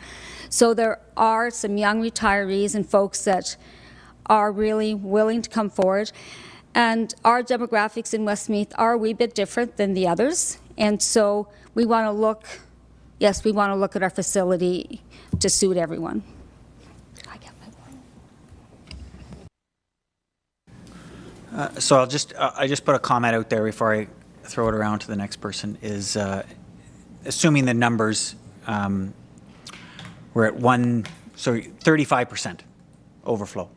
So there are some young retirees and folks that are really willing to come forward. And our demographics in Westmeath are a wee bit different than the others. And so we want to look at our facility to suit everyone. So I just put a comment out there before I throw it around to the next person, is assuming the numbers, we're at 35% overflow.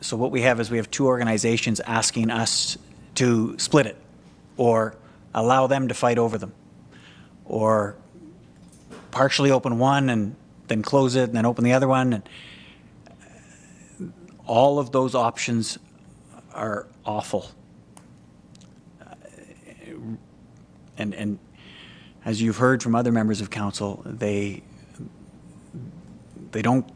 So what we have is we have 2 organizations asking us to split it, or allow them to fight over them, or partially open one and then close it and then open the other one. And all of those options are awful. And as you've heard from other members of council, they don't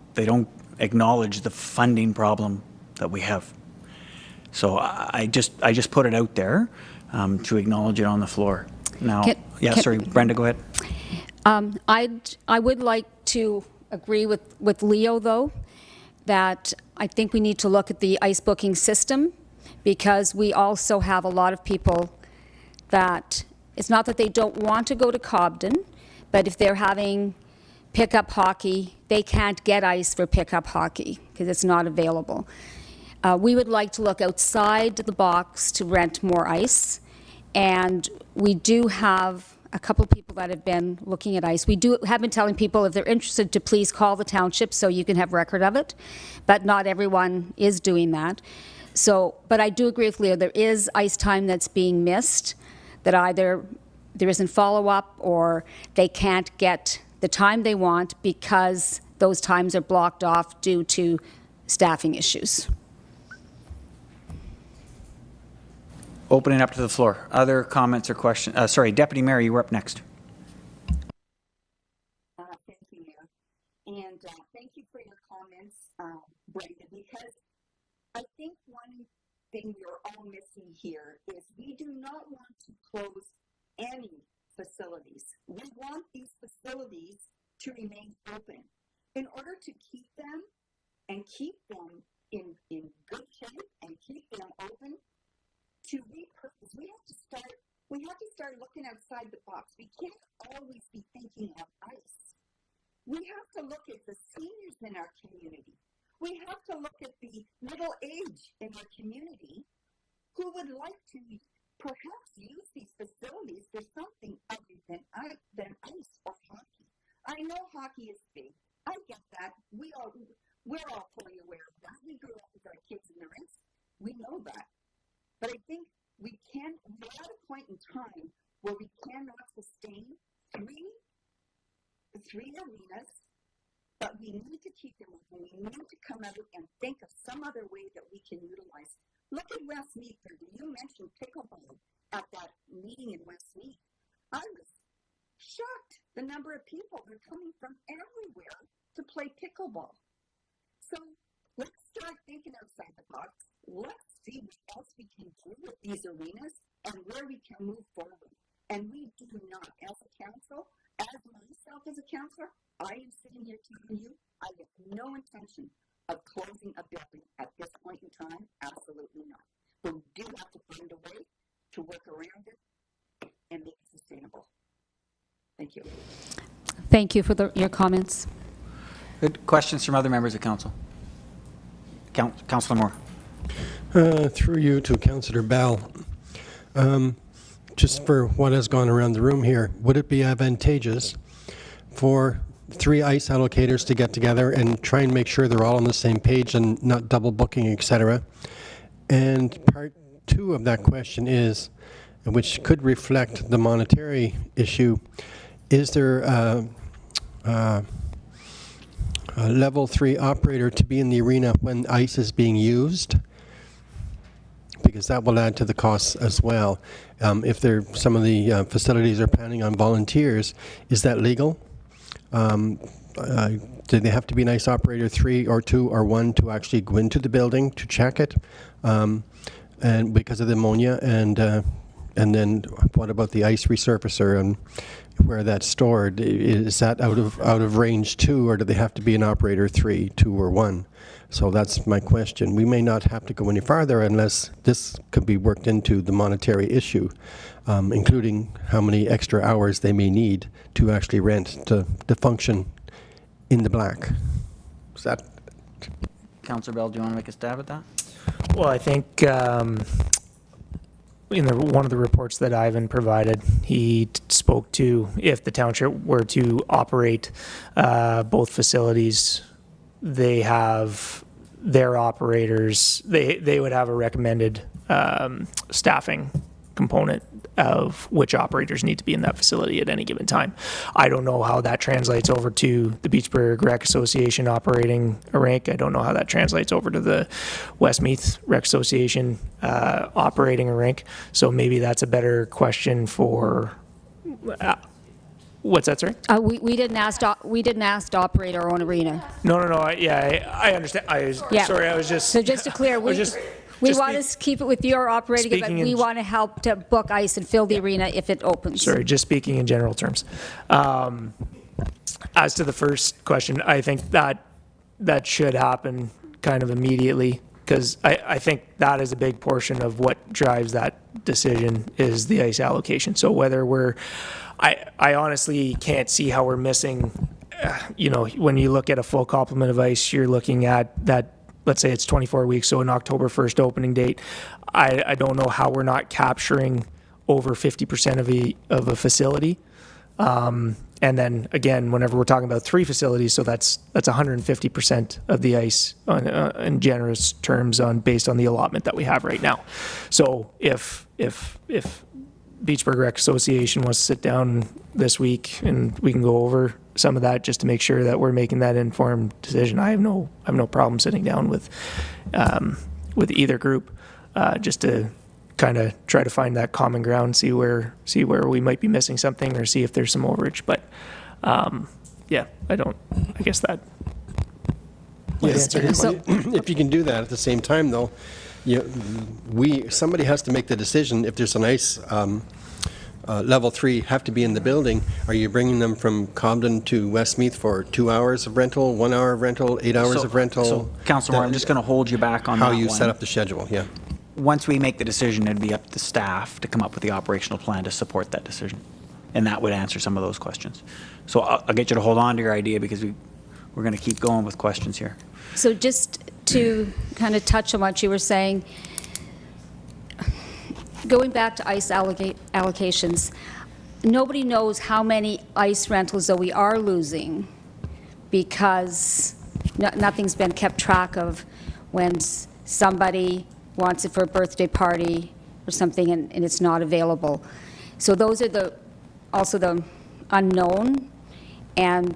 acknowledge the funding problem that we have. So I just put it out there to acknowledge it on the floor. Now, sorry, Brenda, go ahead. I would like to agree with Leo, though, that I think we need to look at the ice booking system, because we also have a lot of people that, it's not that they don't want to go to Cobden, but if they're having pickup hockey, they can't get ice for pickup hockey because it's not available. We would like to look outside the box to rent more ice, and we do have a couple of people that have been looking at ice. We have been telling people if they're interested to please call the township so you can have record of it, but not everyone is doing that. So, but I do agree with Leo, there is ice time that's being missed, that either there isn't follow-up or they can't get the time they want because those times are blocked off due to staffing issues. Opening up to the floor. Other comments or questions? Sorry, Deputy Mayor, you were up next. Thank you, Mayor. And thank you for your comments, Brendan, because I think one thing you're all missing here is we do not want to close any facilities. We want these facilities to remain open. In order to keep them and keep them in good shape and keep them open, to repurpose, we have to start looking outside the box. We can't always be thinking of ice. We have to look at the seniors in our community. We have to look at the middle age in our community who would like to perhaps use these facilities for something other than ice or hockey. I know hockey is big. I get that. We're all fully aware of that. We grew up with our kids in the rinks. We know that. But I think we're at a point in time where we cannot sustain three arenas, but we need to keep them open. We need to come out and think of some other way that we can utilize. Look at Westmeath. You mentioned pickleball at that meeting in Westmeath. I was shocked the number of people that are coming from everywhere to play pickleball. So let's start thinking outside the box. Let's see what else we can do with these arenas and where we can move forward. And we do not, as a council, as myself as a councillor, I am sitting here telling you, I have no intention of closing a building at this point in time. Absolutely not. But we do have to find a way to work around it and make it sustainable. Thank you. Thank you for your comments. Good questions from other members of council. Councillor Moore. Through you to Councillor Bell. Just for what has gone around the room here, would it be advantageous for 3 ice allocators to get together and try and make sure they're all on the same page and not double booking, etc.? And part 2 of that question is, which could reflect the monetary issue, is there a level 3 operator to be in the arena when ice is being used? Because that will add to the costs as well. If some of the facilities are planning on volunteers, is that legal? Do they have to be an ice operator 3 or 2 or 1 to actually go into the building to check it? And because of the ammonia, and then what about the ice resurfacer and where that's stored? Is that out of range 2, or do they have to be an operator 3, 2, or 1? So that's my question. We may not have to go any farther unless this could be worked into the monetary issue, including how many extra hours they may need to actually rent to function in the black. Is that? Councillor Bell, do you want to make a stab at that? Well, I think in one of the reports that Ivan provided, he spoke to if the township were to operate both facilities, they have their operators, they would have a recommended staffing component of which operators need to be in that facility at any given time. I don't know how that translates over to the Beachburg Rec Association operating a rink. I don't know how that translates over to the Westmeath Rec Association operating a rink. So maybe that's a better question for what's that, sorry? We didn't ask to operate our own arena. No. I understand. Sorry, I was just. So just to clear, we want to keep it with your operating, but we want to help to book ice and fill the arena if it opens. Sorry, just speaking in general terms. As to the first question, I think that should happen kind of immediately, because I think that is a big portion of what drives that decision is the ice allocation. So whether I honestly can't see how we're missing, when you look at a full complement of ice, you're looking at that let's say it's 24 weeks, so an October 1st opening date, I don't know how we're not capturing over 50% of a facility. And then again, whenever we're talking about 3 facilities, so that's 150% of the ice in generous terms based on the allotment that we have right now. So if Beachburg Rec Association wants to sit down this week and we can go over some of that just to make sure that we're making that informed decision, I have no problem sitting down with either group just to kind of try to find that common ground, see where we might be missing something or see if there's some overage. But yeah, I guess that. Yes, if you can do that at the same time, though, somebody has to make the decision. If there's an ice level 3 have to be in the building, are you bringing them from Cobden to Westmeath for 2 hours of rental, 1 hour of rental, 8 hours of rental? So, Councillor, I'm just going to hold you back on that how you one. set up the schedule. Yeah. Once we make the decision, it'd be up to staff to come up with the operational plan to support that decision. And that would answer some of those questions. So I'll get you to hold on to your idea because we're going to keep going with questions here. So just to kind of touch on what you were saying, going back to ice allocations, nobody knows how many ice rentals that we are losing because nothing's been kept track of when somebody wants it for a birthday party or something and it's not available. So those are also the unknown, and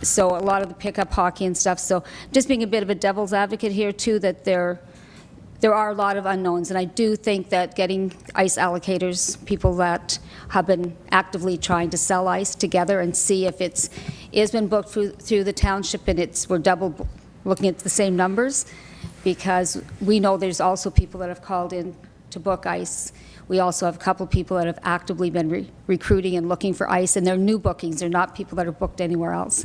so a lot of the pickup hockey and stuff. So just being a bit of a devil's advocate here too, that there are a lot of unknowns, and I do think that getting ice allocators, people that have been actively trying to sell ice together and see if it's been booked through the township and we're double looking at the same numbers, because we know there's also people that have called in to book ice. We also have a couple of people that have actively been recruiting and looking for ice, and they're new bookings. They're not people that are booked anywhere else.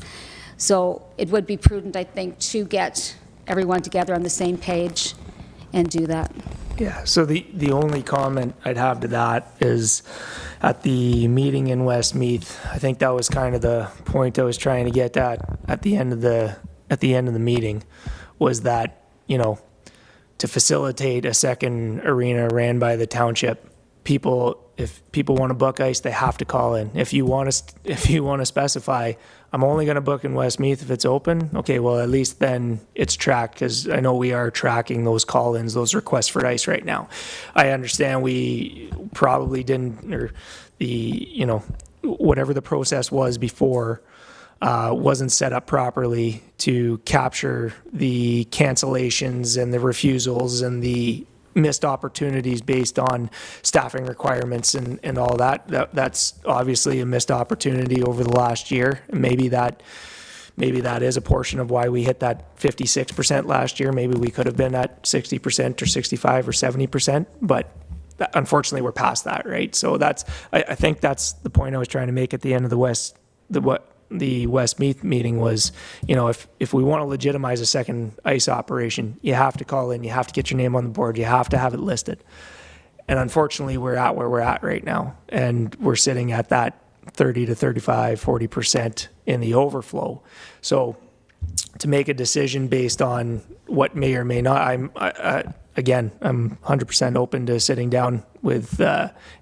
So it would be prudent, I think, to get everyone together on the same page and do that. Yeah, so the only comment I'd have to that is at the meeting in Westmeath, I think that was kind of the point I was trying to get at the end of the meeting, was that, to facilitate a second arena ran by the township, if people want to book ice, they have to call in. If you want to specify, I'm only going to book in Westmeath if it's open, okay, well, at least then it's tracked, because I know we are tracking those call-ins, those requests for ice right now. I understand we probably didn't, or whatever the process was before, wasn't set up properly to capture the cancellations and the refusals and the missed opportunities based on staffing requirements and all that. That's obviously a missed opportunity over the last year. Maybe that is a portion of why we hit that 56% last year. Maybe we could have been at 60% or 65 or 70%, but unfortunately we're past that, right? So I think that's the point I was trying to make at the end of the Westmeath meeting was, if we want to legitimize a second ice operation, you have to call in, you have to get your name on the board, you have to have it listed. And unfortunately, we're at where we're at right now. And we're sitting at that 30 to 35, 40% in the overflow. So to make a decision based on what may or may not, I'm 100% open to sitting down with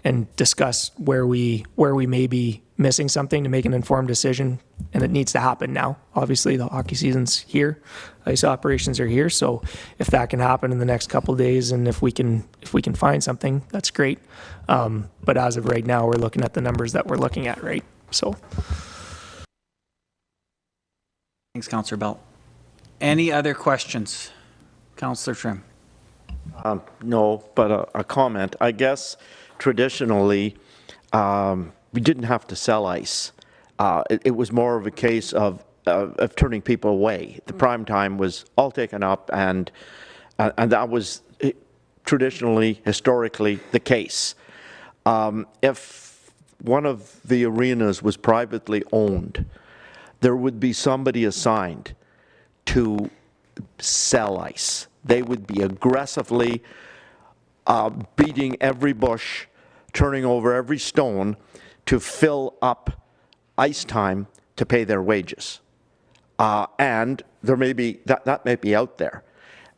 and discuss where we may be missing something to make an informed decision, and it needs to happen now. Obviously, the hockey season's here, ice operations are here, so if that can happen in the next couple of days, and if we can find something, that's great. But as of right now, we're looking at the numbers that we're looking at, right? So. Thanks, Councillor Belt. Any other questions? Councillor Trim. No, but a comment. I guess traditionally, we didn't have to sell ice. It was more of a case of turning people away. The prime time was all taken up, and that was traditionally, historically, the case. If one of the arenas was privately owned, there would be somebody assigned to sell ice. They would be aggressively beating every bush, turning over every stone to fill up ice time to pay their wages. And there may be, that may be out there.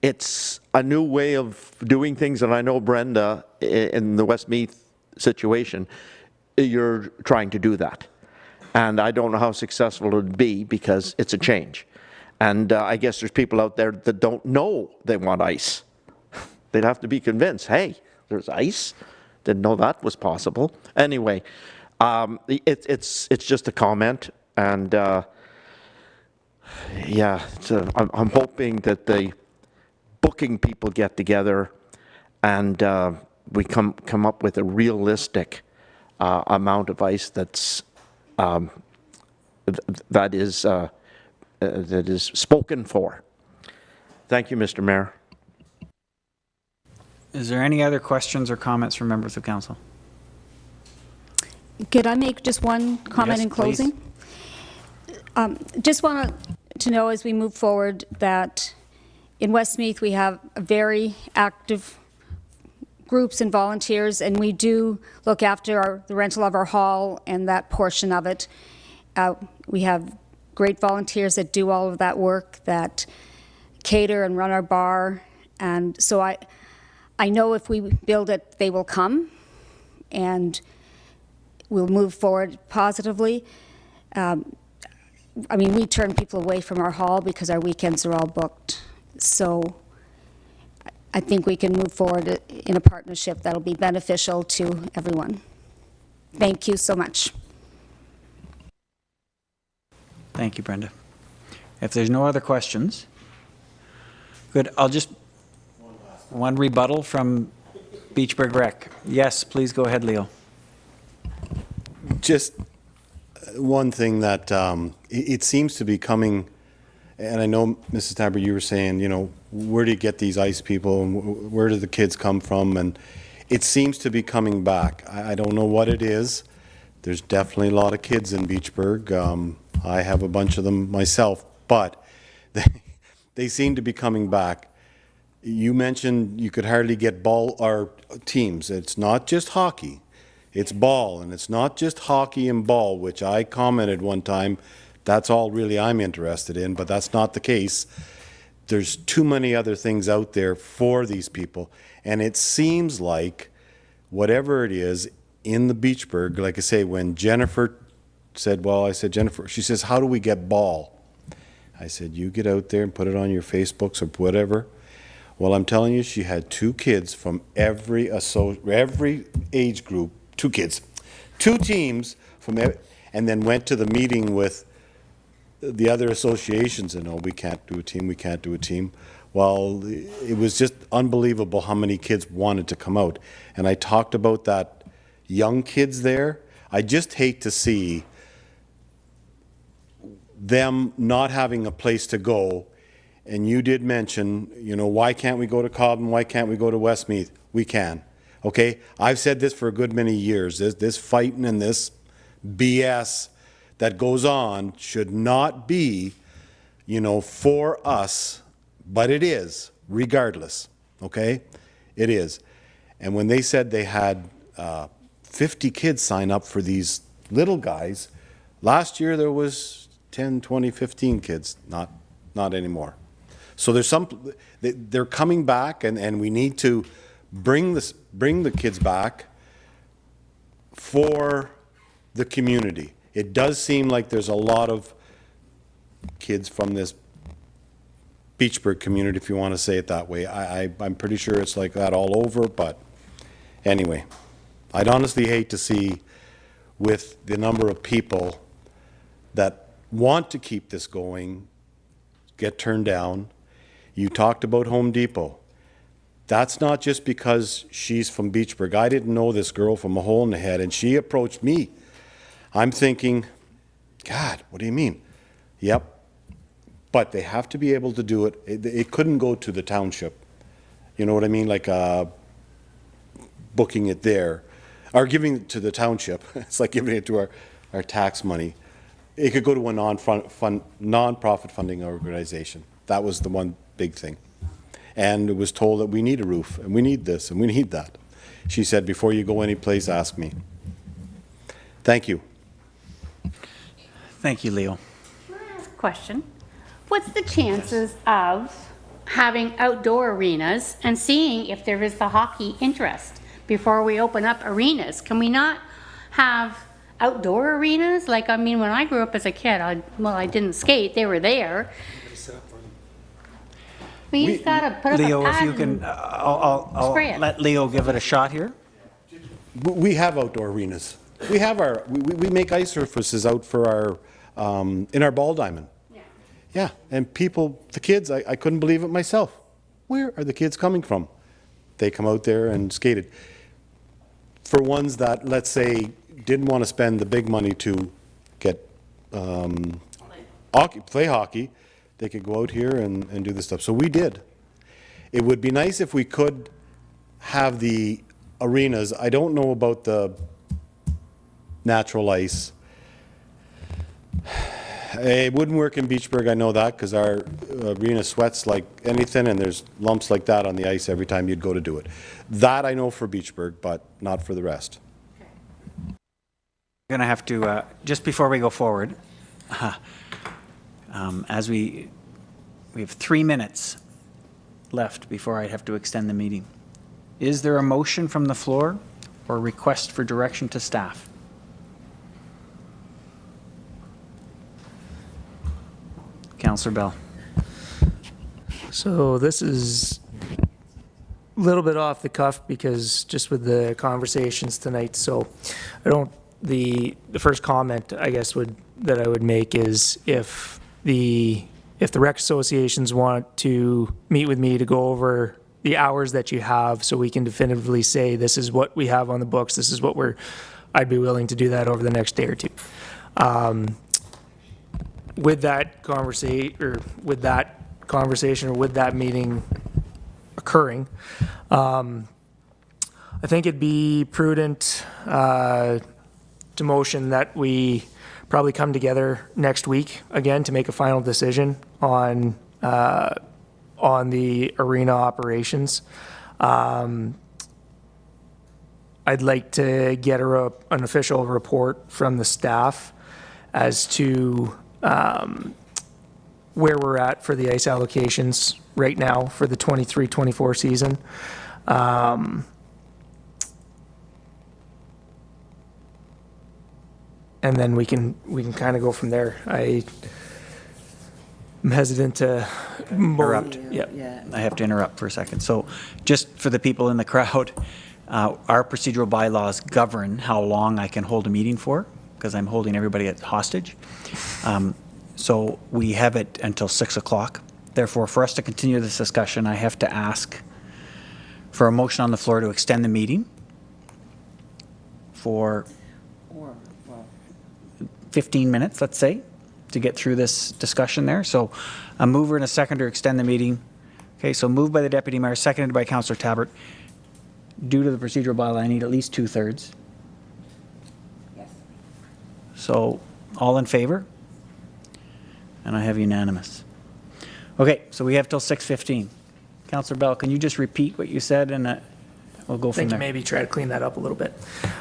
it's a new way of doing things, and I know, Brenda, in the Westmeath situation, you're trying to do that. And I don't know how successful it would be because it's a change. And I guess there's people out there that don't know they want ice. They'd have to be convinced, hey, there's ice? Didn't know that was possible. Anyway, it's just a comment, and yeah, I'm hoping that the booking people get together and we come up with a realistic amount of ice that is spoken for. Thank you, Mr. Mayor. Is there any other questions or comments from members of council? Could I make just one comment Yes, in closing? Just want to know as we move forward that in Westmeath we have a very active groups and volunteers, and we do look after the rental of our hall and that portion of it. We have great volunteers that do all of that work, that cater and run our bar, and so I know if we build it, they will come, and we'll move forward positively. I mean, we turn people away from our hall because our weekends are all booked. So I think we can move forward in a partnership that'll be beneficial to everyone. Thank you so much. Thank you, Brenda. If there's no other questions, good. I'll just, one rebuttal from Beachburg Rec. Yes, please go ahead, Leo. Just one thing that it seems to be coming, and I know, Mrs. Tabber, you were saying, you know, where do you get these ice people and where do the kids come from? And it seems to be coming back. I don't know what it is. There's definitely a lot of kids in Beachburg. I have a bunch of them myself, but they seem to be coming back. You mentioned you could hardly get ball or teams. It's not just hockey. It's ball, and it's not just hockey and ball, which I commented one time. That's all really I'm interested in, but that's not the case. There's too many other things out there for these people, and it seems like whatever it is in the Beachburg, like I say, when Jennifer said, well, I said, Jennifer, she says, how do we get ball? I said, you get out there and put it on your Facebooks or whatever. Well, I'm telling you, she had two kids from every age group, two teams from, and then went to the meeting with the other associations and, oh, we can't do a team. Well, it was just unbelievable how many kids wanted to come out. And I talked about that young kids there. I just hate to see them not having a place to go. And you did mention, you know, why can't we go to Cobden? Why can't we go to Westmeath? We can. Okay? I've said this for a good many years. This fighting and this BS that goes on should not be, you know, for us, but it is, regardless. Okay? It is. And when they said they had 50 kids sign up for these little guys, last year there was 10, 20, 15 kids. Not anymore. So there's they're coming back, and we need to bring the kids back for the community. It does seem like there's a lot of kids from this Beachburg community, if you want to say it that way. I'm pretty sure it's like that all over, but anyway, I'd honestly hate to see, with the number of people that want to keep this going, get turned down. You talked about Home Depot. That's not just because she's from Beachburg. I didn't know this girl from a hole in the head, and she approached me. I'm thinking, God, what do you mean? Yep. But they have to be able to do it. It couldn't go to the township. You know what I mean? Like booking it there. Or giving it to the township. It's like giving it to our tax money. It could go to a non-profit funding organization. That was the one big thing. And it was told that we need a roof, and we need this, and we need that. She said, before you go anyplace, ask me. Thank you. Thank you, Leo. Question. What's the chances of having outdoor arenas and seeing if there is the hockey interest before we open up arenas. Can we not have outdoor arenas? Like, I mean, when I grew up as a kid, I didn't skate, they were there. We just gotta put up a Leo, if pad you can, and I'll spray it. let Leo give it a shot here. We have outdoor arenas. We have we make ice surfaces out for our, in our ball diamond. Yeah, and people, the kids, I couldn't believe it myself. Where are the kids coming from? They come out there and skated. For ones that, let's say, didn't want to spend the big money to get, play hockey, they could go out here and do this stuff. So we did. It would be nice if we could have the arenas. I don't know about the natural ice. It wouldn't work in Beachburg, I know that, because our arena sweats like anything, and there's lumps like that on the ice every time you'd go to do it. That I know for Beachburg, but not for the rest. We're going to have to, just before we go forward, as we have 3 minutes left before I'd have to extend the meeting. Is there a motion from the floor or request for direction to staff? Councillor Bell. So this is a little bit off the cuff because just with the conversations tonight, so I don't, the first comment I guess that I would make is if the rec associations want to meet with me to go over the hours that you have so we can definitively say this is what we have on the books, this is what I'd be willing to do that over the next day or two. With that conversation or with that meeting occurring, I think it'd be prudent to motion that we probably come together next week again to make a final decision on the arena operations. I'd like to get an official report from the staff as to where we're at for the ice allocations right now for the 23-24 season. And then we can kind of go from there. I'm hesitant to Interrupt. Yeah. I have to interrupt for a second. So just for the people in the crowd, our procedural bylaws govern how long I can hold a meeting for, because I'm holding everybody at hostage. So we have it until 6 o'clock. Therefore, for us to continue this discussion, I have to ask for a motion on the floor to extend the meeting for 15 minutes, let's say, to get through this discussion there. So a mover and a seconder to extend the meeting. Okay, so moved by the Deputy Mayor, seconded by Councillor Tabbert. Due to the procedural bylaw, I need at least 2/3. Yes. So all in favor? And I have unanimous. Okay, so we have till 6:15. Councillor Bell, can you just repeat what you said and we'll go I from think there. maybe try to clean that up a little bit.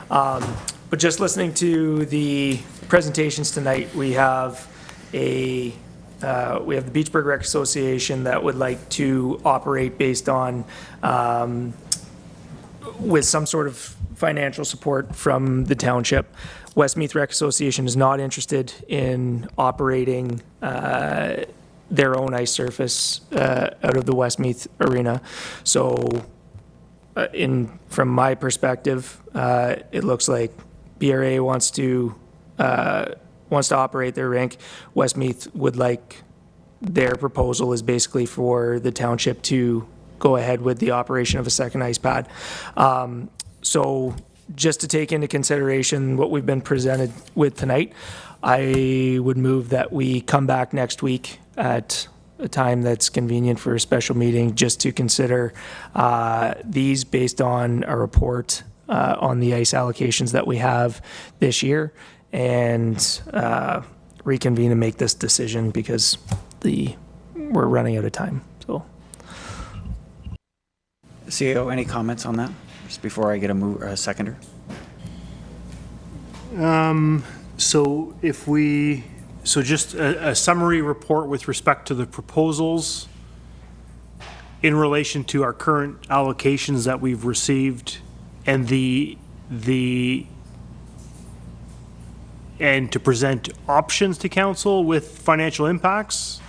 But just listening to the presentations tonight, we have the Beachburg Rec Association that would like to operate based on, with some sort of financial support from the township. Westmeath Rec Association is not interested in operating their own ice surface out of the Westmeath Arena. So from my perspective, it looks like BRA wants to operate their rink. Westmeath would like, their proposal is basically for the township to go ahead with the operation of a second ice pad. So just to take into consideration what we've been presented with tonight, I would move that we come back next week at a time that's convenient for a special meeting just to consider these based on a report on the ice allocations that we have this year and reconvene and make this decision because we're running out of time. So, CEO, any comments on that? Just before I get a seconder. So just a summary report with respect to the proposals in relation to our current allocations that we've received and and to present options to council with financial impacts?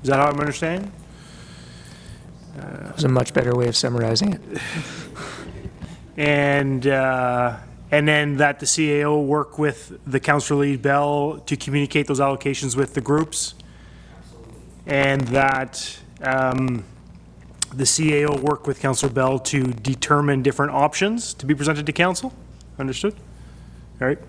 Is that how I'm understanding? That was a much better way of summarizing it. And then that the CAO work with the Councillor Lee Bell to communicate those allocations with the groups, and that the CAO work with Councillor Bell to determine different options to be presented to council. Understood? All right.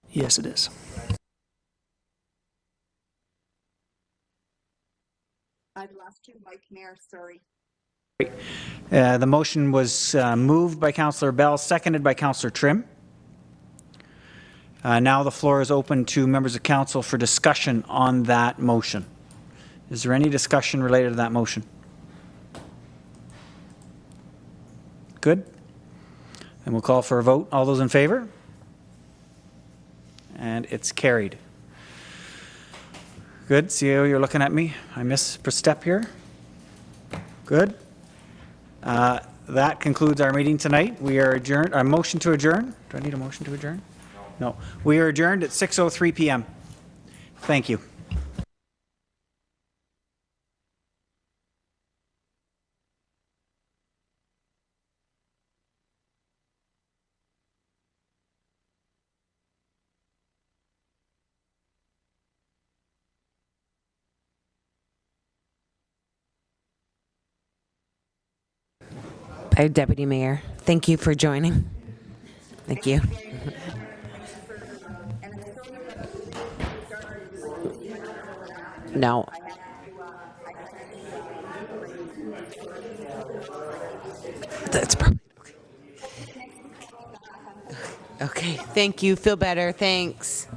Yes, it is. I've lost you, Mike Mayor, sorry. The motion was moved by Councillor Bell, seconded by Councillor Trim. Now the floor is open to members of council for discussion on that motion. Is there any discussion related to that motion? Good. And we'll call for a vote. All those in favor? And it's carried. Good. CEO, you're looking at me. I missed a step here. Good. That concludes our meeting tonight. We are adjourned. A motion to adjourn? Do I need a motion to adjourn? No. We are adjourned at 6:03 p.m. Thank you. Our Deputy Mayor, thank you for joining. Thank you. No. That's probably okay. Okay, thank you. Feel better. Thanks.